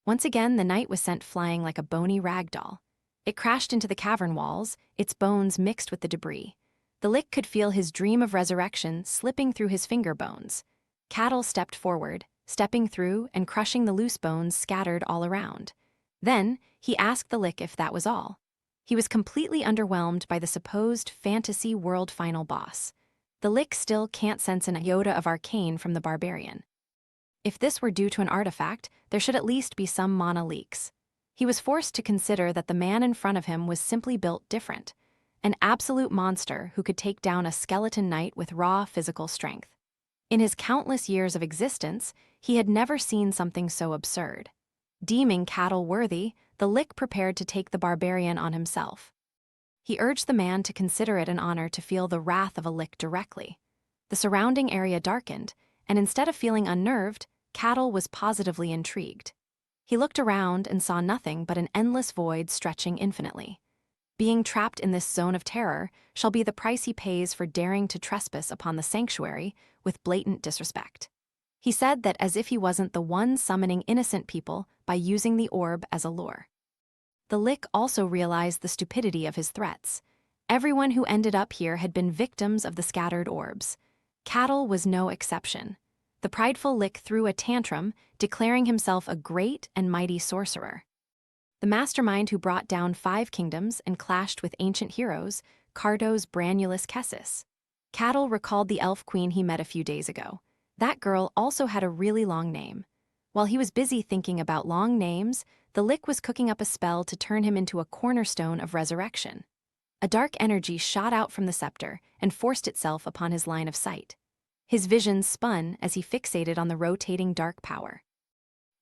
Once again, the knight was sent flying like a bony rag doll. It crashed into the cavern walls, its bones mixed with the debris. The Lick could feel his dream of resurrection slipping through his finger bones. Cattle stepped forward, stepping through and crushing the loose bones scattered all around. Then, he asked the Lick if that was all. He was completely underwhelmed by the supposed fantasy world final boss. The Lick still can't sense an iota of arcane from the Barbarian. If this were due to an artifact, there should at least be some mana leaks. He was forced to consider that the man in front of him was simply built different. An absolute monster who could take down a skeleton knight with raw physical strength. In his countless years of existence, he had never seen something so absurd. Deeming Cattle worthy, the Lick prepared to take the Barbarian on himself. He urged the man to consider it an honor to feel the wrath of a Lick directly. The surrounding area darkened, and instead of feeling unnerved, Cattle was positively intrigued. He looked around and saw nothing but an endless void stretching infinitely. Being trapped in this zone of terror shall be the price he pays for daring to trespass upon the sanctuary with blatant disrespect. He said that as if he wasn't the one summoning innocent people by using the orb as a lure. The Lick also realized the stupidity of his threats. Everyone who ended up here had been victims of the scattered orbs. Cattle was no exception. The prideful Lick threw a tantrum, declaring himself a great and mighty sorcerer. The mastermind who brought down 5 kingdoms and clashed with ancient heroes, Cardo's Branulus Kessis. Cattle recalled the elf queen he met a few days ago. That girl also had a really long name. While he was busy thinking about long names, the Lick was cooking up a spell to turn him into a cornerstone of resurrection. A dark energy shot out from the scepter and forced itself upon his line of sight. His vision spun as he fixated on the rotating dark power.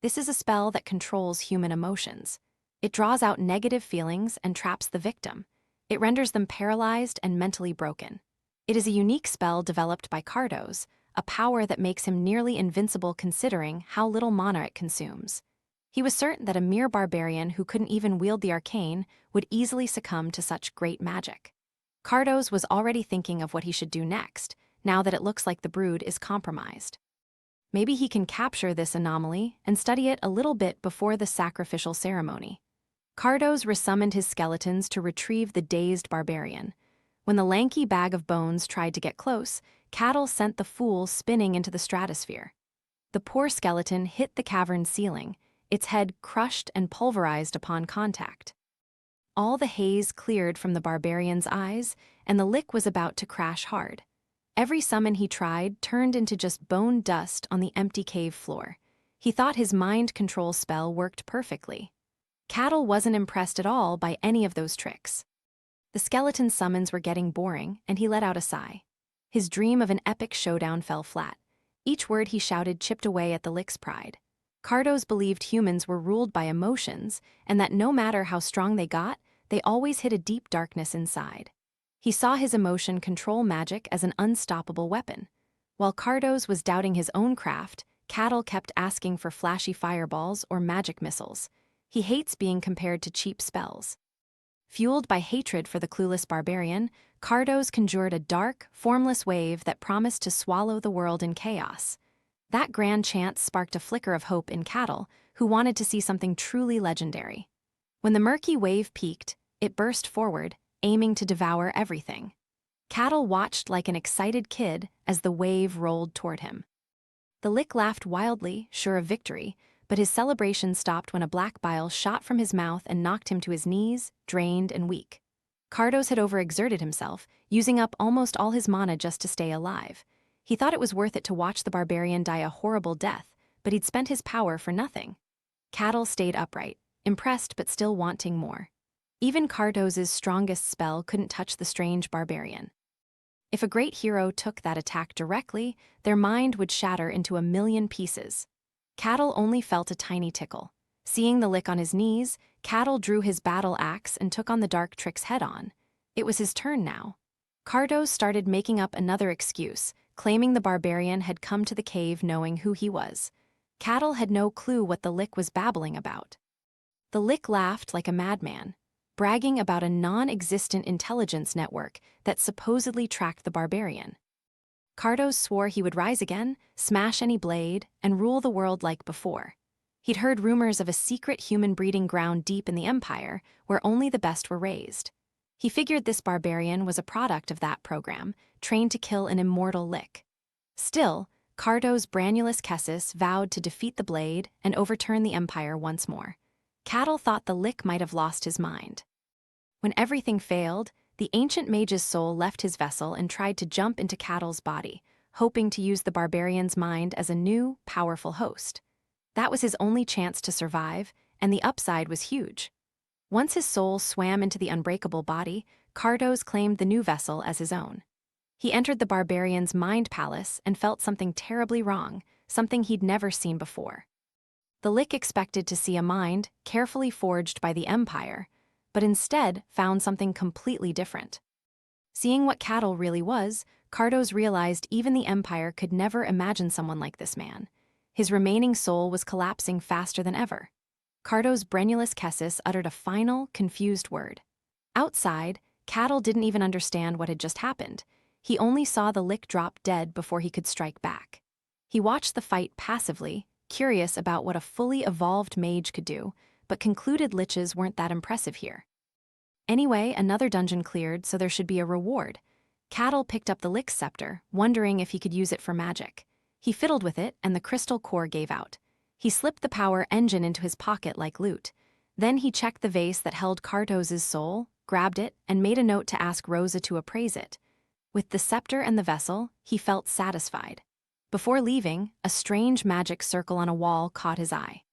This is a spell that controls human emotions. It draws out negative feelings and traps the victim. It renders them paralyzed and mentally broken. It is a unique spell developed by Cardo's, a power that makes him nearly invincible considering how little mana it consumes. He was certain that a mere barbarian who couldn't even wield the arcane would easily succumb to such great magic. Cardo's was already thinking of what he should do next, now that it looks like the brood is compromised. Maybe he can capture this anomaly and study it a little bit before the sacrificial ceremony. Cardo's resummoned his skeletons to retrieve the dazed barbarian. When the lanky bag of bones tried to get close, Cattle sent the fool spinning into the stratosphere. The poor skeleton hit the cavern ceiling, its head crushed and pulverized upon contact. All the haze cleared from the barbarian's eyes, and the Lick was about to crash hard. Every summon he tried turned into just bone dust on the empty cave floor. He thought his mind control spell worked perfectly. Cattle wasn't impressed at all by any of those tricks. The skeleton summons were getting boring, and he let out a sigh. His dream of an epic showdown fell flat. Each word he shouted chipped away at the Lick's pride. Cardo's believed humans were ruled by emotions, and that no matter how strong they got, they always hid a deep darkness inside. He saw his emotion control magic as an unstoppable weapon. While Cardo's was doubting his own craft, Cattle kept asking for flashy fireballs or magic missiles. He hates being compared to cheap spells. Fueled by hatred for the clueless barbarian, Cardos conjured a dark, formless wave that promised to swallow the world in chaos. That grand chant sparked a flicker of hope in Cattle, who wanted to see something truly legendary. When the murky wave peaked, it burst forward, aiming to devour everything. Cattle watched like an excited kid as the wave rolled toward him. The lick laughed wildly, sure of victory, but his celebration stopped when a black bile shot from his mouth and knocked him to his knees, drained and weak. Cardos had overexerted himself, using up almost all his mana just to stay alive. He thought it was worth it to watch the barbarian die a horrible death, but he'd spent his power for nothing. Cattle stayed upright, impressed but still wanting more. Even Cardos's strongest spell couldn't touch the strange barbarian. If a great hero took that attack directly, their mind would shatter into a million pieces. Cattle only felt a tiny tickle. Seeing the lick on his knees, Cattle drew his battle axe and took on the dark tricks head-on. It was his turn now. Cardos started making up another excuse, claiming the barbarian had come to the cave knowing who he was. Cattle had no clue what the lick was babbling about. The lick laughed like a madman, bragging about a non-existent intelligence network that supposedly tracked the barbarian. Cardos swore he would rise again, smash any blade, and rule the world like before. He'd heard rumors of a secret human breeding ground deep in the Empire, where only the best were raised. He figured this barbarian was a product of that program, trained to kill an immortal lick. Still, Cardos Branulus Kessis vowed to defeat the blade and overturn the Empire once more. Cattle thought the lick might have lost his mind. When everything failed, the ancient mage's soul left his vessel and tried to jump into Cattle's body, hoping to use the barbarian's mind as a new, powerful host. That was his only chance to survive, and the upside was huge. Once his soul swam into the unbreakable body, Cardos claimed the new vessel as his own. He entered the barbarian's mind palace and felt something terribly wrong, something he'd never seen before. The lick expected to see a mind carefully forged by the Empire, but instead found something completely different. Seeing what Cattle really was, Cardos realized even the Empire could never imagine someone like this man. His remaining soul was collapsing faster than ever. Cardos Branulus Kessis uttered a final, confused word. Outside, Cattle didn't even understand what had just happened. He only saw the lick drop dead before he could strike back. He watched the fight passively, curious about what a fully evolved mage could do, but concluded liches weren't that impressive here. Anyway, another dungeon cleared, so there should be a reward. Cattle picked up the lick's scepter, wondering if he could use it for magic. He fiddled with it, and the crystal core gave out. He slipped the power engine into his pocket like loot. Then he checked the vase that held Cardos's soul, grabbed it, and made a note to ask Rosa to appraise it. With the scepter and the vessel, he felt satisfied. Before leaving, a strange magic circle on a wall caught his eye.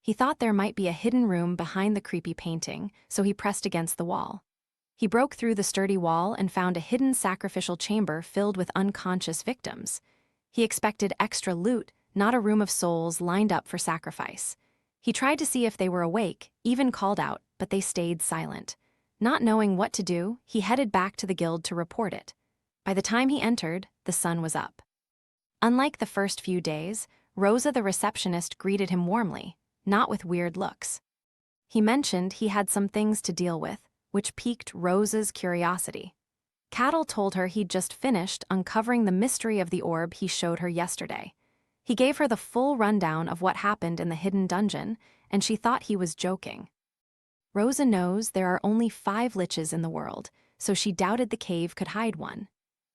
He thought there might be a hidden room behind the creepy painting, so he pressed against the wall. He broke through the sturdy wall and found a hidden sacrificial chamber filled with unconscious victims. He expected extra loot, not a room of souls lined up for sacrifice. He tried to see if they were awake, even called out, but they stayed silent. Not knowing what to do, he headed back to the guild to report it. By the time he entered, the sun was up. Unlike the first few days, Rosa the receptionist greeted him warmly, not with weird looks. He mentioned he had some things to deal with, which piqued Rosa's curiosity. Cattle told her he'd just finished uncovering the mystery of the orb he showed her yesterday. He gave her the full rundown of what happened in the hidden dungeon, and she thought he was joking. Rosa knows there are only 5 liches in the world, so she doubted the cave could hide one.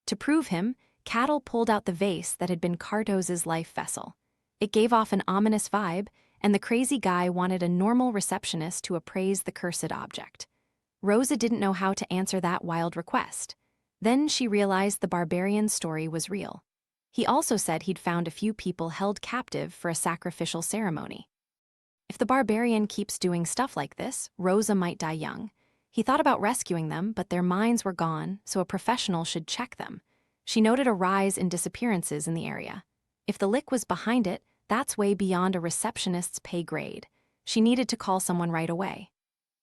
To prove him, Cattle pulled out the vase that had been Cardos's life vessel. It gave off an ominous vibe, and the crazy guy wanted a normal receptionist to appraise the cursed object. Rosa didn't know how to answer that wild request. Then she realized the barbarian's story was real. He also said he'd found a few people held captive for a sacrificial ceremony. If the barbarian keeps doing stuff like this, Rosa might die young. He thought about rescuing them, but their minds were gone, so a professional should check them. She noted a rise in disappearances in the area. If the lick was behind it, that's way beyond a receptionist's pay grade. She needed to call someone right away.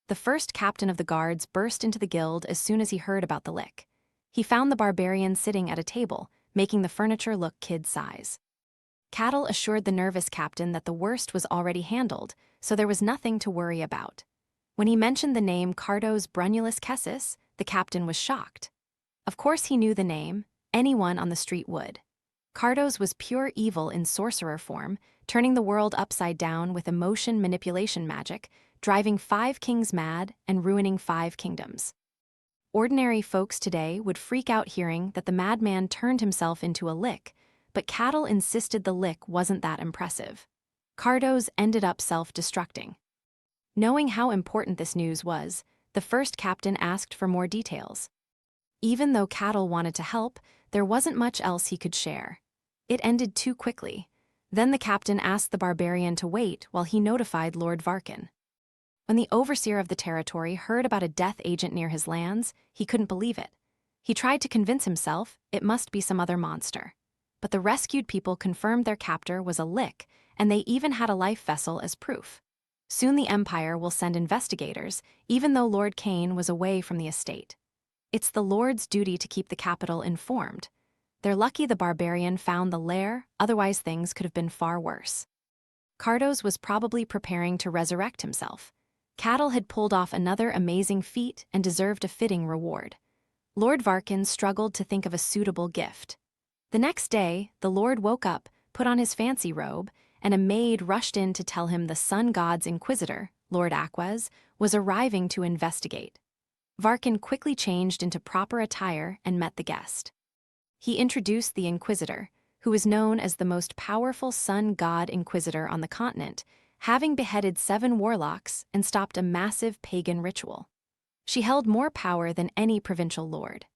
The first captain of the guards burst into the guild as soon as he heard about the lick. He found the barbarian sitting at a table, making the furniture look kid-size. Cattle assured the nervous captain that the worst was already handled, so there was nothing to worry about. When he mentioned the name Cardos Brunulus Kessis, the captain was shocked. Of course he knew the name, anyone on the street would. Cardos was pure evil in sorcerer form, turning the world upside down with emotion manipulation magic, driving 5 kings mad and ruining 5 kingdoms. Ordinary folks today would freak out hearing that the madman turned himself into a lick, but Cattle insisted the lick wasn't that impressive. Cardos ended up self-destructing. Knowing how important this news was, the first captain asked for more details. Even though Cattle wanted to help, there wasn't much else he could share. It ended too quickly. Then the captain asked the barbarian to wait while he notified Lord Varkin. When the overseer of the territory heard about a death agent near his lands, he couldn't believe it. He tried to convince himself it must be some other monster. But the rescued people confirmed their captor was a lick, and they even had a life vessel as proof. Soon the Empire will send investigators, even though Lord Cain was away from the estate. It's the Lord's duty to keep the capital informed. They're lucky the barbarian found the lair, otherwise things could have been far worse. Cardos was probably preparing to resurrect himself. Cattle had pulled off another amazing feat and deserved a fitting reward. Lord Varkin struggled to think of a suitable gift. The next day, the Lord woke up, put on his fancy robe, and a maid rushed in to tell him the sun god's inquisitor, Lord Aquas, was arriving to investigate. Varkin quickly changed into proper attire and met the guest. He introduced the inquisitor, who was known as the most powerful sun god inquisitor on the continent, having beheaded 7 warlocks and stopped a massive pagan ritual. She held more power than any provincial lord.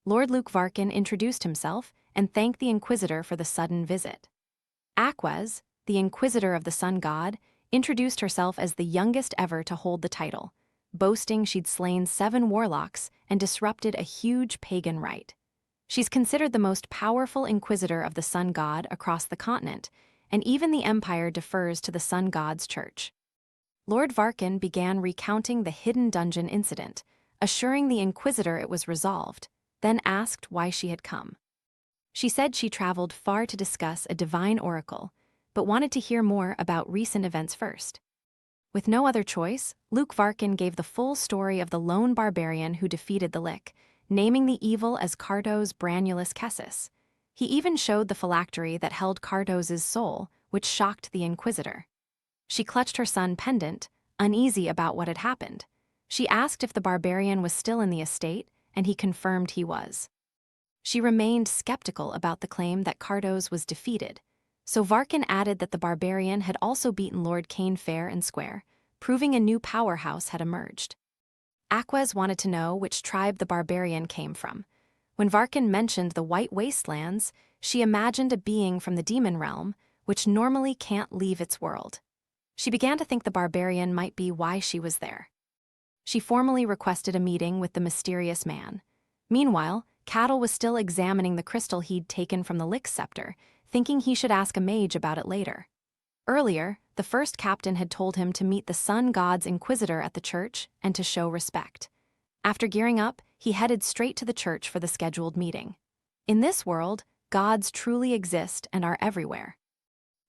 Lord Luke Varkin introduced himself and thanked the inquisitor for the sudden visit. Aquas, the inquisitor of the sun god, introduced herself as the youngest ever to hold the title, boasting she'd slain 7 warlocks and disrupted a huge pagan rite. She's considered the most powerful inquisitor of the sun god across the continent, and even the Empire defers to the sun god's church. Lord Varkin began recounting the hidden dungeon incident, assuring the inquisitor it was resolved, then asked why she had come. She said she traveled far to discuss a divine oracle, but wanted to hear more about recent events first. With no other choice, Luke Varkin gave the full story of the lone barbarian who defeated the lick, naming the evil as Cardos Brunulus Kessis. He even showed the phylactery that held Cardos's soul, which shocked the inquisitor. She clutched her sun pendant, uneasy about what had happened. She asked if the barbarian was still in the estate, and he confirmed he was. She remained skeptical about the claim that Cardos was defeated, so Varkin added that the barbarian had also beaten Lord Cain fair and square, proving a new powerhouse had emerged. Aquas wanted to know which tribe the barbarian came from. When Varkin mentioned the White Wastelands, she imagined a being from the demon realm, which normally can't leave its world. She began to think the barbarian might be why she was there. She formally requested a meeting with the mysterious man. Meanwhile, Cattle was still examining the crystal he'd taken from the Lick scepter, thinking he should ask a mage about it later. Earlier, the first captain had told him to meet the sun god's inquisitor at the church and to show respect. After gearing up, he headed straight to the church for the scheduled meeting. In this world, gods truly exist and are everywhere.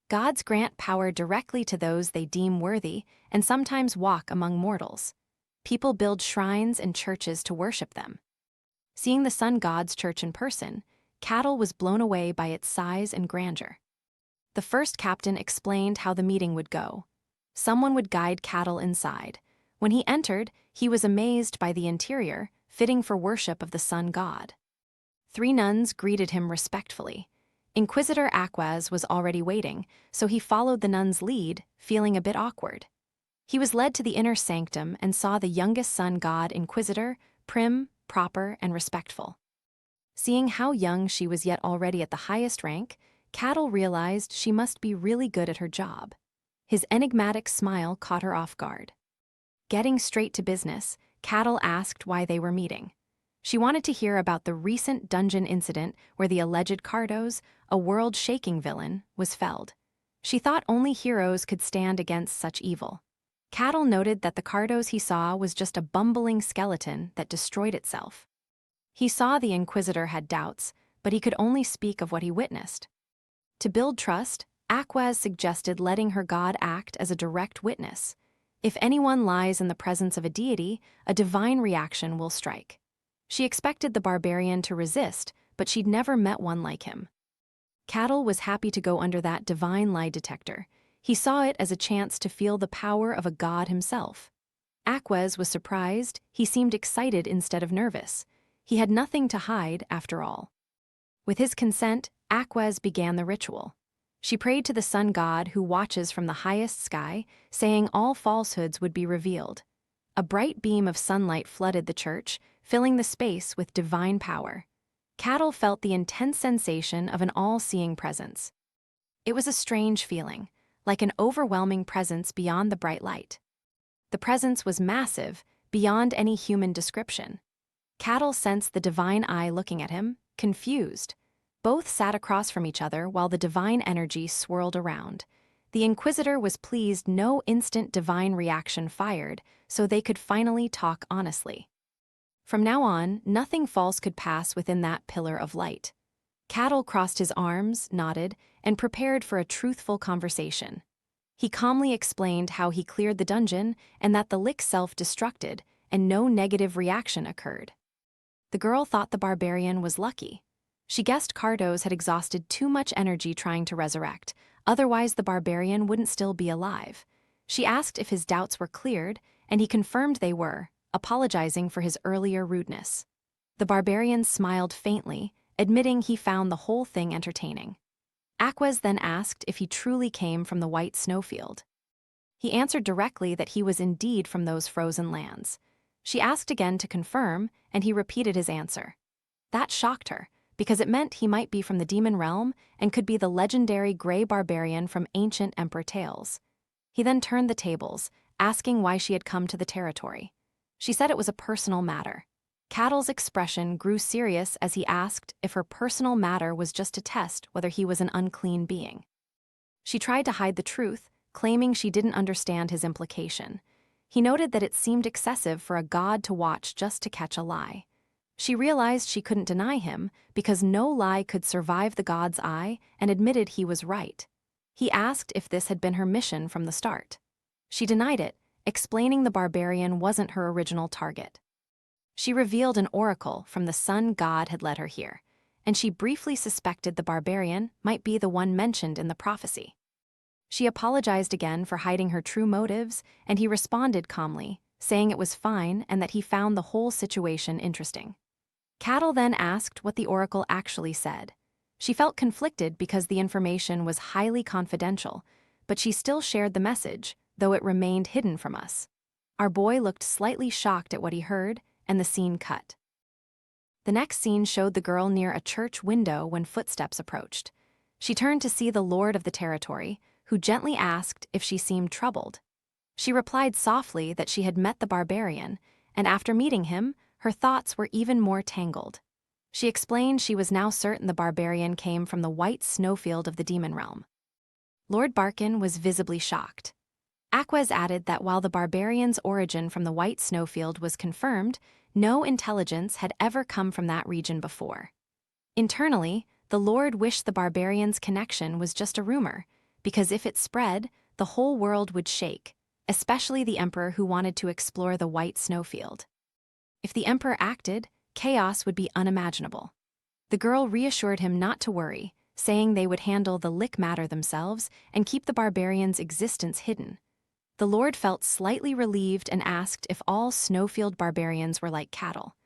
Gods grant power directly to those they deem worthy and sometimes walk among mortals. People build shrines and churches to worship them. Seeing the sun god's church in person, Cattle was blown away by its size and grandeur. The first captain explained how the meeting would go. Someone would guide Cattle inside. When he entered, he was amazed by the interior, fitting for worship of the sun god. 3 nuns greeted him respectfully. Inquisitor Aquas was already waiting, so he followed the nuns' lead, feeling a bit awkward. He was led to the inner sanctum and saw the youngest sun god Inquisitor, prim, proper, and respectful. Seeing how young she was yet already at the highest rank, Cattle realized she must be really good at her job. His enigmatic smile caught her off guard. Getting straight to business, Cattle asked why they were meeting. She wanted to hear about the recent dungeon incident where the alleged Cardos, a world-shaking villain, was felled. She thought only heroes could stand against such evil. Cattle noted that the Cardos he saw was just a bumbling skeleton that destroyed itself. He saw the Inquisitor had doubts, but he could only speak of what he witnessed. To build trust, Aquas suggested letting her god act as a direct witness. If anyone lies in the presence of a deity, a divine reaction will strike. She expected the barbarian to resist, but she'd never met one like him. Cattle was happy to go under that divine lie detector. He saw it as a chance to feel the power of a god himself. Aquez was surprised. He seemed excited instead of nervous. He had nothing to hide, after all. With his consent, Aquez began the ritual. She prayed to the sun god who watches from the highest sky, saying all falsehoods would be revealed. A bright beam of sunlight flooded the church, filling the space with divine power. Cattle felt the intense sensation of an all-seeing presence. It was a strange feeling, like an overwhelming presence beyond the bright light. The presence was massive, beyond any human description. Cattle sensed the divine eye looking at him, confused. Both sat across from each other while the divine energy swirled around. The Inquisitor was pleased no instant divine reaction fired, so they could finally talk honestly. From now on, nothing false could pass within that pillar of light. Cattle crossed his arms, nodded, and prepared for a truthful conversation. He calmly explained how he cleared the dungeon and that the lick self-destructed and no negative reaction occurred. The girl thought the barbarian was lucky. She guessed Cardos had exhausted too much energy trying to resurrect, otherwise the barbarian wouldn't still be alive. She asked if his doubts were cleared, and he confirmed they were, apologizing for his earlier rudeness. The barbarian smiled faintly, admitting he found the whole thing entertaining. Aquez then asked if he truly came from the white snowfield. He answered directly that he was indeed from those frozen lands. She asked again to confirm, and he repeated his answer. That shocked her, because it meant he might be from the demon realm and could be the legendary gray barbarian from ancient emperor tales. He then turned the tables, asking why she had come to the territory. She said it was a personal matter. Cattle's expression grew serious as he asked if her personal matter was just to test whether he was an unclean being. She tried to hide the truth, claiming she didn't understand his implication. He noted that it seemed excessive for a god to watch just to catch a lie. She realized she couldn't deny him because no lie could survive the god's eye and admitted he was right. He asked if this had been her mission from the start. She denied it, explaining the barbarian wasn't her original target. She revealed an oracle from the sun god had led her here, and she briefly suspected the barbarian might be the one mentioned in the prophecy. She apologized again for hiding her true motives, and he responded calmly, saying it was fine and that he found the whole situation interesting. Cattle then asked what the oracle actually said. She felt conflicted because the information was highly confidential, but she still shared the message, though it remained hidden from us. Our boy looked slightly shocked at what he heard, and the scene cut. The next scene showed the girl near a church window when footsteps approached. She turned to see the lord of the territory, who gently asked if she seemed troubled. She replied softly that she had met the barbarian, and after meeting him, her thoughts were even more tangled. She explained she was now certain the barbarian came from the white snowfield of the demon realm. Lord Barkin was visibly shocked. Aquez added that while the barbarian's origin from the white snowfield was confirmed, no intelligence had ever come from that region before. Internally, the Lord wished the barbarian's connection was just a rumor, because if it spread, the whole world would shake, especially the emperor who wanted to explore the white snowfield. If the emperor acted, chaos would be unimaginable. The girl reassured him not to worry, saying they would handle the lick matter themselves and keep the barbarian's existence hidden. The Lord felt slightly relieved and asked if all snowfield barbarians were like cattle.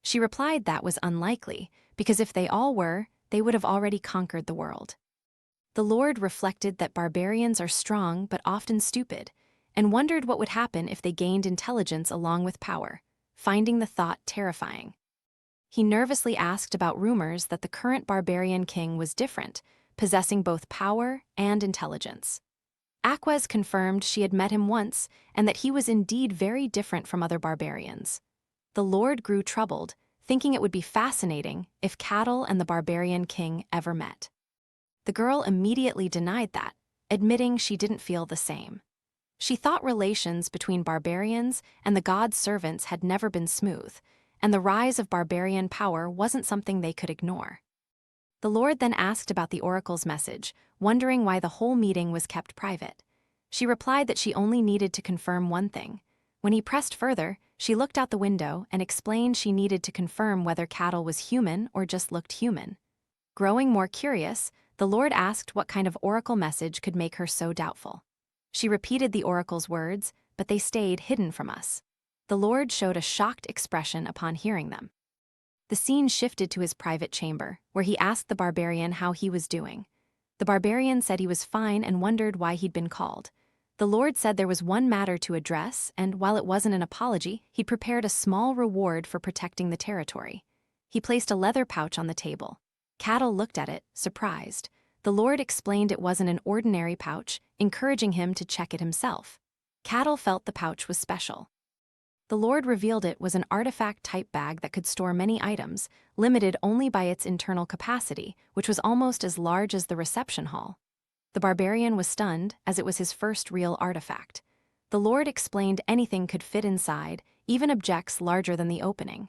She replied that was unlikely, because if they all were, they would have already conquered the world. The Lord reflected that barbarians are strong but often stupid, and wondered what would happen if they gained intelligence along with power, finding the thought terrifying. He nervously asked about rumors that the current barbarian king was different, possessing both power and intelligence. Aquez confirmed she had met him once and that he was indeed very different from other barbarians. The Lord grew troubled, thinking it would be fascinating if Cattle and the barbarian king ever met. The girl immediately denied that, admitting she didn't feel the same. She thought relations between barbarians and the god's servants had never been smooth, and the rise of barbarian power wasn't something they could ignore. The Lord then asked about the oracle's message, wondering why the whole meeting was kept private. She replied that she only needed to confirm one thing. When he pressed further, she looked out the window and explained she needed to confirm whether cattle was human or just looked human. Growing more curious, the Lord asked what kind of oracle message could make her so doubtful. She repeated the oracle's words, but they stayed hidden from us. The Lord showed a shocked expression upon hearing them. The scene shifted to his private chamber, where he asked the barbarian how he was doing. The barbarian said he was fine and wondered why he'd been called. The Lord said there was one matter to address, and while it wasn't an apology, he'd prepared a small reward for protecting the territory. He placed a leather pouch on the table. Cattle looked at it, surprised. The Lord explained it wasn't an ordinary pouch, encouraging him to check it himself. Cattle felt the pouch was special. The Lord revealed it was an artifact-type bag that could store many items, limited only by its internal capacity, which was almost as large as the reception hall. The barbarian was stunned, as it was his first real artifact. The Lord explained anything could fit inside, even objects larger than the opening.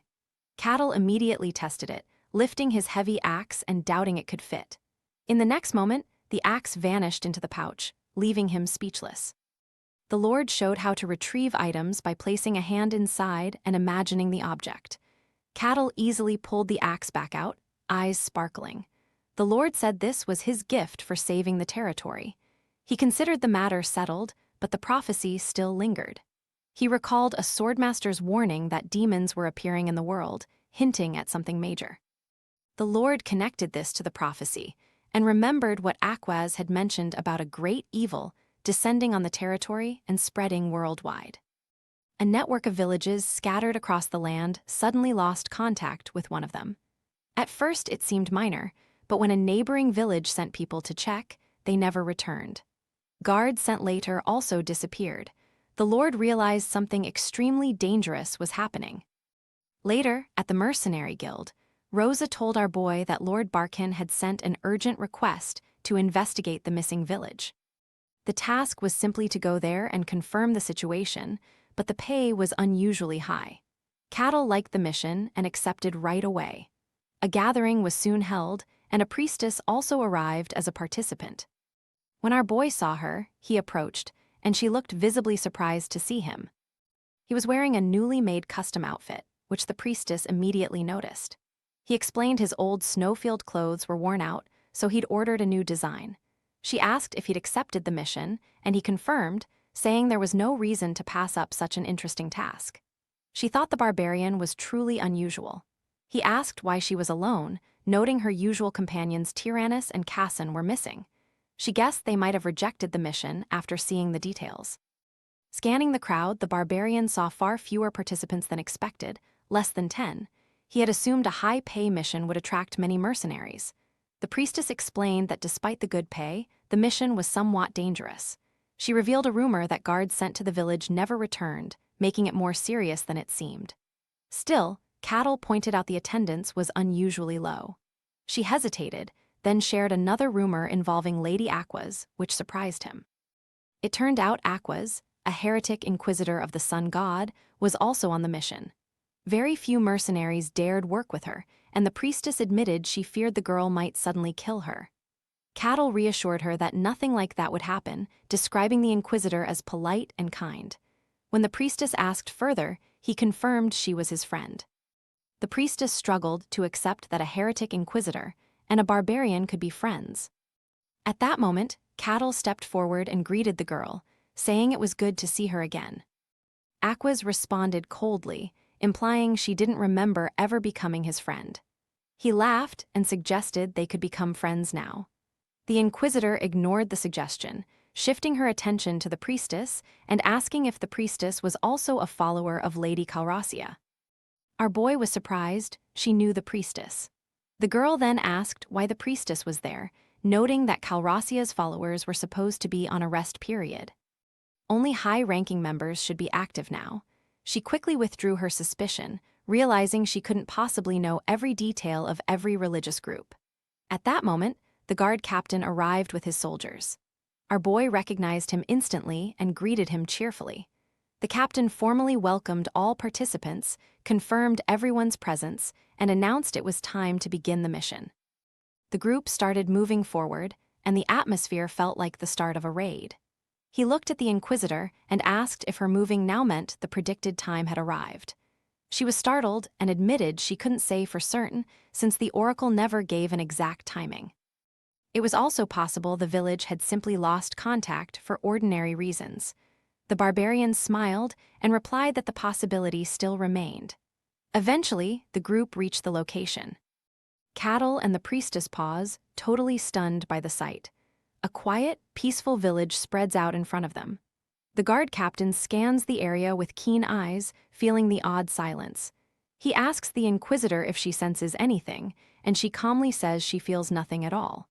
Cattle immediately tested it, lifting his heavy axe and doubting it could fit. In the next moment, the axe vanished into the pouch, leaving him speechless. The Lord showed how to retrieve items by placing a hand inside and imagining the object. Cattle easily pulled the axe back out, eyes sparkling. The Lord said this was his gift for saving the territory. He considered the matter settled, but the prophecy still lingered. He recalled a swordmaster's warning that demons were appearing in the world, hinting at something major. The Lord connected this to the prophecy and remembered what Aquaz had mentioned about a great evil descending on the territory and spreading worldwide. A network of villages scattered across the land suddenly lost contact with one of them. At first it seemed minor, but when a neighboring village sent people to check, they never returned. Guards sent later also disappeared. The Lord realized something extremely dangerous was happening. Later, at the mercenary guild, Rosa told our boy that Lord Barkin had sent an urgent request to investigate the missing village. The task was simply to go there and confirm the situation, but the pay was unusually high. Cattle liked the mission and accepted right away. A gathering was soon held, and a priestess also arrived as a participant. When our boy saw her, he approached, and she looked visibly surprised to see him. He was wearing a newly made custom outfit, which the priestess immediately noticed. He explained his old snowfield clothes were worn out, so he'd ordered a new design. She asked if he'd accepted the mission, and he confirmed, saying there was no reason to pass up such an interesting task. She thought the barbarian was truly unusual. He asked why she was alone, noting her usual companions Tyrannus and Casson were missing. She guessed they might have rejected the mission after seeing the details. Scanning the crowd, the barbarian saw far fewer participants than expected, less than 10. He had assumed a high-pay mission would attract many mercenaries. The priestess explained that despite the good pay, the mission was somewhat dangerous. She revealed a rumor that guards sent to the village never returned, making it more serious than it seemed. Still, Cattle pointed out the attendance was unusually low. She hesitated, then shared another rumor involving Lady Aquaz, which surprised him. It turned out Aquaz, a heretic inquisitor of the sun god, was also on the mission. Very few mercenaries dared work with her, and the priestess admitted she feared the girl might suddenly kill her. Cattle reassured her that nothing like that would happen, describing the inquisitor as polite and kind. When the priestess asked further, he confirmed she was his friend. The priestess struggled to accept that a heretic inquisitor and a barbarian could be friends. At that moment, Cattle stepped forward and greeted the girl, saying it was good to see her again. Aquaz responded coldly, implying she didn't remember ever becoming his friend. He laughed and suggested they could become friends now. The inquisitor ignored the suggestion, shifting her attention to the priestess and asking if the priestess was also a follower of Lady Calrasia. Our boy was surprised she knew the priestess. The girl then asked why the priestess was there, noting that Calrasia's followers were supposed to be on a rest period. Only high-ranking members should be active now. She quickly withdrew her suspicion, realizing she couldn't possibly know every detail of every religious group. At that moment, the guard captain arrived with his soldiers. Our boy recognized him instantly and greeted him cheerfully. The captain formally welcomed all participants, confirmed everyone's presence, and announced it was time to begin the mission. The group started moving forward, and the atmosphere felt like the start of a raid. He looked at the Inquisitor and asked if her moving now meant the predicted time had arrived. She was startled and admitted she couldn't say for certain since the oracle never gave an exact timing. It was also possible the village had simply lost contact for ordinary reasons. The barbarian smiled and replied that the possibility still remained. Eventually, the group reached the location. Cattle and the priestess pause, totally stunned by the sight. A quiet, peaceful village spreads out in front of them. The guard captain scans the area with keen eyes, feeling the odd silence. He asks the Inquisitor if she senses anything, and she calmly says she feels nothing at all.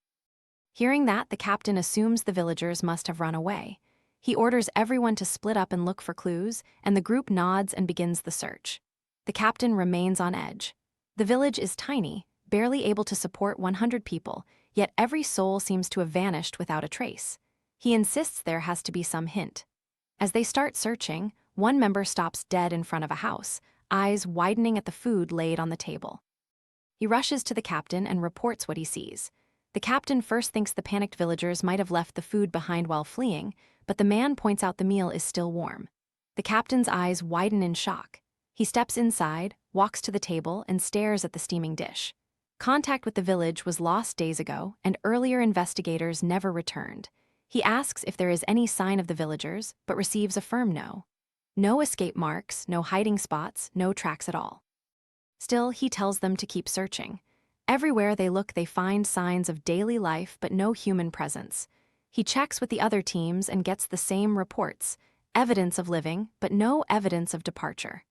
Hearing that, the captain assumes the villagers must have run away. He orders everyone to split up and look for clues, and the group nods and begins the search. The captain remains on edge. The village is tiny, barely able to support 100 people, yet every soul seems to have vanished without a trace. He insists there has to be some hint. As they start searching, one member stops dead in front of a house, eyes widening at the food laid on the table. He rushes to the captain and reports what he sees. The captain first thinks the panicked villagers might have left the food behind while fleeing, but the man points out the meal is still warm. The captain's eyes widen in shock. He steps inside, walks to the table, and stares at the steaming dish. Contact with the village was lost days ago, and earlier investigators never returned. He asks if there is any sign of the villagers, but receives a firm no. No escape marks, no hiding spots, no tracks at all. Still, he tells them to keep searching. Everywhere they look, they find signs of daily life, but no human presence. He checks with the other teams and gets the same reports, evidence of living, but no evidence of departure.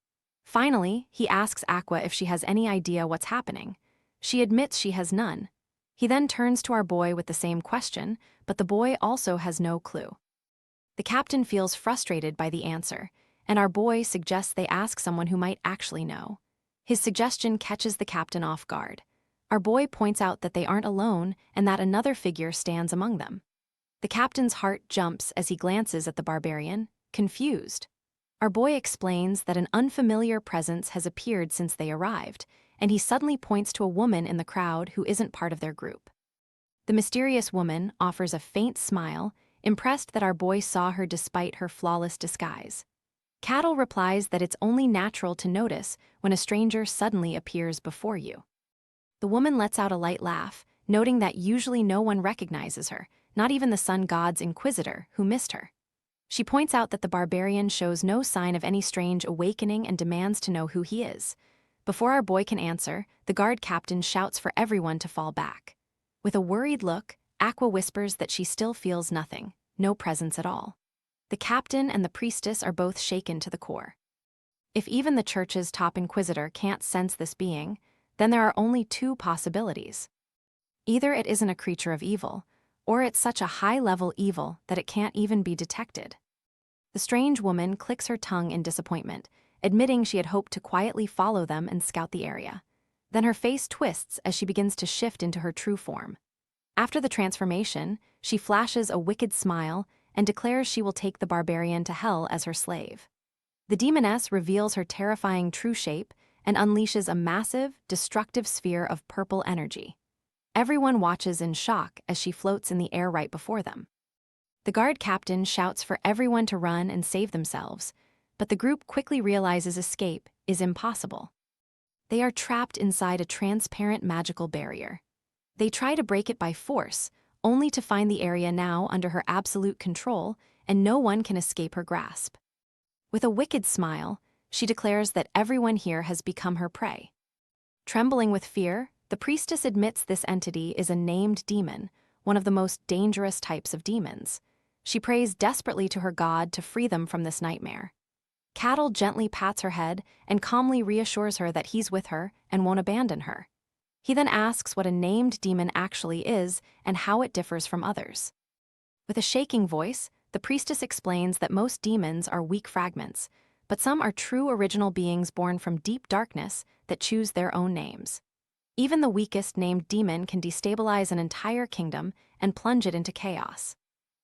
Finally, he asks Aqua if she has any idea what's happening. She admits she has none. He then turns to our boy with the same question, but the boy also has no clue. The captain feels frustrated by the answer, and our boy suggests they ask someone who might actually know. His suggestion catches the captain off guard. Our boy points out that they aren't alone and that another figure stands among them. The captain's heart jumps as he glances at the barbarian, confused. Our boy explains that an unfamiliar presence has appeared since they arrived, and he suddenly points to a woman in the crowd who isn't part of their group. The mysterious woman offers a faint smile, impressed that our boy saw her despite her flawless disguise. Cattle replies that it's only natural to notice when a stranger suddenly appears before you. The woman lets out a light laugh, noting that usually no one recognizes her, not even the sun god's Inquisitor, who missed her. She points out that the barbarian shows no sign of any strange awakening and demands to know who he is. Before our boy can answer, the guard captain shouts for everyone to fall back. With a worried look, Aqua whispers that she still feels nothing, no presence at all. The captain and the priestess are both shaken to the core. If even the church's top inquisitor can't sense this being, then there are only two possibilities. Either it isn't a creature of evil, or it's such a high-level evil that it can't even be detected. The strange woman clicks her tongue in disappointment, admitting she had hoped to quietly follow them and scout the area. Then her face twists as she begins to shift into her true form. After the transformation, she flashes a wicked smile and declares she will take the barbarian to hell as her slave. The demoness reveals her terrifying true shape and unleashes a massive, destructive sphere of purple energy. Everyone watches in shock as she floats in the air right before them. The guard captain shouts for everyone to run and save themselves, but the group quickly realizes escape is impossible. They are trapped inside a transparent magical barrier. They try to break it by force, only to find the area now under her absolute control, and no one can escape her grasp. With a wicked smile, she declares that everyone here has become her prey. Trembling with fear, the priestess admits this entity is a named demon, one of the most dangerous types of demons. She prays desperately to her god to free them from this nightmare. Cattle gently pats her head and calmly reassures her that he's with her and won't abandon her. He then asks what a named demon actually is and how it differs from others. With a shaking voice, the priestess explains that most demons are weak fragments, but some are true original beings born from deep darkness that choose their own names. Even the weakest named demon can destabilize an entire kingdom and plunge it into chaos.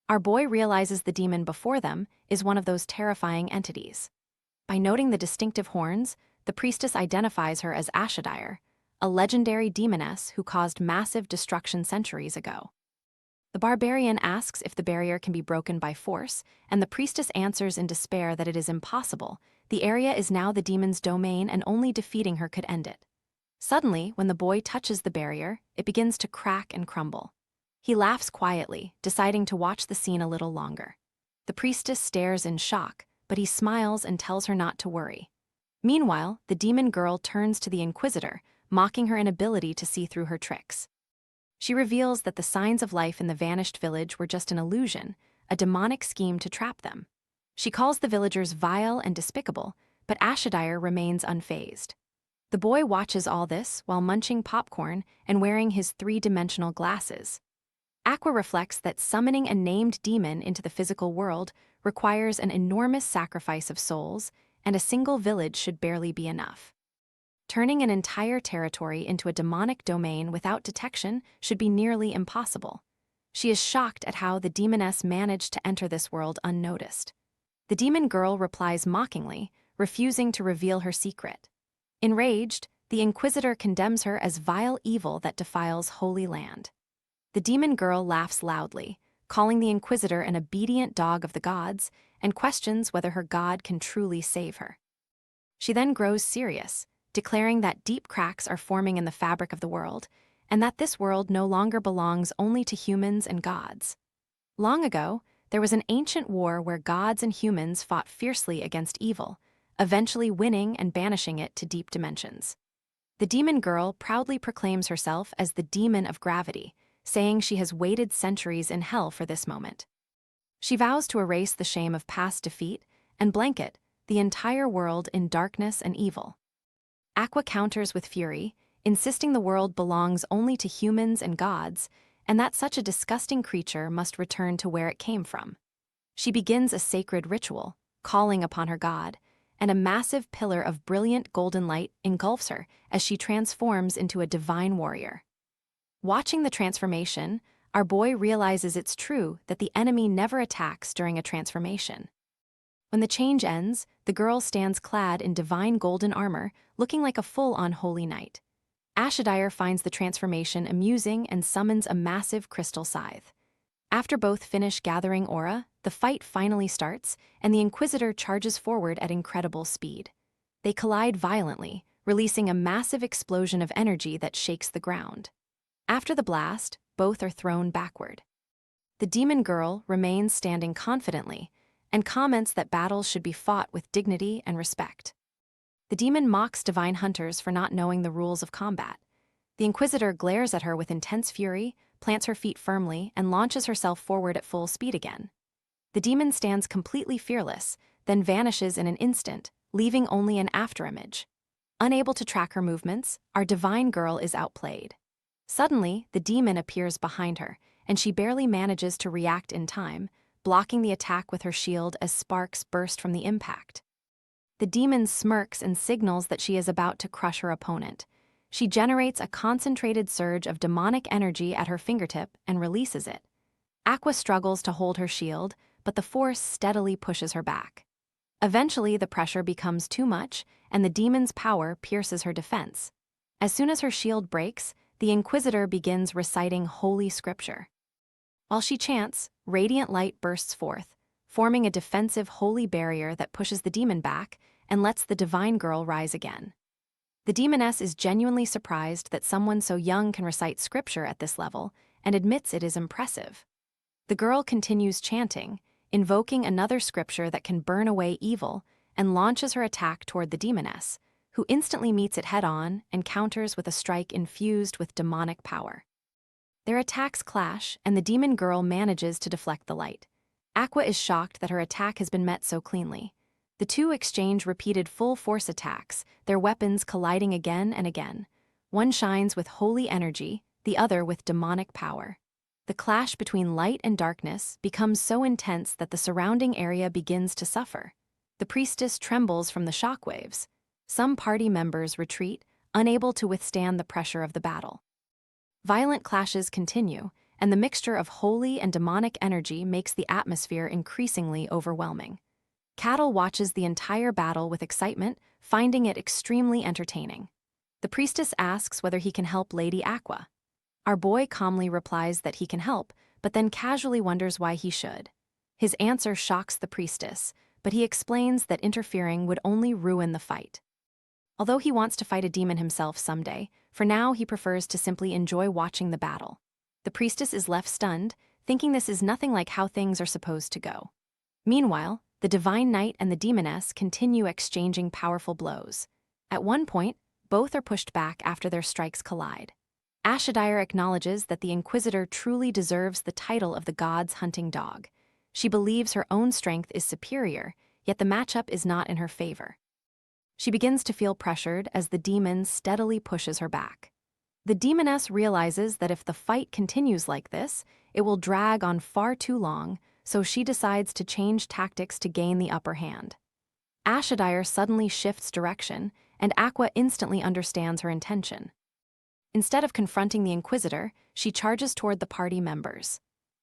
Our boy realizes the demon before them is one of those terrifying entities. By noting the distinctive horns, the priestess identifies her as Asura, a legendary demoness who caused massive destruction centuries ago. The barbarian asks if the barrier can be broken by force, and the priestess answers in despair that it is impossible. The area is now the demon's domain, and only defeating her could end it. Suddenly, when the boy touches the barrier, it begins to crack and crumble. He laughs quietly, deciding to watch the scene a little longer. The priestess stares in shock, but he smiles and tells her not to worry. Meanwhile, the demon girl turns to the Inquisitor, mocking her inability to see through her tricks. She reveals that the signs of life in the vanished village were just an illusion, a demonic scheme to trap them. She calls the villagers vile and despicable, but Asura remains unfazed. The boy watches all this while munching popcorn and wearing his three-dimensional glasses. Aqua reflects that summoning a named demon into the physical world requires an enormous sacrifice of souls, and a single village should barely be enough. Turning an entire territory into a demonic domain without detection should be nearly impossible. She is shocked at how the demoness managed to enter this world unnoticed. The demon girl replies mockingly, refusing to reveal her secret. Enraged, the Inquisitor condemns her as vile evil that defiles holy land. The demon girl laughs loudly, calling the Inquisitor an obedient dog of the gods, and questions whether her god can truly save her. She then grows serious, declaring that deep cracks are forming in the fabric of the world, and that this world no longer belongs only to humans and gods. Long ago, there was an ancient war where gods and humans fought fiercely against evil, eventually winning and banishing it to deep dimensions. The demon girl proudly proclaims herself as the demon of gravity, saying she has waited centuries in hell for this moment. She vows to erase the shame of past defeat and blanket the entire world in darkness and evil. Aqua counters with fury, insisting the world belongs only to humans and gods, and that such a disgusting creature must return to where it came from. She begins a sacred ritual, calling upon her god, and a massive pillar of brilliant golden light engulfs her as she transforms into a divine warrior. Watching the transformation, our boy realizes it's true that the enemy never attacks during a transformation. When the change ends, the girl stands clad in divine golden armor, looking like a full-on holy knight. Asura finds the transformation amusing and summons a massive crystal scythe. After both finish gathering aura, the fight finally starts, and the Inquisitor charges forward at incredible speed. They collide violently, releasing a massive explosion of energy that shakes the ground. After the blast, both are thrown backward. The demon girl remains standing confidently and comments that battles should be fought with dignity and respect. The demon mocks divine hunters for not knowing the rules of combat. The Inquisitor glares at her with intense fury, plants her feet firmly, and launches herself forward at full speed again. The demon stands completely fearless, then vanishes in an instant, leaving only an afterimage. Unable to track her movements, our divine girl is outplayed. Suddenly, the demon appears behind her, and she barely manages to react in time, blocking the attack with her shield as sparks burst from the impact. The demon smirks and signals that she is about to crush her opponent. She generates a concentrated surge of demonic energy at her fingertip and releases it. Aqua struggles to hold her shield, but the force steadily pushes her back. Eventually, the pressure becomes too much, and the demon's power pierces her defense. As soon as her shield breaks, the Inquisitor begins reciting holy scripture. While she chants, radiant light bursts forth, forming a defensive holy barrier that pushes the demon back and lets the divine girl rise again. The demoness is genuinely surprised that someone so young can recite scripture at this level and admits it is impressive. The girl continues chanting, invoking another scripture that can burn away evil, and launches her attack toward the demoness, who instantly meets it head-on and counters with a strike infused with demonic power. Their attacks clash, and the demon girl manages to deflect the light. Aqua is shocked that her attack has been met so cleanly. The two exchange repeated full-force attacks, their weapons colliding again and again. One shines with holy energy, the other with demonic power. The clash between light and darkness becomes so intense that the surrounding area begins to suffer. The priestess trembles from the shockwaves. Some party members retreat, unable to withstand the pressure of the battle. Violent clashes continue, and the mixture of holy and demonic energy makes the atmosphere increasingly overwhelming. Cattle watches the entire battle with excitement, finding it extremely entertaining. The priestess asks whether he can help Lady Aqua. Our boy calmly replies that he can help, but then casually wonders why he should. His answer shocks the priestess, but he explains that interfering would only ruin the fight. Although he wants to fight a demon himself someday, for now he prefers to simply enjoy watching the battle. The priestess is left stunned, thinking this is nothing like how things are supposed to go. Meanwhile, the divine knight and the demoness continue exchanging powerful blows. At one point, both are pushed back after their strikes collide. Asura acknowledges that the Inquisitor truly deserves the title of the gods' hunting dog. She believes her own strength is superior, yet the matchup is not in her favor. She begins to feel pressured as the demon steadily pushes her back. The demoness realizes that if the fight continues like this, it will drag on far too long, so she decides to change tactics to gain the upper hand. Asura suddenly shifts direction, and Aqua instantly understands her intention. Instead of confronting the Inquisitor, she charges toward the party members.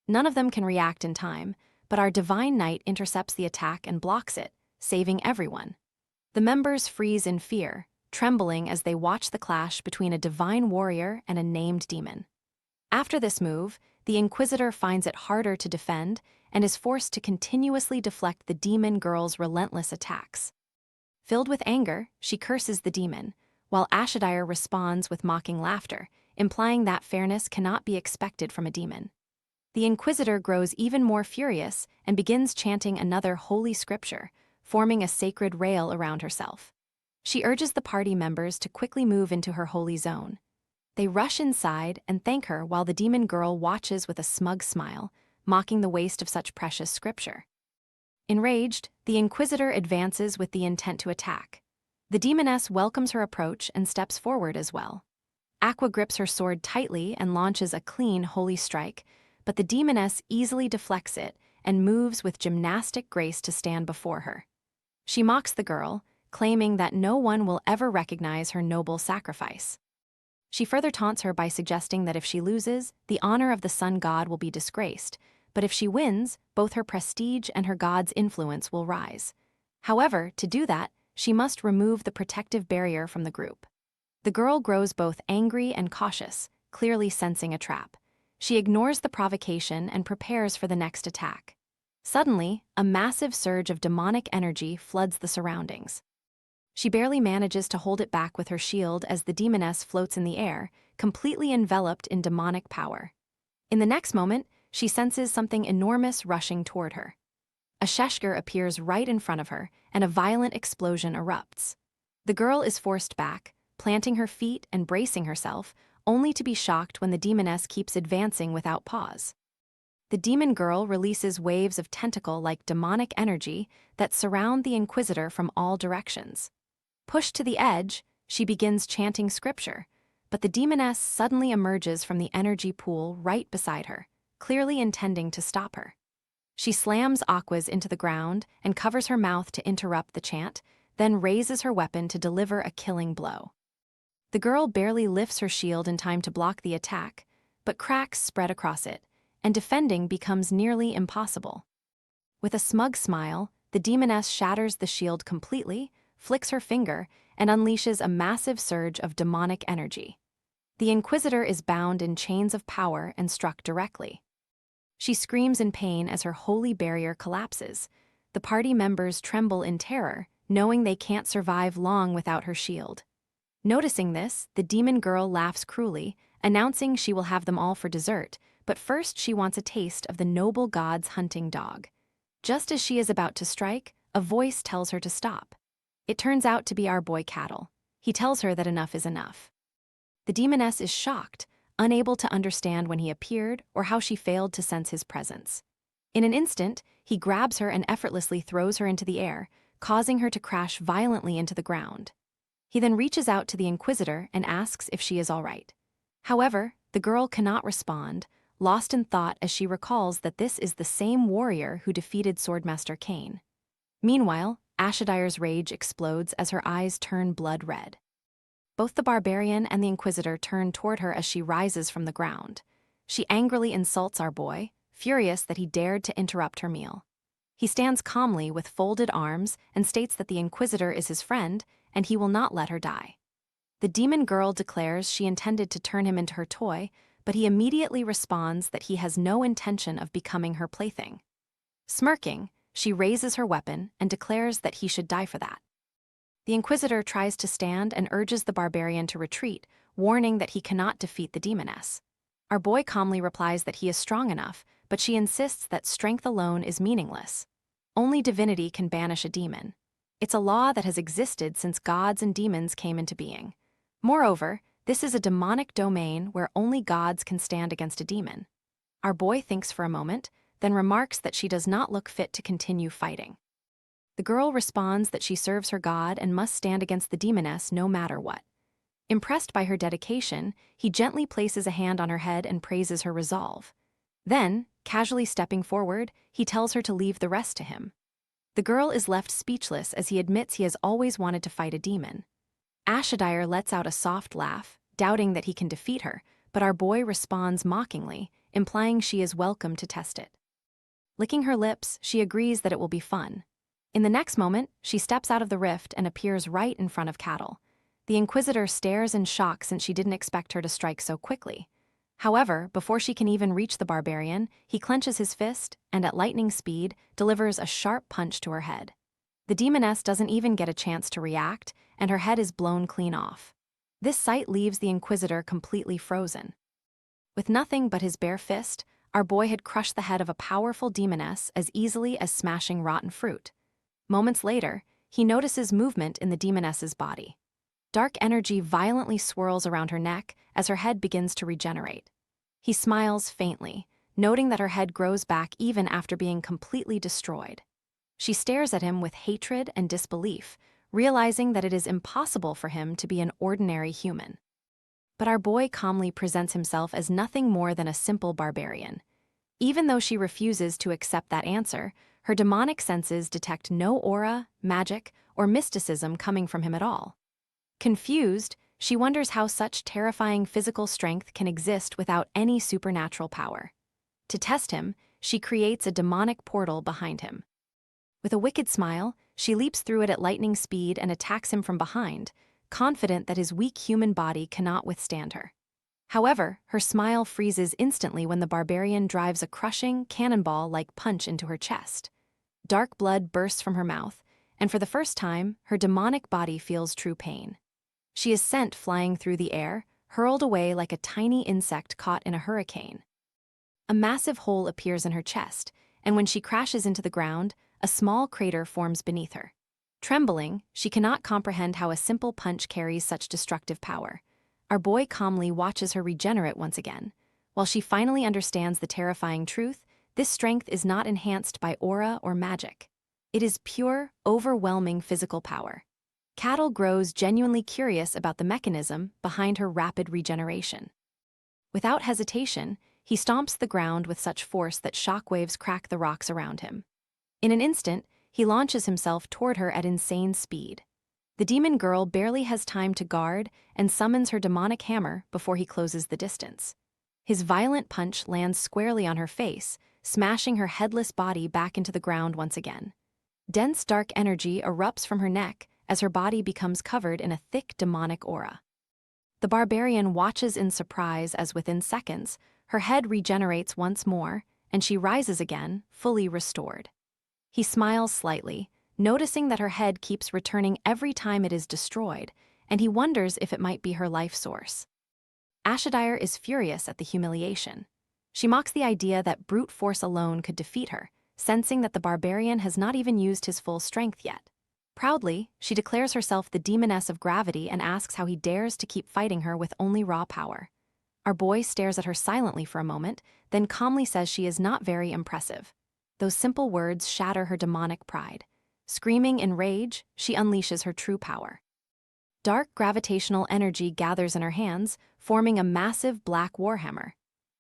None of them can react in time, but our divine knight intercepts the attack and blocks it, saving everyone. The members freeze in fear, trembling as they watch the clash between a divine warrior and a named demon. After this move, the Inquisitor finds it harder to defend and is forced to continuously deflect the demon girl's relentless attacks. Filled with anger, she curses the demon, while Asura responds with mocking laughter, implying that fairness cannot be expected from a demon. The Inquisitor grows even more furious and begins chanting another holy scripture, forming a sacred rail around herself. She urges the party members to quickly move into her holy zone. They rush inside and thank her while the demon girl watches with a smug smile, mocking the waste of such precious scripture. Enraged, the Inquisitor advances with the intent to attack. The demoness welcomes her approach and steps forward as well. Aqua grips her sword tightly and launches a clean holy strike, but the demoness easily deflects it and moves with gymnastic grace to stand before her. She mocks the girl, claiming that no one will ever recognize her noble sacrifice. She further taunts her by suggesting that if she loses, the honor of the sun god will be disgraced, but if she wins, both her prestige and her god's influence will rise. However, to do that, she must remove the protective barrier from the group. The girl grows both angry and cautious, clearly sensing a trap. She ignores the provocation and prepares for the next attack. Suddenly, a massive surge of demonic energy floods the surroundings. She barely manages to hold it back with her shield as the demoness floats in the air, completely enveloped in demonic power. In the next moment, she senses something enormous rushing toward her. A Sheshker appears right in front of her, and a violent explosion erupts. The girl is forced back, planting her feet and bracing herself, only to be shocked when the demoness keeps advancing without pause. The demon girl releases waves of tentacle-like demonic energy that surround the Inquisitor from all directions. Pushed to the edge, she begins chanting scripture, but the demoness suddenly emerges from the energy pool right beside her, clearly intending to stop her. She slams Aquas into the ground and covers her mouth to interrupt the chant, then raises her weapon to deliver a killing blow. The girl barely lifts her shield in time to block the attack, but cracks spread across it, and defending becomes nearly impossible. With a smug smile, the demoness shatters the shield completely, flicks her finger, and unleashes a massive surge of demonic energy. The Inquisitor is bound in chains of power and struck directly. She screams in pain as her holy barrier collapses. The party members tremble in terror, knowing they can't survive long without her shield. Noticing this, the demon girl laughs cruelly, announcing she will have them all for dessert, but first she wants a taste of the noble god's hunting dog. Just as she is about to strike, a voice tells her to stop. It turns out to be our boy Cattle. He tells her that enough is enough. The demoness is shocked, unable to understand when he appeared or how she failed to sense his presence. In an instant, he grabs her and effortlessly throws her into the air, causing her to crash violently into the ground. He then reaches out to the Inquisitor and asks if she is all right. However, the girl cannot respond, lost in thought as she recalls that this is the same warrior who defeated Swordmaster Cain. Meanwhile, Ashadire's rage explodes as her eyes turn blood red. Both the Barbarian and the Inquisitor turn toward her as she rises from the ground. She angrily insults our boy, furious that he dared to interrupt her meal. He stands calmly with folded arms and states that the Inquisitor is his friend and he will not let her die. The demon girl declares she intended to turn him into her toy, but he immediately responds that he has no intention of becoming her plaything. Smirking, she raises her weapon and declares that he should die for that. The Inquisitor tries to stand and urges the barbarian to retreat, warning that he cannot defeat the demoness. Our boy calmly replies that he is strong enough, but she insists that strength alone is meaningless. Only divinity can banish a demon. It's a law that has existed since gods and demons came into being. Moreover, this is a demonic domain where only gods can stand against a demon. Our boy thinks for a moment, then remarks that she does not look fit to continue fighting. The girl responds that she serves her god and must stand against the demoness no matter what. Impressed by her dedication, he gently places a hand on her head and praises her resolve. Then, casually stepping forward, he tells her to leave the rest to him. The girl is left speechless as he admits he has always wanted to fight a demon. Asura lets out a soft laugh, doubting that he can defeat her, but our boy responds mockingly, implying she is welcome to test it. Licking her lips, she agrees that it will be fun. In the next moment, she steps out of the rift and appears right in front of Cattle. The Inquisitor stares in shock since she didn't expect her to strike so quickly. However, before she can even reach the barbarian, he clenches his fist and, at lightning speed, delivers a sharp punch to her head. The demoness doesn't even get a chance to react, and her head is blown clean off. This sight leaves the Inquisitor completely frozen. With nothing but his bare fist, our boy had crushed the head of a powerful demoness as easily as smashing rotten fruit. Moments later, he notices movement in the demoness's body. Dark energy violently swirls around her neck as her head begins to regenerate. He smiles faintly, noting that her head grows back even after being completely destroyed. She stares at him with hatred and disbelief, realizing that it is impossible for him to be an ordinary human. But our boy calmly presents himself as nothing more than a simple barbarian. Even though she refuses to accept that answer, her demonic senses detect no aura, magic, or mysticism coming from him at all. Confused, she wonders how such terrifying physical strength can exist without any supernatural power. To test him, she creates a demonic portal behind him. With a wicked smile, she leaps through it at lightning speed and attacks him from behind, confident that his weak human body cannot withstand her. However, her smile freezes instantly when the barbarian drives a crushing, cannonball-like punch into her chest. Dark blood bursts from her mouth, and for the first time, her demonic body feels true pain. She is sent flying through the air, hurled away like a tiny insect caught in a hurricane. A massive hole appears in her chest, and when she crashes into the ground, a small crater forms beneath her. Trembling, she cannot comprehend how a simple punch carries such destructive power. Our boy calmly watches her regenerate once again. While she finally understands the terrifying truth, this strength is not enhanced by aura or magic. It is pure, overwhelming physical power. Cattle grows genuinely curious about the mechanism behind her rapid regeneration. Without hesitation, he stomps the ground with such force that shockwaves crack the rocks around him. In an instant, he launches himself toward her at insane speed. The demon girl barely has time to guard and summons her demonic hammer before he closes the distance. His violent punch lands squarely on her face, smashing her headless body back into the ground once again. Dense dark energy erupts from her neck as her body becomes covered in a thick demonic aura. The barbarian watches in surprise as within seconds, her head regenerates once more, and she rises again, fully restored. He smiles slightly, noticing that her head keeps returning every time it is destroyed, and he wonders if it might be her life source. Asura is furious at the humiliation. She mocks the idea that brute force alone could defeat her, sensing that the barbarian has not even used his full strength yet. Proudly, she declares herself the demoness of gravity and asks how he dares to keep fighting her with only raw power. Our boy stares at her silently for a moment, then calmly says she is not very impressive. Those simple words shatter her demonic pride. Screaming in rage, she unleashes her true power. Dark gravitational energy gathers in her hands, forming a massive black warhammer.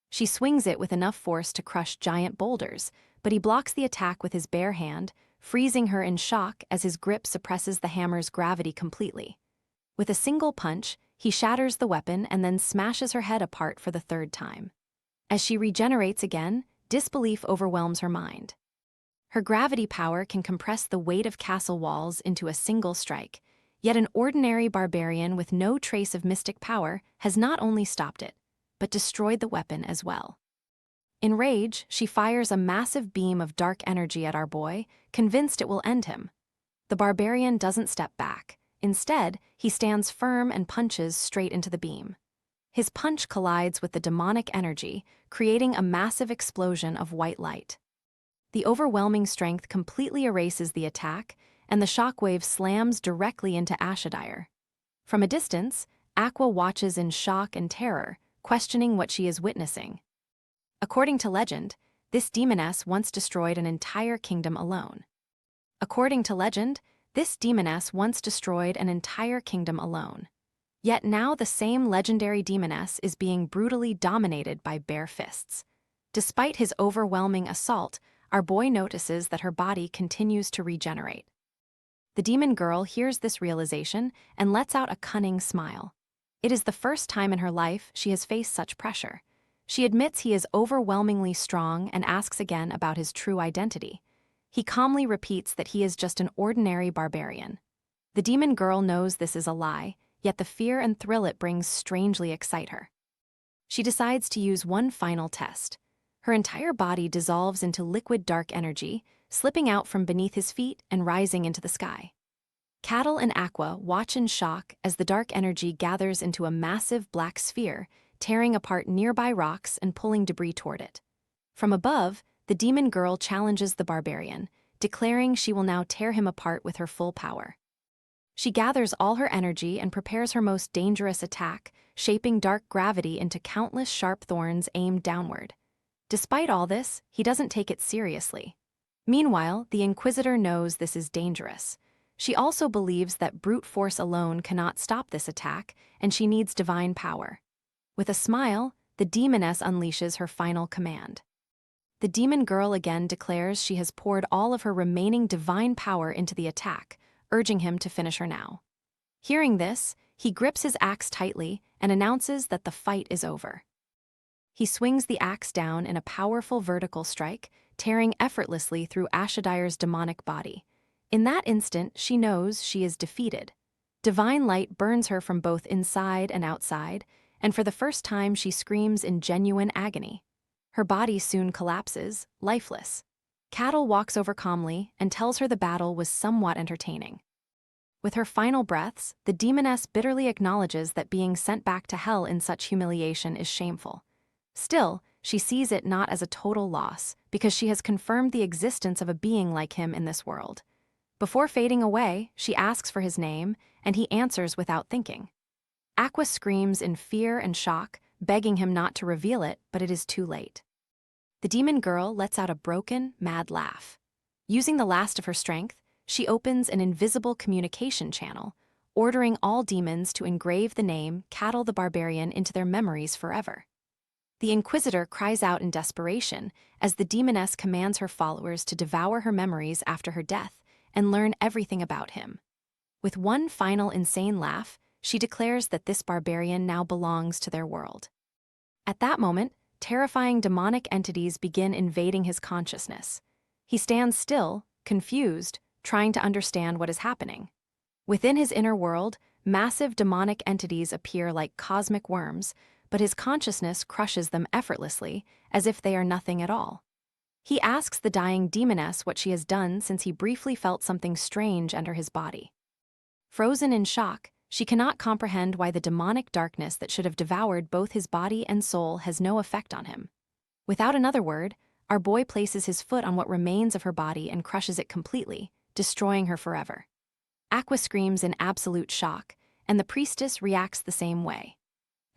She swings it with enough force to crush giant boulders, but he blocks the attack with his bare hand, freezing her in shock as his grip suppresses the hammer's gravity completely. With a single punch, he shatters the weapon and then smashes her head apart for the third time. As she regenerates again, disbelief overwhelms her mind. Her gravity power can compress the weight of castle walls into a single strike, yet an ordinary barbarian with no trace of mystic power has not only stopped it, but destroyed the weapon as well. In rage, she fires a massive beam of dark energy at our boy, convinced it will end him. The barbarian doesn't step back. Instead, he stands firm and punches straight into the beam. His punch collides with the demonic energy, creating a massive explosion of white light. The overwhelming strength completely erases the attack, and the shockwave slams directly into Asura. From a distance, Aqua watches in shock and terror, questioning what she is witnessing. According to legend, this demoness once destroyed an entire kingdom alone. Yet now the same legendary demoness is being brutally dominated by bare fists. Despite his overwhelming assault, our boy notices that her body continues to regenerate. The demon girl hears this realization and lets out a cunning smile. It is the first time in her life she has faced such pressure. She admits he is overwhelmingly strong and asks again about his true identity. He calmly repeats that he is just an ordinary barbarian. The demon girl knows this is a lie, yet the fear and thrill it brings strangely excite her. She decides to use one final test. Her entire body dissolves into liquid dark energy, slipping out from beneath his feet and rising into the sky. Cattle and Aqua watch in shock as the dark energy gathers into a massive black sphere, tearing apart nearby rocks and pulling debris toward it. From above, the demon girl challenges the barbarian, declaring she will now tear him apart with her full power. She gathers all her energy and prepares her most dangerous attack, shaping dark gravity into countless sharp thorns aimed downward. Despite all this, he doesn't take it seriously. Meanwhile, the Inquisitor knows this is dangerous. She also believes that brute force alone cannot stop this attack, and she needs divine power. With a smile, the demoness unleashes her final command. The demon girl again declares she has poured all of her remaining divine power into the attack, urging him to finish her now. Hearing this, he grips his axe tightly and announces that the fight is over. He swings the axe down in a powerful vertical strike, tearing effortlessly through Ashadire's demonic body. In that instant, she knows she is defeated. Divine light burns her from both inside and outside, and for the first time she screams in genuine agony. Her body soon collapses, lifeless. Cattle walks over calmly and tells her the battle was somewhat entertaining. With her final breaths, the demoness bitterly acknowledges that being sent back to hell in such humiliation is shameful. Still, she sees it not as a total loss, because she has confirmed the existence of a being like him in this world. Before fading away, she asks for his name, and he answers without thinking. Aqua screams in fear and shock, begging him not to reveal it, but it is too late. The demon girl lets out a broken, mad laugh. Using the last of her strength, she opens an invisible communication channel, ordering all demons to engrave the name Cattle the Barbarian into their memories forever. The Inquisitor cries out in desperation as the demoness commands her followers to devour her memories after her death and learn everything about him. With one final insane laugh, she declares that this barbarian now belongs to their world. At that moment, terrifying demonic entities begin invading his consciousness. He stands still, confused, trying to understand what is happening. Within his inner world, massive demonic entities appear like cosmic worms, but his consciousness crushes them effortlessly, as if they are nothing at all. He asks the dying demoness what she has done since he briefly felt something strange enter his body. Frozen in shock, she cannot comprehend why the demonic darkness that should have devoured both his body and soul has no effect on him. Without another word, our boy places his foot on what remains of her body and crushes it completely, destroying her forever. Aqua screams in absolute shock, and the priestess reacts the same way.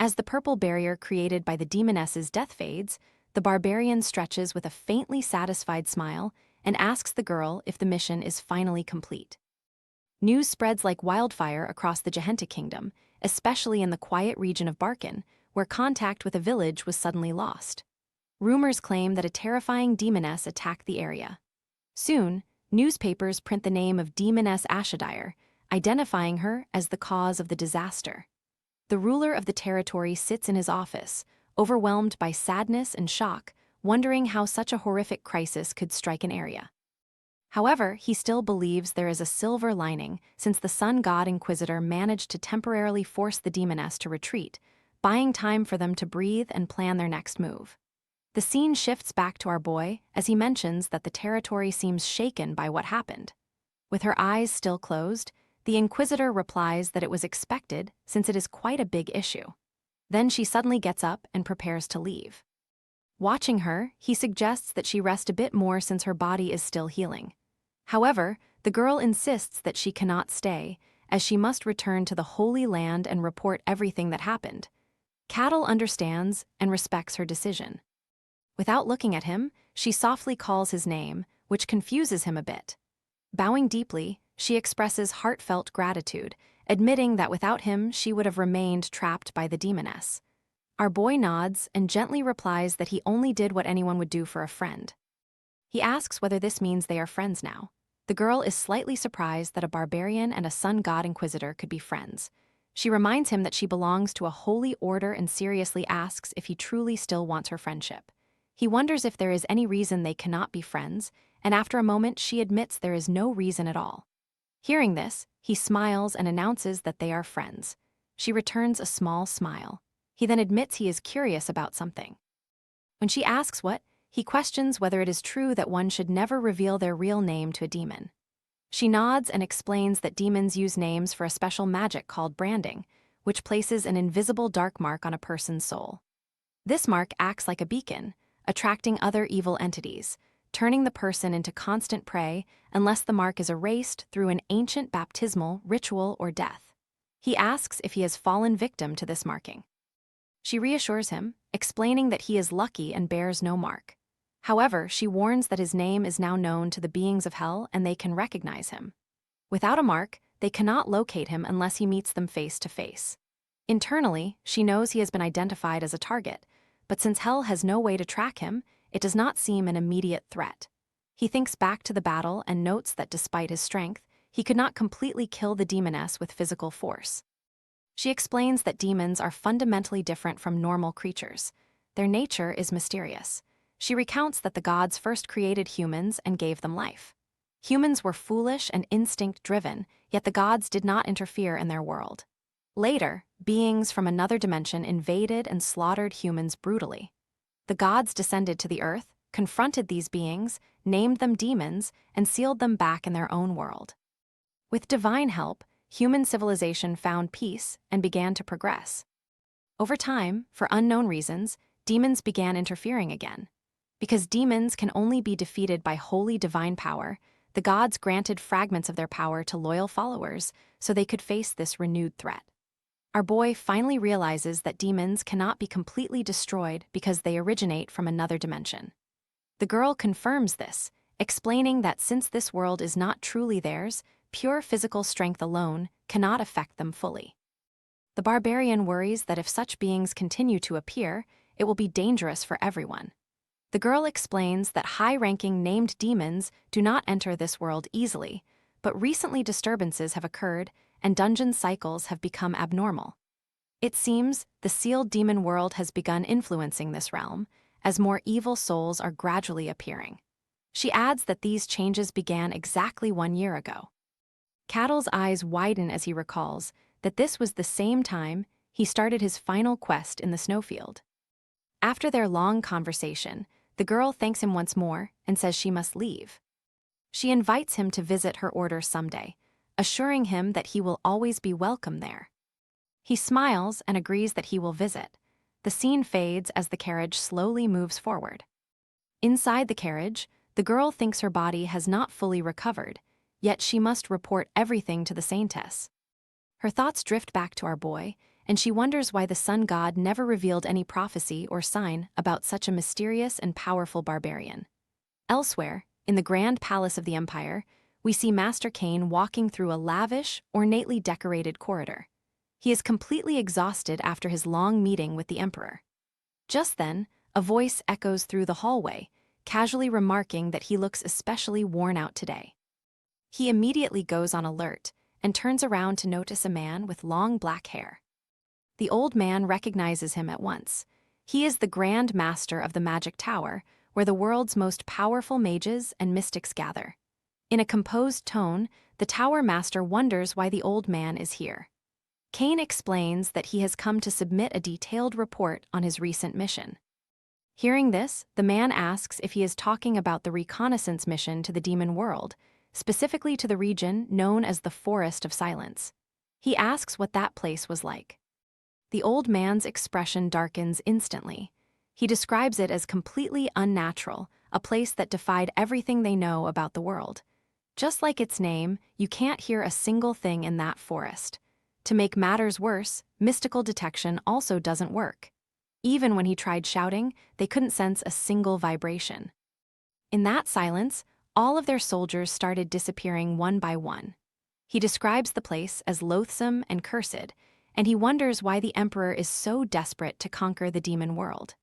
As the purple barrier created by the demoness's death fades, the barbarian stretches with a faintly satisfied smile and asks the girl if the mission is finally complete. News spreads like wildfire across the Gehenta kingdom, especially in the quiet region of Barkin, where contact with a village was suddenly lost. Rumors claim that a terrifying demoness attacked the area. Soon, newspapers print the name of Demoness Ashadire, identifying her as the cause of the disaster. The ruler of the territory sits in his office, overwhelmed by sadness and shock, wondering how such a horrific crisis could strike an area. However, he still believes there is a silver lining since the Sun God Inquisitor managed to temporarily force the demoness to retreat, buying time for them to breathe and plan their next move. The scene shifts back to our boy as he mentions that the territory seems shaken by what happened. With her eyes still closed, the Inquisitor replies that it was expected since it is quite a big issue. Then she suddenly gets up and prepares to leave. Watching her, he suggests that she rest a bit more since her body is still healing. However, the girl insists that she cannot stay, as she must return to the Holy Land and report everything that happened. Cattle understands and respects her decision. Without looking at him, she softly calls his name, which confuses him a bit. Bowing deeply, she expresses heartfelt gratitude, admitting that without him she would have remained trapped by the demoness. Our boy nods and gently replies that he only did what anyone would do for a friend. He asks whether this means they are friends now. The girl is slightly surprised that a barbarian and a sun god inquisitor could be friends. She reminds him that she belongs to a holy order and seriously asks if he truly still wants her friendship. He wonders if there is any reason they cannot be friends, and after a moment she admits there is no reason at all. Hearing this, he smiles and announces that they are friends. She returns a small smile. He then admits he is curious about something. When she asks what, he questions whether it is true that one should never reveal their real name to a demon. She nods and explains that demons use names for a special magic called branding, which places an invisible dark mark on a person's soul. This mark acts like a beacon, attracting other evil entities, turning the person into constant prey unless the mark is erased through an ancient baptismal ritual or death. He asks if he has fallen victim to this marking. She reassures him, explaining that he is lucky and bears no mark. However, she warns that his name is now known to the beings of hell and they can recognize him. Without a mark, they cannot locate him unless he meets them face to face. Internally, she knows he has been identified as a target, but since hell has no way to track him, it does not seem an immediate threat. He thinks back to the battle and notes that despite his strength, he could not completely kill the demoness with physical force. She explains that demons are fundamentally different from normal creatures. Their nature is mysterious. She recounts that the gods first created humans and gave them life. Humans were foolish and instinct-driven, yet the gods did not interfere in their world. Later, beings from another dimension invaded and slaughtered humans brutally. The gods descended to the earth, confronted these beings, named them demons, and sealed them back in their own world. With divine help, human civilization found peace and began to progress. Over time, for unknown reasons, demons began interfering again. Because demons can only be defeated by holy divine power, the gods granted fragments of their power to loyal followers so they could face this renewed threat. Our boy finally realizes that demons cannot be completely destroyed because they originate from another dimension. The girl confirms this, explaining that since this world is not truly theirs, pure physical strength alone cannot affect them fully. The barbarian worries that if such beings continue to appear, it will be dangerous for everyone. The girl explains that high-ranking named demons do not enter this world easily, but recently disturbances have occurred and dungeon cycles have become abnormal. It seems the sealed demon world has begun influencing this realm, as more evil souls are gradually appearing. She adds that these changes began exactly 1 year ago. Cattle's eyes widen as he recalls that this was the same time he started his final quest in the snowfield. After their long conversation, the girl thanks him once more and says she must leave. She invites him to visit her order someday, assuring him that he will always be welcome there. He smiles and agrees that he will visit. The scene fades as the carriage slowly moves forward. Inside the carriage, the girl thinks her body has not fully recovered, yet she must report everything to the saintess. Her thoughts drift back to our boy, and she wonders why the sun god never revealed any prophecy or sign about such a mysterious and powerful barbarian. Elsewhere, in the grand palace of the empire, we see Master Cain walking through a lavish, ornately decorated corridor. He is completely exhausted after his long meeting with the emperor. Just then, a voice echoes through the hallway, casually remarking that he looks especially worn out today. He immediately goes on alert and turns around to notice a man with long black hair. The old man recognizes him at once. He is the Grand Master of the Magic Tower, where the world's most powerful mages and mystics gather. In a composed tone, the Tower Master wonders why the old man is here. Kane explains that he has come to submit a detailed report on his recent mission. Hearing this, the man asks if he is talking about the reconnaissance mission to the demon world, specifically to the region known as the Forest of Silence. He asks what that place was like. The old man's expression darkens instantly. He describes it as completely unnatural, a place that defied everything they know about the world. Just like its name, you can't hear a single thing in that forest. To make matters worse, mystical detection also doesn't work. Even when he tried shouting, they couldn't sense a single vibration. In that silence, all of their soldiers started disappearing one by one. He describes the place as loathsome and cursed, and he wonders why the emperor is so desperate to conquer the demon world.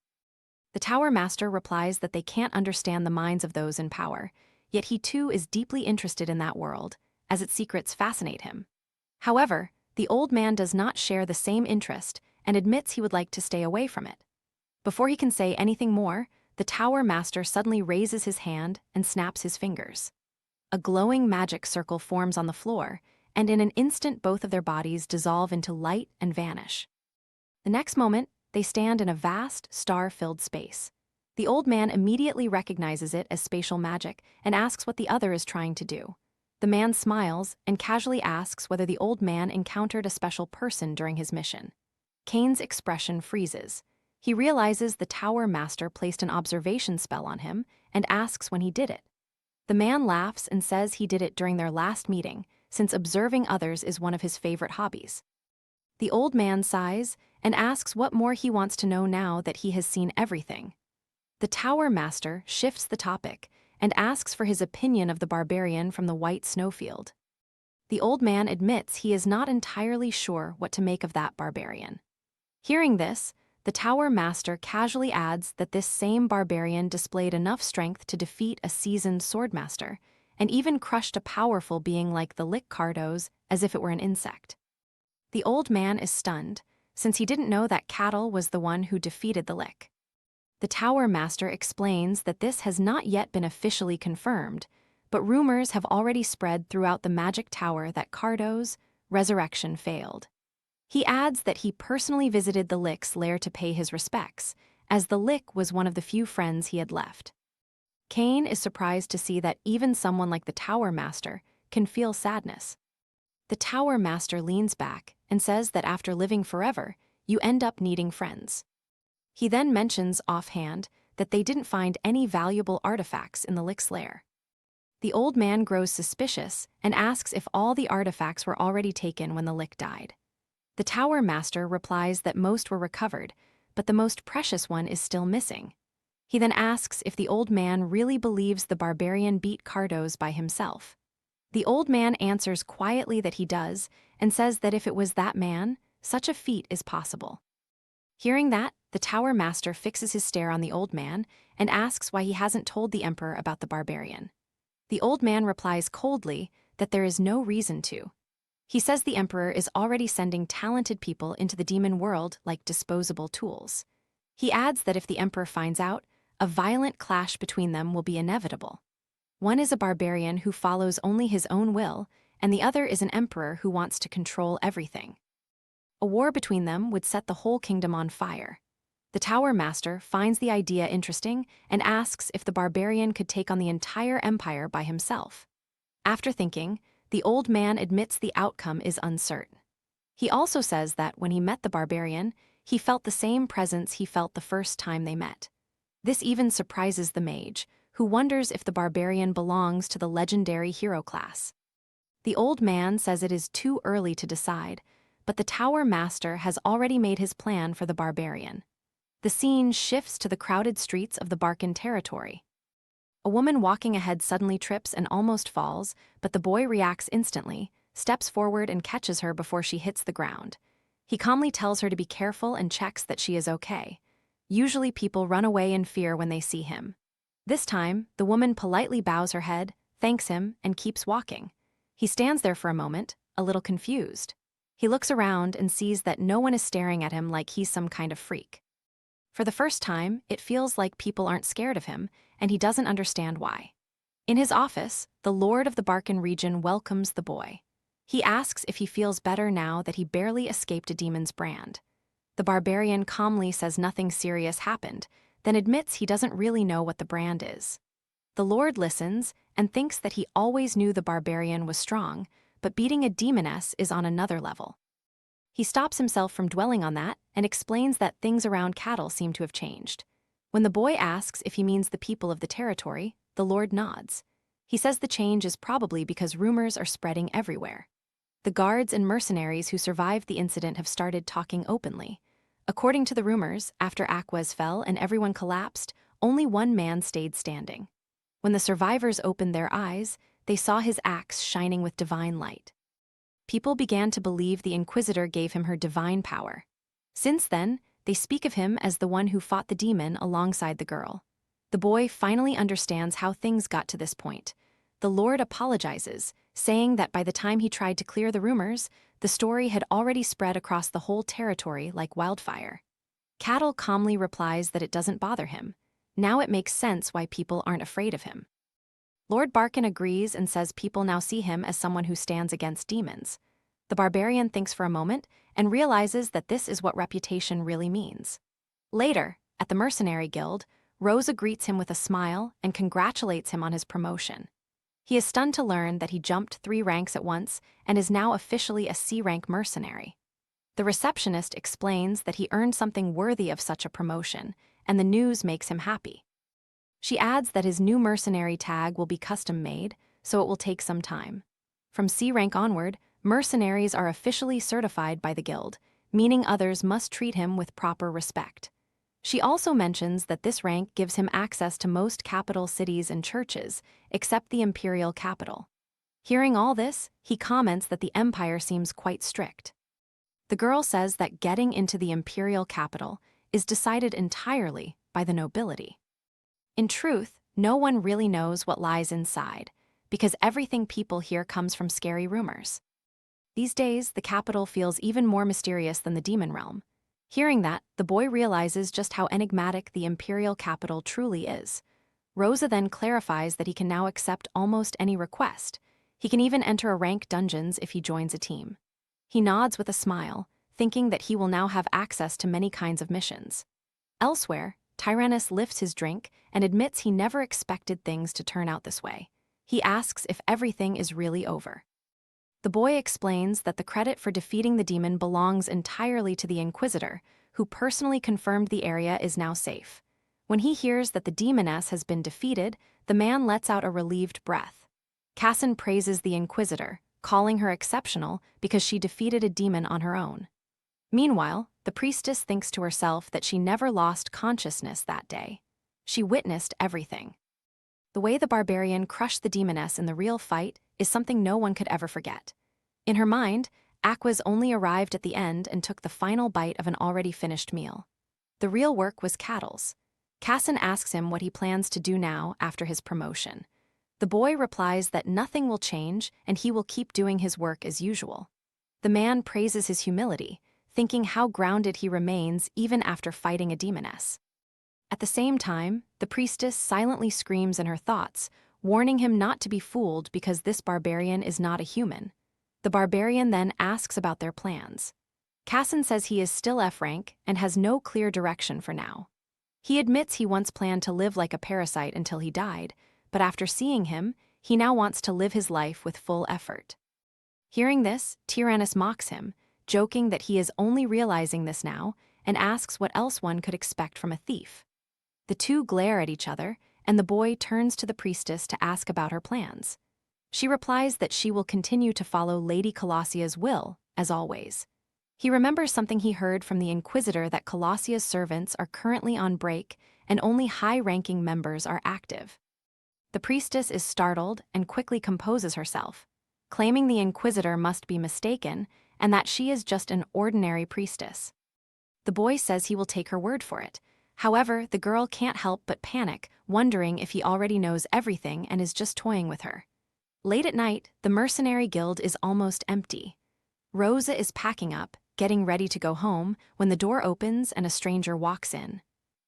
The Tower Master replies that they can't understand the minds of those in power, yet he too is deeply interested in that world, as its secrets fascinate him. However, the old man does not share the same interest and admits he would like to stay away from it. Before he can say anything more, the Tower Master suddenly raises his hand and snaps his fingers. A glowing magic circle forms on the floor, and in an instant both of their bodies dissolve into light and vanish. The next moment, they stand in a vast, star-filled space. The old man immediately recognizes it as spatial magic and asks what the other is trying to do. The man smiles and casually asks whether the old man encountered a special person during his mission. Kane's expression freezes. He realizes the Tower Master placed an observation spell on him and asks when he did it. The man laughs and says he did it during their last meeting, since observing others is one of his favorite hobbies. The old man sighs and asks what more he wants to know now that he has seen everything. The Tower Master shifts the topic and asks for his opinion of the barbarian from the white snowfield. The old man admits he is not entirely sure what to make of that barbarian. Hearing this, the Tower Master casually adds that this same barbarian displayed enough strength to defeat a seasoned swordmaster, and even crushed a powerful being like the Lick Cardos as if it were an insect. The old man is stunned, since he didn't know that Cattle was the one who defeated the Lick. The Tower Master explains that this has not yet been officially confirmed, but rumors have already spread throughout the Magic Tower that Cardo's resurrection failed. He adds that he personally visited the Lick's lair to pay his respects, as the Lick was one of the few friends he had left. Kane is surprised to see that even someone like the Tower Master can feel sadness. The Tower Master leans back and says that after living forever, you end up needing friends. He then mentions offhand that they didn't find any valuable artifacts in the Lick's lair. The old man grows suspicious and asks if all the artifacts were already taken when the Lick died. The Tower Master replies that most were recovered, but the most precious one is still missing. He then asks if the old man really believes the barbarian beat Cardos by himself. The old man answers quietly that he does, and says that if it was that man, such a feat is possible. Hearing that, the Tower Master fixes his stare on the old man and asks why he hasn't told the Emperor about the barbarian. The old man replies coldly that there is no reason to. He says the Emperor is already sending talented people into the demon world like disposable tools. He adds that if the Emperor finds out, a violent clash between them will be inevitable. One is a barbarian who follows only his own will, and the other is an emperor who wants to control everything. A war between them would set the whole kingdom on fire. The Tower Master finds the idea interesting and asks if the barbarian could take on the entire empire by himself. After thinking, the old man admits the outcome is uncertain. He also says that when he met the barbarian, he felt the same presence he felt the first time they met. This even surprises the mage, who wonders if the barbarian belongs to the legendary hero class. The old man says it is too early to decide, but the Tower Master has already made his plan for the barbarian. The scene shifts to the crowded streets of the Barcan territory. A woman walking ahead suddenly trips and almost falls, but the boy reacts instantly, steps forward and catches her before she hits the ground. He calmly tells her to be careful and checks that she is okay. Usually people run away in fear when they see him. This time, the woman politely bows her head, thanks him, and keeps walking. He stands there for a moment, a little confused. He looks around and sees that no one is staring at him like he's some kind of freak. For the first time, it feels like people aren't scared of him, and he doesn't understand why. In his office, the Lord of the Barcan region welcomes the boy. He asks if he feels better now that he barely escaped a demon's brand. The barbarian calmly says nothing serious happened, then admits he doesn't really know what the brand is. The Lord listens and thinks that he always knew the barbarian was strong, but beating a demoness is on another level. He stops himself from dwelling on that and explains that things around cattle seem to have changed. When the boy asks if he means the people of the territory, the Lord nods. He says the change is probably because rumors are spreading everywhere. The guards and mercenaries who survived the incident have started talking openly. According to the rumors, after Aquas fell and everyone collapsed, only one man stayed standing. When the survivors opened their eyes, they saw his axe shining with divine light. People began to believe the Inquisitor gave him her divine power. Since then, they speak of him as the one who fought the demon alongside the girl. The boy finally understands how things got to this point. The Lord apologizes, saying that by the time he tried to clear the rumors, the story had already spread across the whole territory like wildfire. Cattle calmly replies that it doesn't bother him. Now it makes sense why people aren't afraid of him. Lord Barkin agrees and says people now see him as someone who stands against demons. The barbarian thinks for a moment and realizes that this is what reputation really means. Later, at the Mercenary Guild, Rosa greets him with a smile and congratulates him on his promotion. He is stunned to learn that he jumped 3 ranks at once and is now officially a C-rank mercenary. The receptionist explains that he earned something worthy of such a promotion, and the news makes him happy. She adds that his new mercenary tag will be custom-made, so it will take some time. From C-rank onward, mercenaries are officially certified by the guild, meaning others must treat him with proper respect. She also mentions that this rank gives him access to most capital cities and churches, except the imperial capital. Hearing all this, he comments that the empire seems quite strict. The girl says that getting into the imperial capital is decided entirely by the nobility. In truth, no one really knows what lies inside, because everything people hear comes from scary rumors. These days, the capital feels even more mysterious than the demon realm. Hearing that, the boy realizes just how enigmatic the imperial capital truly is. Rosa then clarifies that he can now accept almost any request. He can even enter rank dungeons if he joins a team. He nods with a smile, thinking that he will now have access to many kinds of missions. Elsewhere, Tyrannus lifts his drink and admits he never expected things to turn out this way. He asks if everything is really over. The boy explains that the credit for defeating the demon belongs entirely to the Inquisitor, who personally confirmed the area is now safe. When he hears that the demoness has been defeated, the man lets out a relieved breath. Cassin praises the Inquisitor, calling her exceptional because she defeated a demon on her own. Meanwhile, the priestess thinks to herself that she never lost consciousness that day. She witnessed everything. The way the barbarian crushed the demoness in the real fight is something no one could ever forget. In her mind, Aquas only arrived at the end and took the final bite of an already finished meal. The real work was Cattle's. Cassin asks him what he plans to do now after his promotion. The boy replies that nothing will change and he will keep doing his work as usual. The man praises his humility, thinking how grounded he remains even after fighting a demoness. At the same time, the priestess silently screams in her thoughts, warning him not to be fooled because this barbarian is not a human. The barbarian then asks about their plans. Cassin says he is still F rank and has no clear direction for now. He admits he once planned to live like a parasite until he died, but after seeing him, he now wants to live his life with full effort. Hearing this, Tyrannus mocks him, joking that he is only realizing this now, and asks what else one could expect from a thief. The two glare at each other, and the boy turns to the priestess to ask about her plans. She replies that she will continue to follow Lady Colossia's will, as always. He remembers something he heard from the Inquisitor that Colossia's servants are currently on break and only high-ranking members are active. The priestess is startled and quickly composes herself, claiming the Inquisitor must be mistaken and that she is just an ordinary priestess. The boy says he will take her word for it. However, the girl can't help but panic, wondering if he already knows everything and is just toying with her. Late at night, the Mercenary Guild is almost empty. Rosa is packing up, getting ready to go home, when the door opens and a stranger walks in.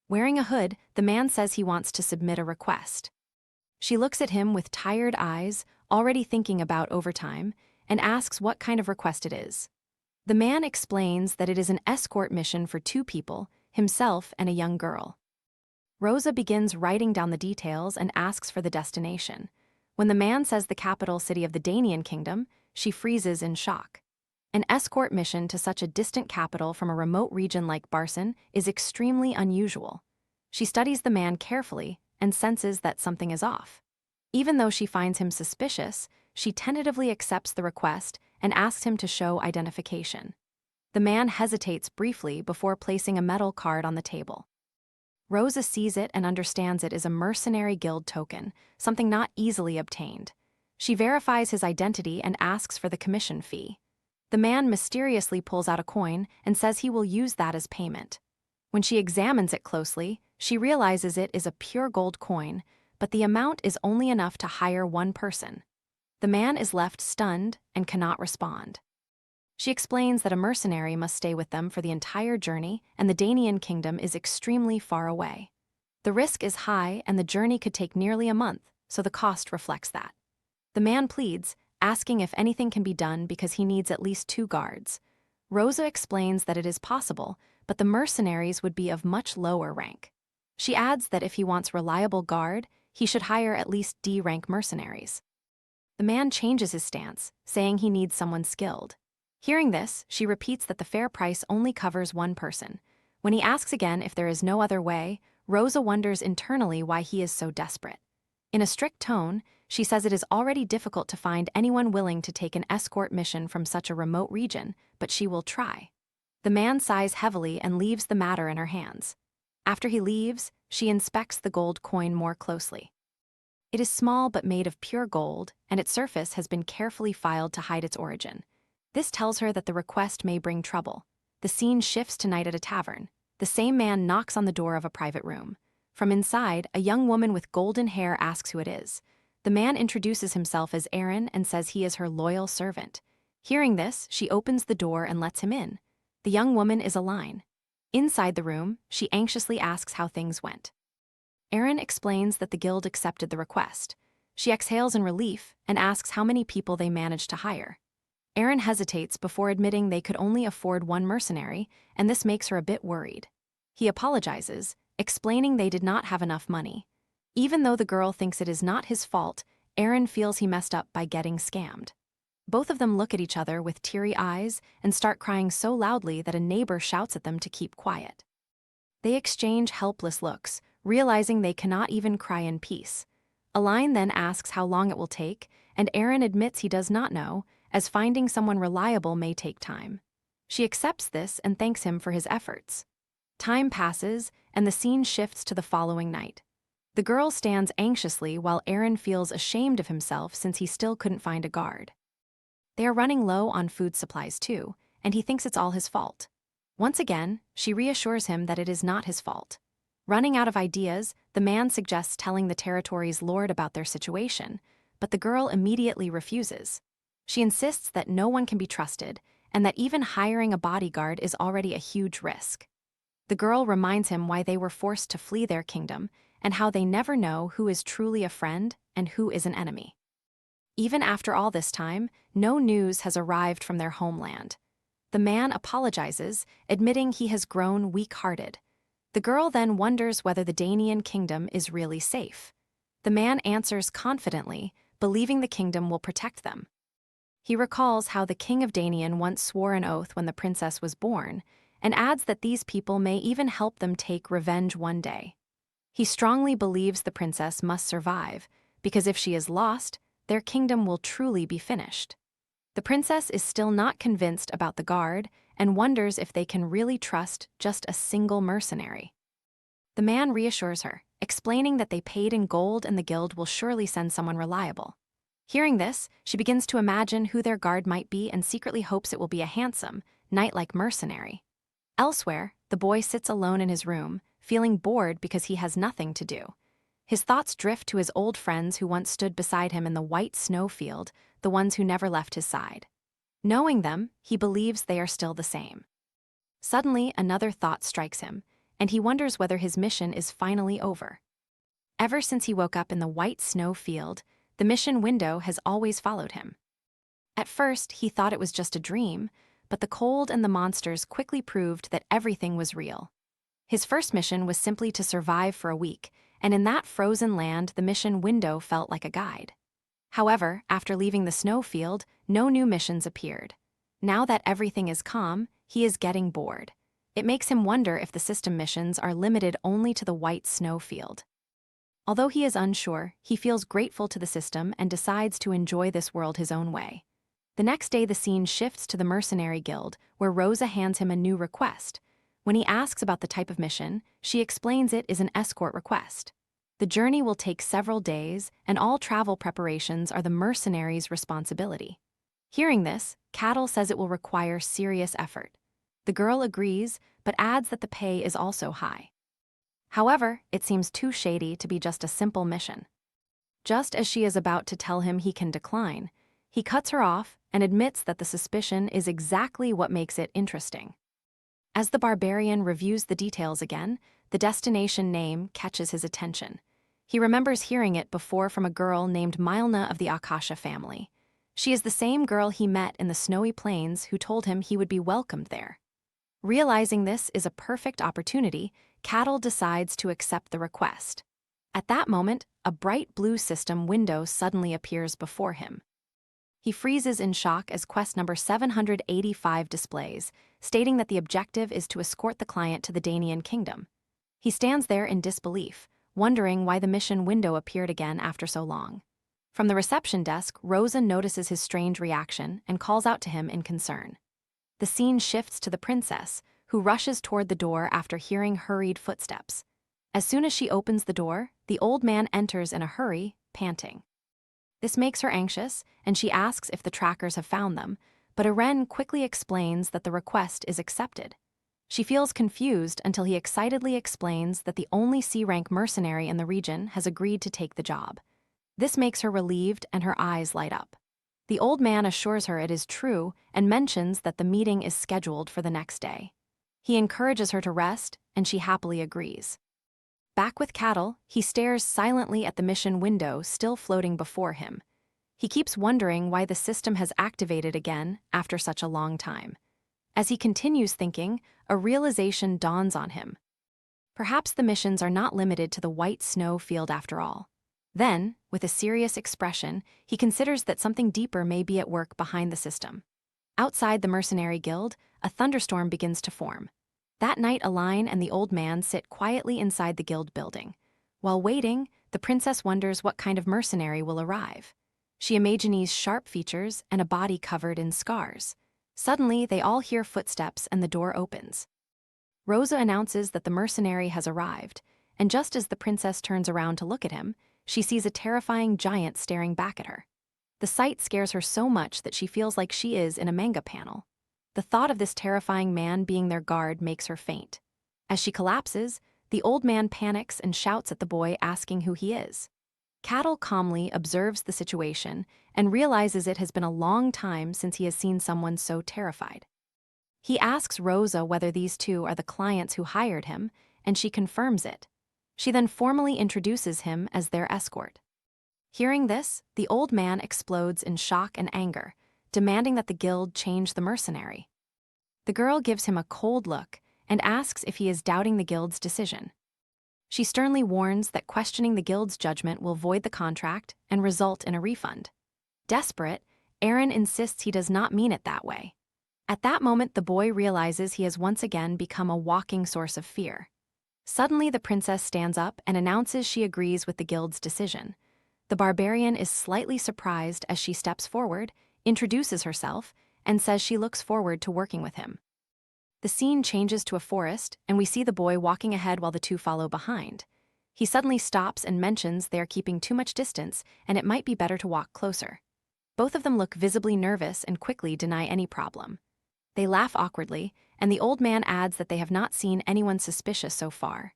Wearing a hood, the man says he wants to submit a request. She looks at him with tired eyes, already thinking about overtime, and asks what kind of request it is. The man explains that it is an escort mission for 2 people, himself and a young girl. Rosa begins writing down the details and asks for the destination. When the man says the capital city of the Danian kingdom, she freezes in shock. An escort mission to such a distant capital from a remote region like Barson is extremely unusual. She studies the man carefully and senses that something is off. Even though she finds him suspicious, she tentatively accepts the request and asks him to show identification. The man hesitates briefly before placing a metal card on the table. Rosa sees it and understands it is a mercenary guild token, something not easily obtained. She verifies his identity and asks for the commission fee. The man mysteriously pulls out a coin and says he will use that as payment. When she examines it closely, she realizes it is a pure gold coin, but the amount is only enough to hire 1 person. The man is left stunned and cannot respond. She explains that a mercenary must stay with them for the entire journey, and the Danian kingdom is extremely far away. The risk is high, and the journey could take nearly a month, so the cost reflects that. The man pleads, asking if anything can be done because he needs at least 2 guards. Rosa explains that it is possible, but the mercenaries would be of much lower rank. She adds that if he wants reliable guard, he should hire at least D-rank mercenaries. The man changes his stance, saying he needs someone skilled. Hearing this, she repeats that the fair price only covers 1 person. When he asks again if there is no other way, Rosa wonders internally why he is so desperate. In a strict tone, she says it is already difficult to find anyone willing to take an escort mission from such a remote region, but she will try. The man sighs heavily and leaves the matter in her hands. After he leaves, she inspects the gold coin more closely. It is small but made of pure gold, and its surface has been carefully filed to hide its origin. This tells her that the request may bring trouble. The scene shifts to night at a tavern. The same man knocks on the door of a private room. From inside, a young woman with golden hair asks who it is. The man introduces himself as Aaron and says he is her loyal servant. Hearing this, she opens the door and lets him in. The young woman is Aline. Inside the room, she anxiously asks how things went. Aaron explains that the guild accepted the request. She exhales in relief and asks how many people they managed to hire. Aaron hesitates before admitting they could only afford 1 mercenary, and this makes her a bit worried. He apologizes, explaining they did not have enough money. Even though the girl thinks it is not his fault, Aaron feels he messed up by getting scammed. Both of them look at each other with teary eyes and start crying so loudly that a neighbor shouts at them to keep quiet. They exchange helpless looks, realizing they cannot even cry in peace. Aline then asks how long it will take, and Aaron admits he does not know, as finding someone reliable may take time. She accepts this and thanks him for his efforts. Time passes, and the scene shifts to the following night. The girl stands anxiously while Aaron feels ashamed of himself since he still couldn't find a guard. They are running low on food supplies too, and he thinks it's all his fault. Once again, she reassures him that it is not his fault. Running out of ideas, the man suggests telling the territory's lord about their situation, but the girl immediately refuses. She insists that no one can be trusted, and that even hiring a bodyguard is already a huge risk. The girl reminds him why they were forced to flee their kingdom, and how they never know who is truly a friend and who is an enemy. Even after all this time, no news has arrived from their homeland. The man apologizes, admitting he has grown weak-hearted. The girl then wonders whether the Danian kingdom is really safe. The man answers confidently, believing the kingdom will protect them. He recalls how the king of Danian once swore an oath when the princess was born, and adds that these people may even help them take revenge one day. He strongly believes the princess must survive, because if she is lost, their kingdom will truly be finished. The princess is still not convinced about the guard and wonders if they can really trust just a single mercenary. The man reassures her, explaining that they paid in gold and the guild will surely send someone reliable. Hearing this, she begins to imagine who their guard might be and secretly hopes it will be a handsome, knight-like mercenary. Elsewhere, the boy sits alone in his room, feeling bored because he has nothing to do. His thoughts drift to his old friends who once stood beside him in the white snowfield, the ones who never left his side. Knowing them, he believes they are still the same. Suddenly, another thought strikes him, and he wonders whether his mission is finally over. Ever since he woke up in the white snow field, the mission window has always followed him. At first, he thought it was just a dream, but the cold and the monsters quickly proved that everything was real. His first mission was simply to survive for a week, and in that frozen land, the mission window felt like a guide. However, after leaving the snowfield, no new missions appeared. Now that everything is calm, he is getting bored. It makes him wonder if the system missions are limited only to the white snowfield. Although he is unsure, he feels grateful to the system and decides to enjoy this world his own way. The next day, the scene shifts to the Mercenary Guild, where Rosa hands him a new request. When he asks about the type of mission, she explains it is an escort request. The journey will take several days, and all travel preparations are the mercenary's responsibility. Hearing this, Cattle says it will require serious effort. The girl agrees, but adds that the pay is also high. However, it seems too shady to be just a simple mission. Just as she is about to tell him he can decline, he cuts her off and admits that the suspicion is exactly what makes it interesting. As the Barbarian reviews the details again, the destination name catches his attention. He remembers hearing it before from a girl named Milna of the Akasha family. She is the same girl he met in the snowy plains who told him he would be welcomed there. Realizing this is a perfect opportunity, Cattle decides to accept the request. At that moment, a bright blue system window suddenly appears before him. He freezes in shock as quest number 785 displays, stating that the objective is to escort the client to the Danian kingdom. He stands there in disbelief, wondering why the mission window appeared again after so long. From the reception desk, Rosa notices his strange reaction and calls out to him in concern. The scene shifts to the princess, who rushes toward the door after hearing hurried footsteps. As soon as she opens the door, the old man enters in a hurry, panting. This makes her anxious, and she asks if the trackers have found them, but Aren quickly explains that the request is accepted. She feels confused until he excitedly explains that the only C-rank mercenary in the region has agreed to take the job. This makes her relieved and her eyes light up. The old man assures her it is true and mentions that the meeting is scheduled for the next day. He encourages her to rest, and she happily agrees. Back with Cattle, he stares silently at the mission window still floating before him. He keeps wondering why the system has activated again after such a long time. As he continues thinking, a realization dawns on him. Perhaps the missions are not limited to the white snow field after all. Then, with a serious expression, he considers that something deeper may be at work behind the system. Outside the Mercenary Guild, a thunderstorm begins to form. That night, Aline and the old man sit quietly inside the guild building. While waiting, the princess wonders what kind of mercenary will arrive. She imagines sharp features and a body covered in scars. Suddenly, they all hear footsteps and the door opens. Rosa announces that the mercenary has arrived, and just as the princess turns around to look at him, she sees a terrifying giant staring back at her. The sight scares her so much that she feels like she is in a manga panel. The thought of this terrifying man being their guard makes her faint. As she collapses, the old man panics and shouts at the boy, asking who he is. Cattle calmly observes the situation and realizes it has been a long time since he has seen someone so terrified. He asks Rosa whether these two are the clients who hired him, and she confirms it. She then formally introduces him as their escort. Hearing this, the old man explodes in shock and anger, demanding that the guild change the mercenary. The girl gives him a cold look and asks if he is doubting the guild's decision. She sternly warns that questioning the guild's judgment will void the contract and result in a refund. Desperate, Eren insists he does not mean it that way. At that moment, the boy realizes he has once again become a walking source of fear. Suddenly, the princess stands up and announces she agrees with the guild's decision. The barbarian is slightly surprised as she steps forward, introduces herself, and says she looks forward to working with him. The scene changes to a forest, and we see the boy walking ahead while the two follow behind. He suddenly stops and mentions they are keeping too much distance and it might be better to walk closer. Both of them look visibly nervous and quickly deny any problem. They laugh awkwardly, and the old man adds that they have not seen anyone suspicious so far.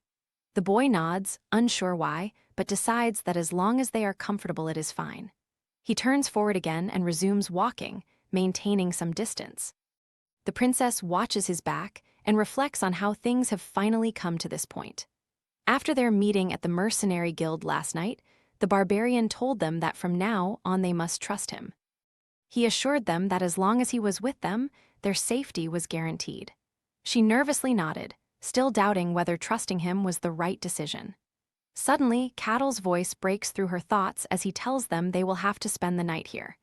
The boy nods, unsure why, but decides that as long as they are comfortable it is fine. He turns forward again and resumes walking, maintaining some distance. The princess watches his back and reflects on how things have finally come to this point. After their meeting at the Mercenary Guild last night, the barbarian told them that from now on they must trust him. He assured them that as long as he was with them, their safety was guaranteed. She nervously nodded, still doubting whether trusting him was the right decision. Suddenly, Cattle's voice breaks through her thoughts as he tells them they will have to spend the night here.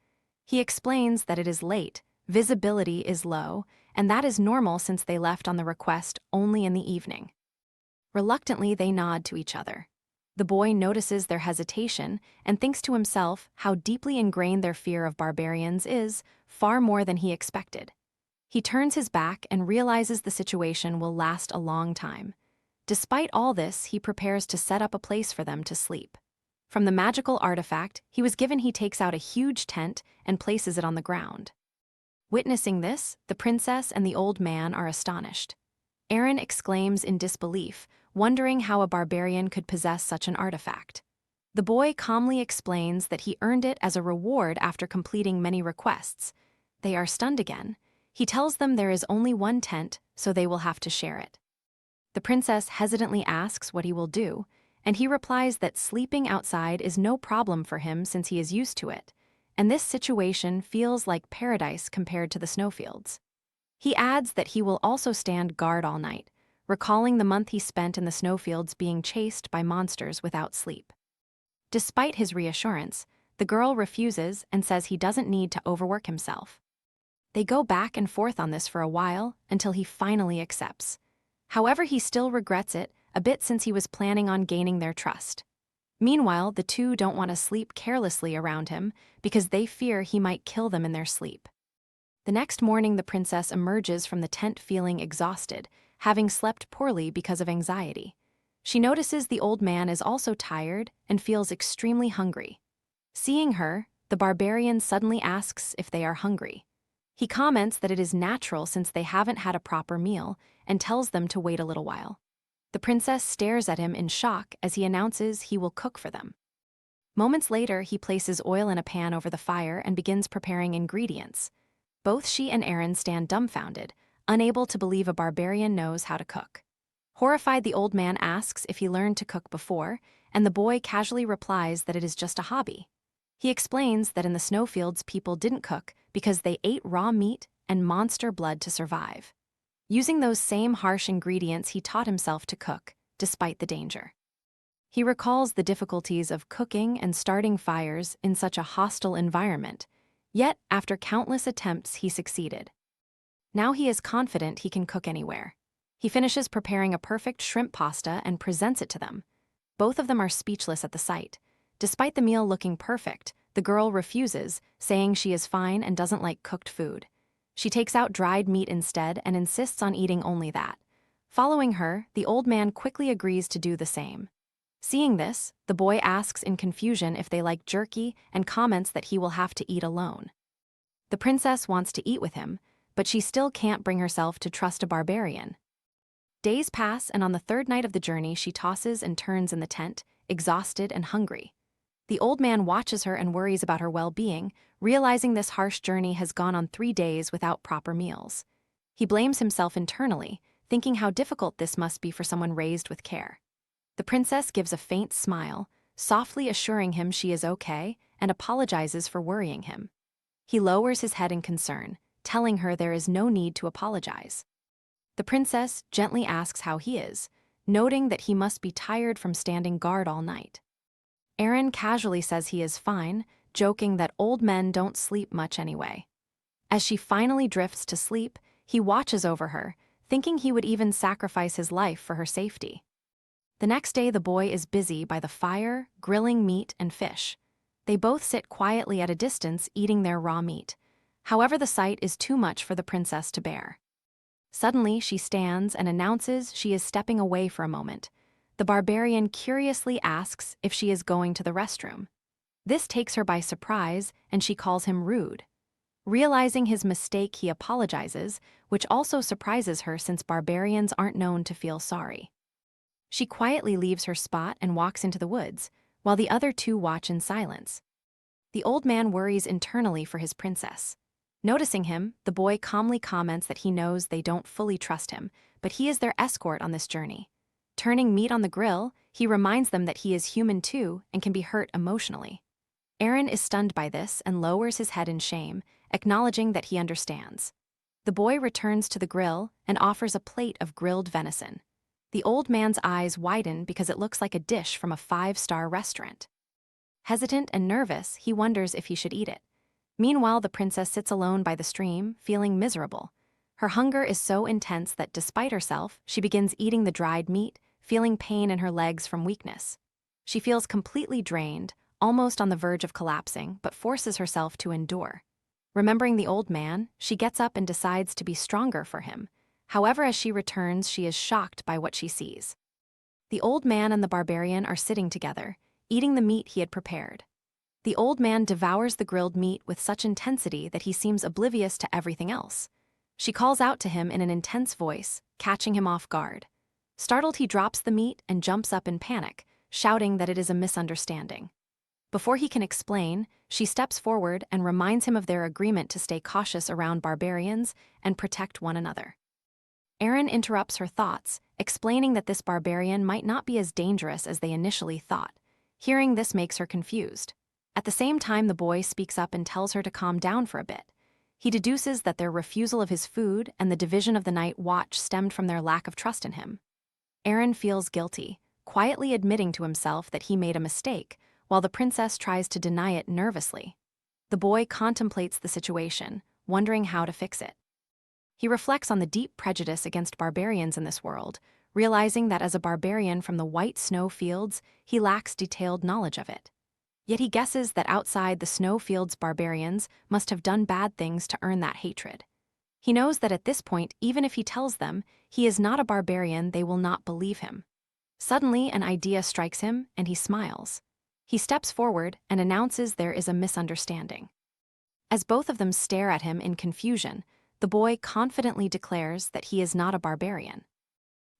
He explains that it is late, visibility is low, and that is normal since they left on the request only in the evening. Reluctantly, they nod to each other. The boy notices their hesitation and thinks to himself how deeply ingrained their fear of barbarians is, far more than he expected. He turns his back and realizes the situation will last a long time. Despite all this, he prepares to set up a place for them to sleep. From the magical artifact he was given, he takes out a huge tent and places it on the ground. Witnessing this, the princess and the old man are astonished. Eren exclaims in disbelief, wondering how a barbarian could possess such an artifact. The boy calmly explains that he earned it as a reward after completing many requests. They are stunned again. He tells them there is only one tent, so they will have to share it. The princess hesitantly asks what he will do, and he replies that sleeping outside is no problem for him since he is used to it, and this situation feels like paradise compared to the snowfields. He adds that he will also stand guard all night, recalling the month he spent in the snowfields being chased by monsters without sleep. Despite his reassurance, the girl refuses and says he doesn't need to overwork himself. They go back and forth on this for a while until he finally accepts. However, he still regrets it a bit since he was planning on gaining their trust. Meanwhile, the two don't want to sleep carelessly around him because they fear he might kill them in their sleep. The next morning, the princess emerges from the tent feeling exhausted, having slept poorly because of anxiety. She notices the old man is also tired and feels extremely hungry. Seeing her, the barbarian suddenly asks if they are hungry. He comments that it is natural since they haven't had a proper meal and tells them to wait a little while. The princess stares at him in shock as he announces he will cook for them. Moments later, he places oil in a pan over the fire and begins preparing ingredients. Both she and Eren stand dumbfounded, unable to believe a barbarian knows how to cook. Horrified, the old man asks if he learned to cook before, and the boy casually replies that it is just a hobby. He explains that in the snowfields people didn't cook because they ate raw meat and monster blood to survive. Using those same harsh ingredients, he taught himself to cook, despite the danger. He recalls the difficulties of cooking and starting fires in such a hostile environment, yet after countless attempts he succeeded. Now he is confident he can cook anywhere. He finishes preparing a perfect shrimp pasta and presents it to them. Both of them are speechless at the sight. Despite the meal looking perfect, the girl refuses, saying she is fine and doesn't like cooked food. She takes out dried meat instead and insists on eating only that. Following her, the old man quickly agrees to do the same. Seeing this, the boy asks in confusion if they like jerky and comments that he will have to eat alone. The princess wants to eat with him, but she still can't bring herself to trust a barbarian. Days pass, and on the third night of the journey, she tosses and turns in the tent, exhausted and hungry. The old man watches her and worries about her well-being, realizing this harsh journey has gone on 3 days without proper meals. He blames himself internally, thinking how difficult this must be for someone raised with care. The princess gives a faint smile, softly assuring him she is okay, and apologizes for worrying him. He lowers his head in concern, telling her there is no need to apologize. The princess gently asks how he is, noting that he must be tired from standing guard all night. Eren casually says he is fine, joking that old men don't sleep much anyway. As she finally drifts to sleep, he watches over her, thinking he would even sacrifice his life for her safety. The next day, the boy is busy by the fire, grilling meat and fish. They both sit quietly at a distance, eating their raw meat. However, the sight is too much for the princess to bear. Suddenly, she stands and announces she is stepping away for a moment. The barbarian curiously asks if she is going to the restroom. This takes her by surprise, and she calls him rude. Realizing his mistake, he apologizes, which also surprises her since barbarians aren't known to feel sorry. She quietly leaves her spot and walks into the woods, while the other two watch in silence. The old man worries internally for his princess. Noticing him, the boy calmly comments that he knows they don't fully trust him, but he is their escort on this journey. Turning meat on the grill, he reminds them that he is human too and can be hurt emotionally. Eren is stunned by this and lowers his head in shame, acknowledging that he understands. The boy returns to the grill and offers a plate of grilled venison. The old man's eyes widen because it looks like a dish from a five-star restaurant. Hesitant and nervous, he wonders if he should eat it. Meanwhile, the princess sits alone by the stream, feeling miserable. Her hunger is so intense that despite herself, she begins eating the dried meat, feeling pain in her legs from weakness. She feels completely drained, almost on the verge of collapsing, but forces herself to endure. Remembering the old man, she gets up and decides to be stronger for him. However, as she returns, she is shocked by what she sees. The old man and the barbarian are sitting together, eating the meat he had prepared. The old man devours the grilled meat with such intensity that he seems oblivious to everything else. She calls out to him in an intense voice, catching him off guard. Startled, he drops the meat and jumps up in panic, shouting that it is a misunderstanding. Before he can explain, she steps forward and reminds him of their agreement to stay cautious around barbarians and protect one another. Aaron interrupts her thoughts, explaining that this barbarian might not be as dangerous as they initially thought. Hearing this makes her confused. At the same time, the boy speaks up and tells her to calm down for a bit. He deduces that their refusal of his food and the division of the night watch stemmed from their lack of trust in him. Aaron feels guilty, quietly admitting to himself that he made a mistake, while the princess tries to deny it nervously. The boy contemplates the situation, wondering how to fix it. He reflects on the deep prejudice against barbarians in this world, realizing that as a barbarian from the white snow fields, he lacks detailed knowledge of it. Yet he guesses that outside the snow fields, barbarians must have done bad things to earn that hatred. He knows that at this point, even if he tells them he is not a barbarian, they will not believe him. Suddenly, an idea strikes him, and he smiles. He steps forward and announces there is a misunderstanding. As both of them stare at him in confusion, the boy confidently declares that he is not a barbarian.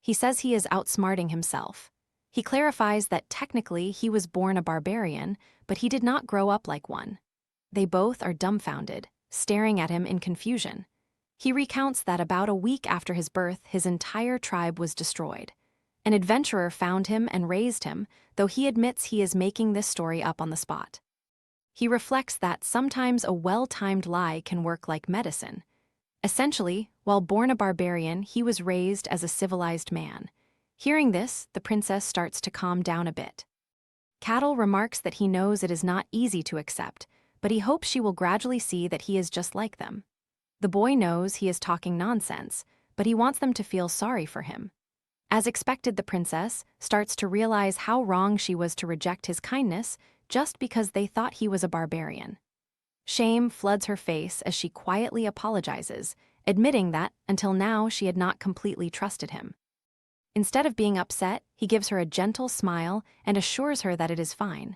He says he is outsmarting himself. He clarifies that technically he was born a barbarian, but he did not grow up like one. They both are dumbfounded, staring at him in confusion. He recounts that about a week after his birth, his entire tribe was destroyed. An adventurer found him and raised him, though he admits he is making this story up on the spot. He reflects that sometimes a well-timed lie can work like medicine. Essentially, while born a barbarian, he was raised as a civilized man. Hearing this, the princess starts to calm down a bit. Cattle remarks that he knows it is not easy to accept, but he hopes she will gradually see that he is just like them. The boy knows he is talking nonsense, but he wants them to feel sorry for him. As expected, the princess starts to realize how wrong she was to reject his kindness just because they thought he was a barbarian. Shame floods her face as she quietly apologizes, admitting that, until now, she had not completely trusted him. Instead of being upset, he gives her a gentle smile and assures her that it is fine.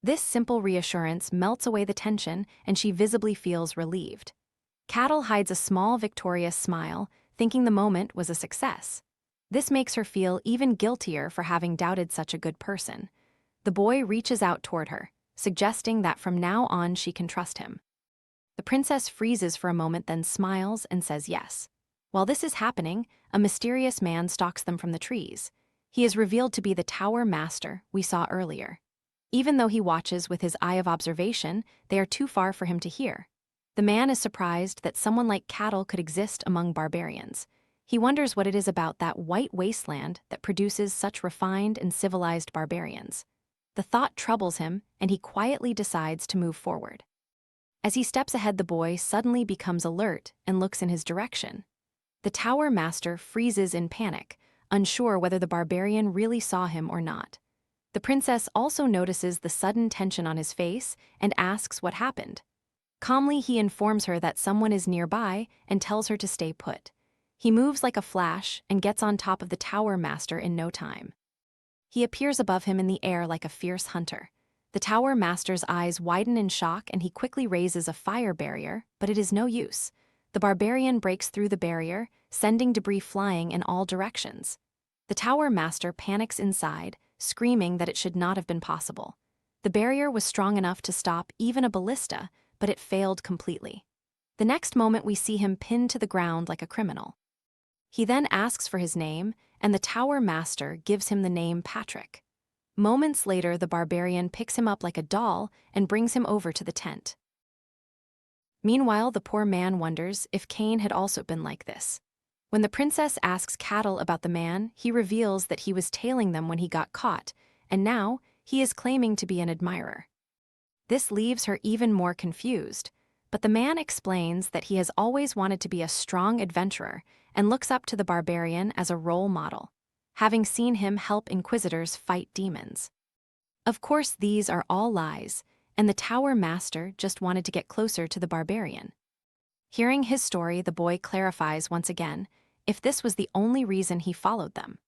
This simple reassurance melts away the tension, and she visibly feels relieved. Cattle hides a small, victorious smile, thinking the moment was a success. This makes her feel even guiltier for having doubted such a good person. The boy reaches out toward her, suggesting that from now on she can trust him. The princess freezes for a moment, then smiles and says yes. While this is happening, a mysterious man stalks them from the trees. He is revealed to be the tower master we saw earlier. Even though he watches with his eye of observation, they are too far for him to hear. The man is surprised that someone like Cattle could exist among barbarians. He wonders what it is about that white wasteland that produces such refined and civilized barbarians. The thought troubles him, and he quietly decides to move forward. As he steps ahead, the boy suddenly becomes alert and looks in his direction. The tower master freezes in panic, unsure whether the barbarian really saw him or not. The princess also notices the sudden tension on his face and asks what happened. Calmly, he informs her that someone is nearby and tells her to stay put. He moves like a flash and gets on top of the tower master in no time. He appears above him in the air like a fierce hunter. The tower master's eyes widen in shock, and he quickly raises a fire barrier, but it is no use. The barbarian breaks through the barrier, sending debris flying in all directions. The tower master panics inside, screaming that it should not have been possible. The barrier was strong enough to stop even a ballista, but it failed completely. The next moment, we see him pinned to the ground like a criminal. He then asks for his name, and the tower master gives him the name Patrick. Moments later, the barbarian picks him up like a doll and brings him over to the tent. Meanwhile, the poor man wonders if Cain had also been like this. When the princess asks Cattle about the man, he reveals that he was tailing them when he got caught, and now he is claiming to be an admirer. This leaves her even more confused, but the man explains that he has always wanted to be a strong adventurer and looks up to the barbarian as a role model, having seen him help inquisitors fight demons. Of course, these are all lies, and the tower master just wanted to get closer to the barbarian. Hearing his story, the boy clarifies once again if this was the only reason he followed them.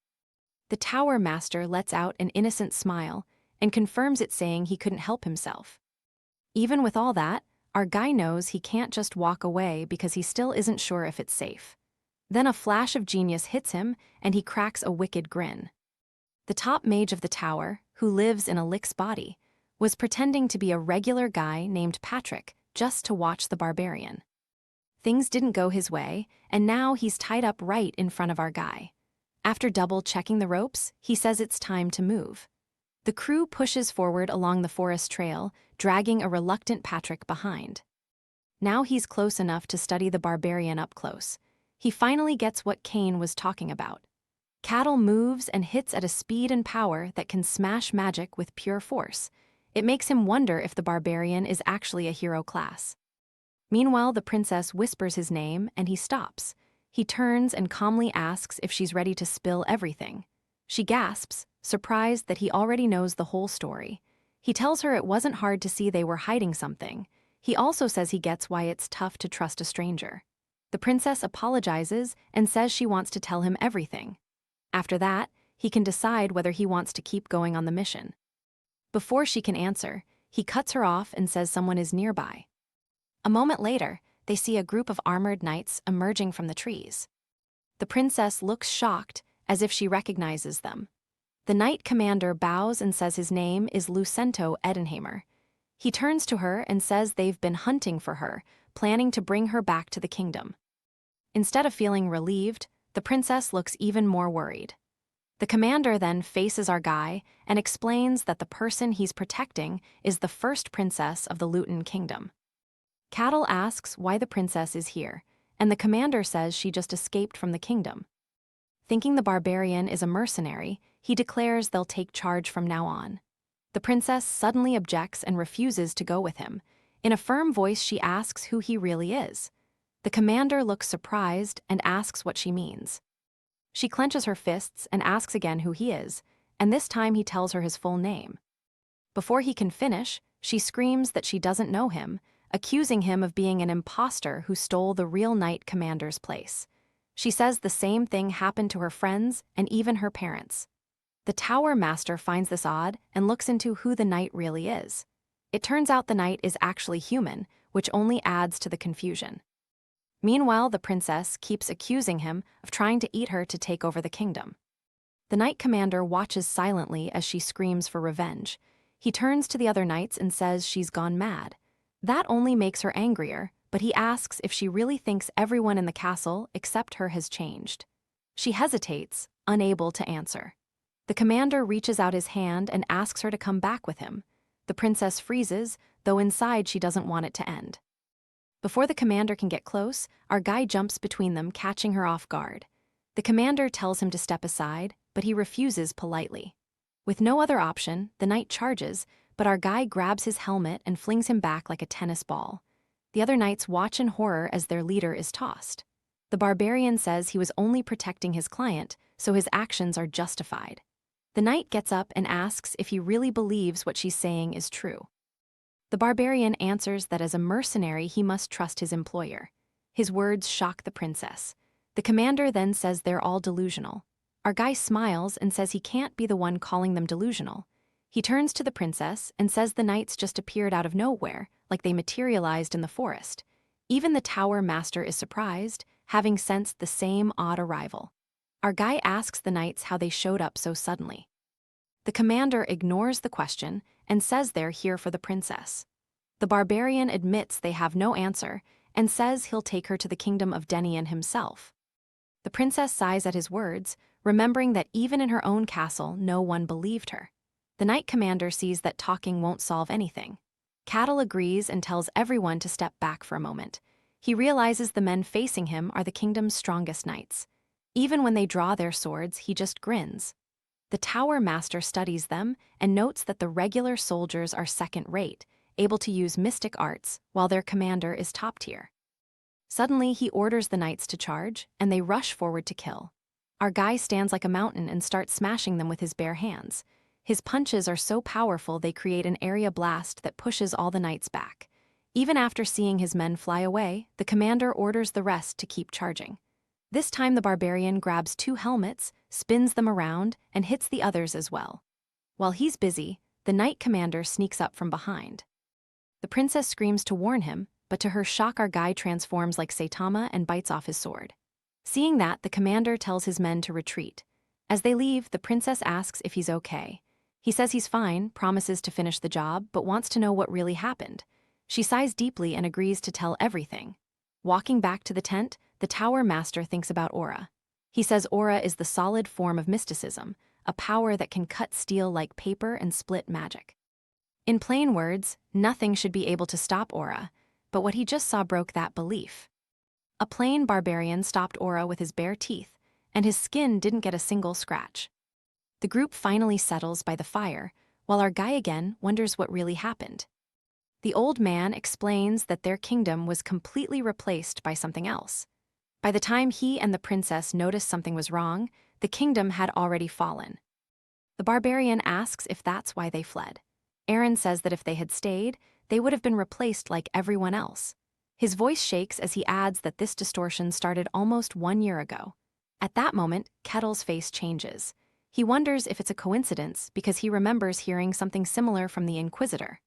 The tower master lets out an innocent smile and confirms it, saying he couldn't help himself. Even with all that, our guy knows he can't just walk away because he still isn't sure if it's safe. Then a flash of genius hits him and he cracks a wicked grin. The top mage of the tower, who lives in a lick's body, was pretending to be a regular guy named Patrick just to watch the barbarian. Things didn't go his way, and now he's tied up right in front of our guy. After double-checking the ropes, he says it's time to move. The crew pushes forward along the forest trail, dragging a reluctant Patrick behind. Now he's close enough to study the barbarian up close. He finally gets what Cain was talking about. Cattle moves and hits at a speed and power that can smash magic with pure force. It makes him wonder if the barbarian is actually a hero class. Meanwhile, the princess whispers his name and he stops. He turns and calmly asks if she's ready to spill everything. She gasps, surprised that he already knows the whole story. He tells her it wasn't hard to see they were hiding something. He also says he gets why it's tough to trust a stranger. The princess apologizes and says she wants to tell him everything. After that, he can decide whether he wants to keep going on the mission. Before she can answer, he cuts her off and says someone is nearby. A moment later, they see a group of armored knights emerging from the trees. The princess looks shocked, as if she recognizes them. The knight commander bows and says his name is Lucento Edenhamer. He turns to her and says they've been hunting for her, planning to bring her back to the kingdom. Instead of feeling relieved, the princess looks even more worried. The commander then faces our guy and explains that the person he's protecting is the first princess of the Luton kingdom. Cattle asks why the princess is here, and the commander says she just escaped from the kingdom. Thinking the barbarian is a mercenary, he declares they'll take charge from now on. The princess suddenly objects and refuses to go with him. In a firm voice, she asks who he really is. The commander looks surprised and asks what she means. She clenches her fists and asks again who he is, and this time he tells her his full name. Before he can finish, she screams that she doesn't know him, accusing him of being an imposter who stole the real knight commander's place. She says the same thing happened to her friends and even her parents. The tower master finds this odd and looks into who the knight really is. It turns out the knight is actually human, which only adds to the confusion. Meanwhile, the princess keeps accusing him of trying to eat her to take over the kingdom. The knight commander watches silently as she screams for revenge. He turns to the other knights and says she's gone mad. That only makes her angrier, but he asks if she really thinks everyone in the castle except her has changed. She hesitates, unable to answer. The commander reaches out his hand and asks her to come back with him. The princess freezes, though inside she doesn't want it to end. Before the commander can get close, our guy jumps between them, catching her off guard. The commander tells him to step aside, but he refuses politely. With no other option, the knight charges, but our guy grabs his helmet and flings him back like a tennis ball. The other knights watch in horror as their leader is tossed. The barbarian says he was only protecting his client, so his actions are justified. The knight gets up and asks if he really believes what she's saying is true. The barbarian answers that as a mercenary he must trust his employer. His words shock the princess. The commander then says they're all delusional. Our guy smiles and says he can't be the one calling them delusional. He turns to the princess and says the knights just appeared out of nowhere, like they materialized in the forest. Even the tower master is surprised, having sensed the same odd arrival. Our guy asks the knights how they showed up so suddenly. The commander ignores the question and says they're here for the princess. The barbarian admits they have no answer and says he'll take her to the kingdom of Denian himself. The princess sighs at his words, remembering that even in her own castle, no one believed her. The knight commander sees that talking won't solve anything. Cattle agrees and tells everyone to step back for a moment. He realizes the men facing him are the kingdom's strongest knights. Even when they draw their swords, he just grins. The Tower Master studies them and notes that the regular soldiers are second-rate, able to use mystic arts, while their commander is top-tier. Suddenly, he orders the knights to charge, and they rush forward to kill. Our guy stands like a mountain and starts smashing them with his bare hands. His punches are so powerful they create an area blast that pushes all the knights back. Even after seeing his men fly away, the commander orders the rest to keep charging. This time the barbarian grabs 2 helmets, spins them around, and hits the others as well. While he's busy, the knight commander sneaks up from behind. The princess screams to warn him, but to her shock our guy transforms like Saitama and bites off his sword. Seeing that, the commander tells his men to retreat. As they leave, the princess asks if he's okay. He says he's fine, promises to finish the job, but wants to know what really happened. She sighs deeply and agrees to tell everything. Walking back to the tent, the Tower Master thinks about aura. He says aura is the solid form of mysticism, a power that can cut steel like paper and split magic. In plain words, nothing should be able to stop aura, but what he just saw broke that belief. A plain barbarian stopped aura with his bare teeth, and his skin didn't get a single scratch. The group finally settles by the fire, while our guy again wonders what really happened. The old man explains that their kingdom was completely replaced by something else. By the time he and the princess noticed something was wrong, the kingdom had already fallen. The barbarian asks if that's why they fled. Aaron says that if they had stayed, they would have been replaced like everyone else. His voice shakes as he adds that this distortion started almost 1 year ago. At that moment, Kettle's face changes. He wonders if it's a coincidence because he remembers hearing something similar from the Inquisitor.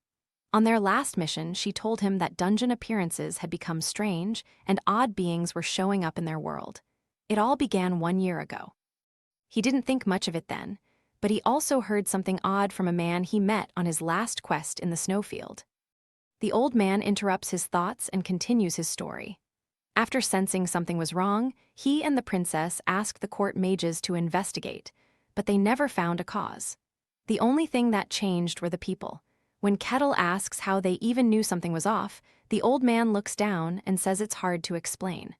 On their last mission, she told him that dungeon appearances had become strange and odd beings were showing up in their world. It all began 1 year ago. He didn't think much of it then, but he also heard something odd from a man he met on his last quest in the snowfield. The old man interrupts his thoughts and continues his story. After sensing something was wrong, he and the princess asked the court mages to investigate, but they never found a cause. The only thing that changed were the people. When Kettle asks how they even knew something was off, the old man looks down and says it's hard to explain.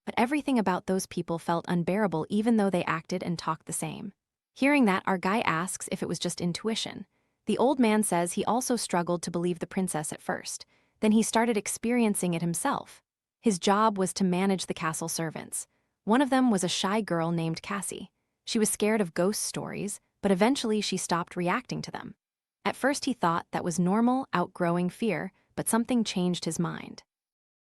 But everything about those people felt unbearable even though they acted and talked the same. Hearing that, our guy asks if it was just intuition. The old man says he also struggled to believe the princess at first. Then he started experiencing it himself. His job was to manage the castle servants. One of them was a shy girl named Cassie. She was scared of ghost stories, but eventually she stopped reacting to them. At first he thought that was normal, outgrowing fear, but something changed his mind.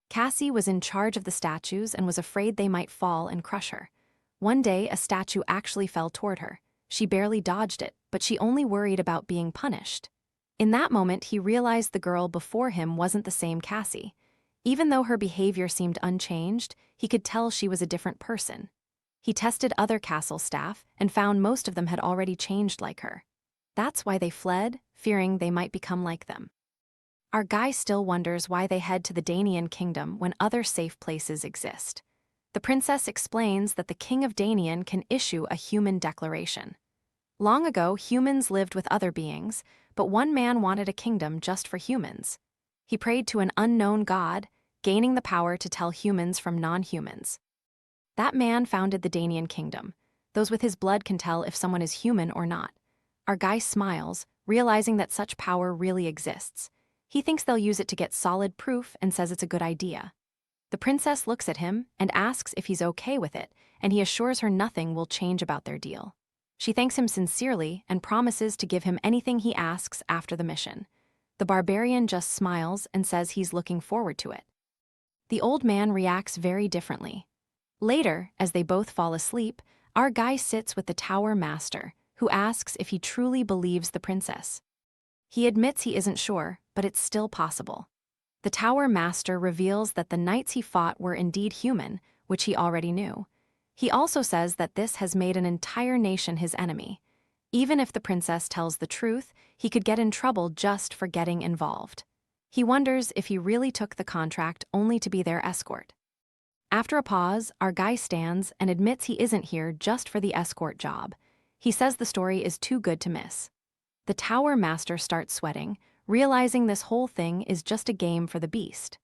Cassie was in charge of the statues and was afraid they might fall and crush her. One day, a statue actually fell toward her. She barely dodged it, but she only worried about being punished. In that moment, he realized the girl before him wasn't the same Cassie. Even though her behavior seemed unchanged, he could tell she was a different person. He tested other castle staff and found most of them had already changed like her. That's why they fled, fearing they might become like them. Our guy still wonders why they head to the Danian kingdom when other safe places exist. The princess explains that the king of Danian can issue a human declaration. Long ago, humans lived with other beings, but one man wanted a kingdom just for humans. He prayed to an unknown god, gaining the power to tell humans from non-humans. That man founded the Danian kingdom. Those with his blood can tell if someone is human or not. Our guy smiles, realizing that such power really exists. He thinks they'll use it to get solid proof and says it's a good idea. The princess looks at him and asks if he's okay with it, and he assures her nothing will change about their deal. She thanks him sincerely and promises to give him anything he asks after the mission. The barbarian just smiles and says he's looking forward to it. The old man reacts very differently. Later, as they both fall asleep, our guy sits with the Tower Master, who asks if he truly believes the princess. He admits he isn't sure, but it's still possible. The Tower Master reveals that the knights he fought were indeed human, which he already knew. He also says that this has made an entire nation his enemy. Even if the princess tells the truth, he could get in trouble just for getting involved. He wonders if he really took the contract only to be their escort. After a pause, our guy stands and admits he isn't here just for the escort job. He says the story is too good to miss. The Tower Master starts sweating, realizing this whole thing is just a game for the beast.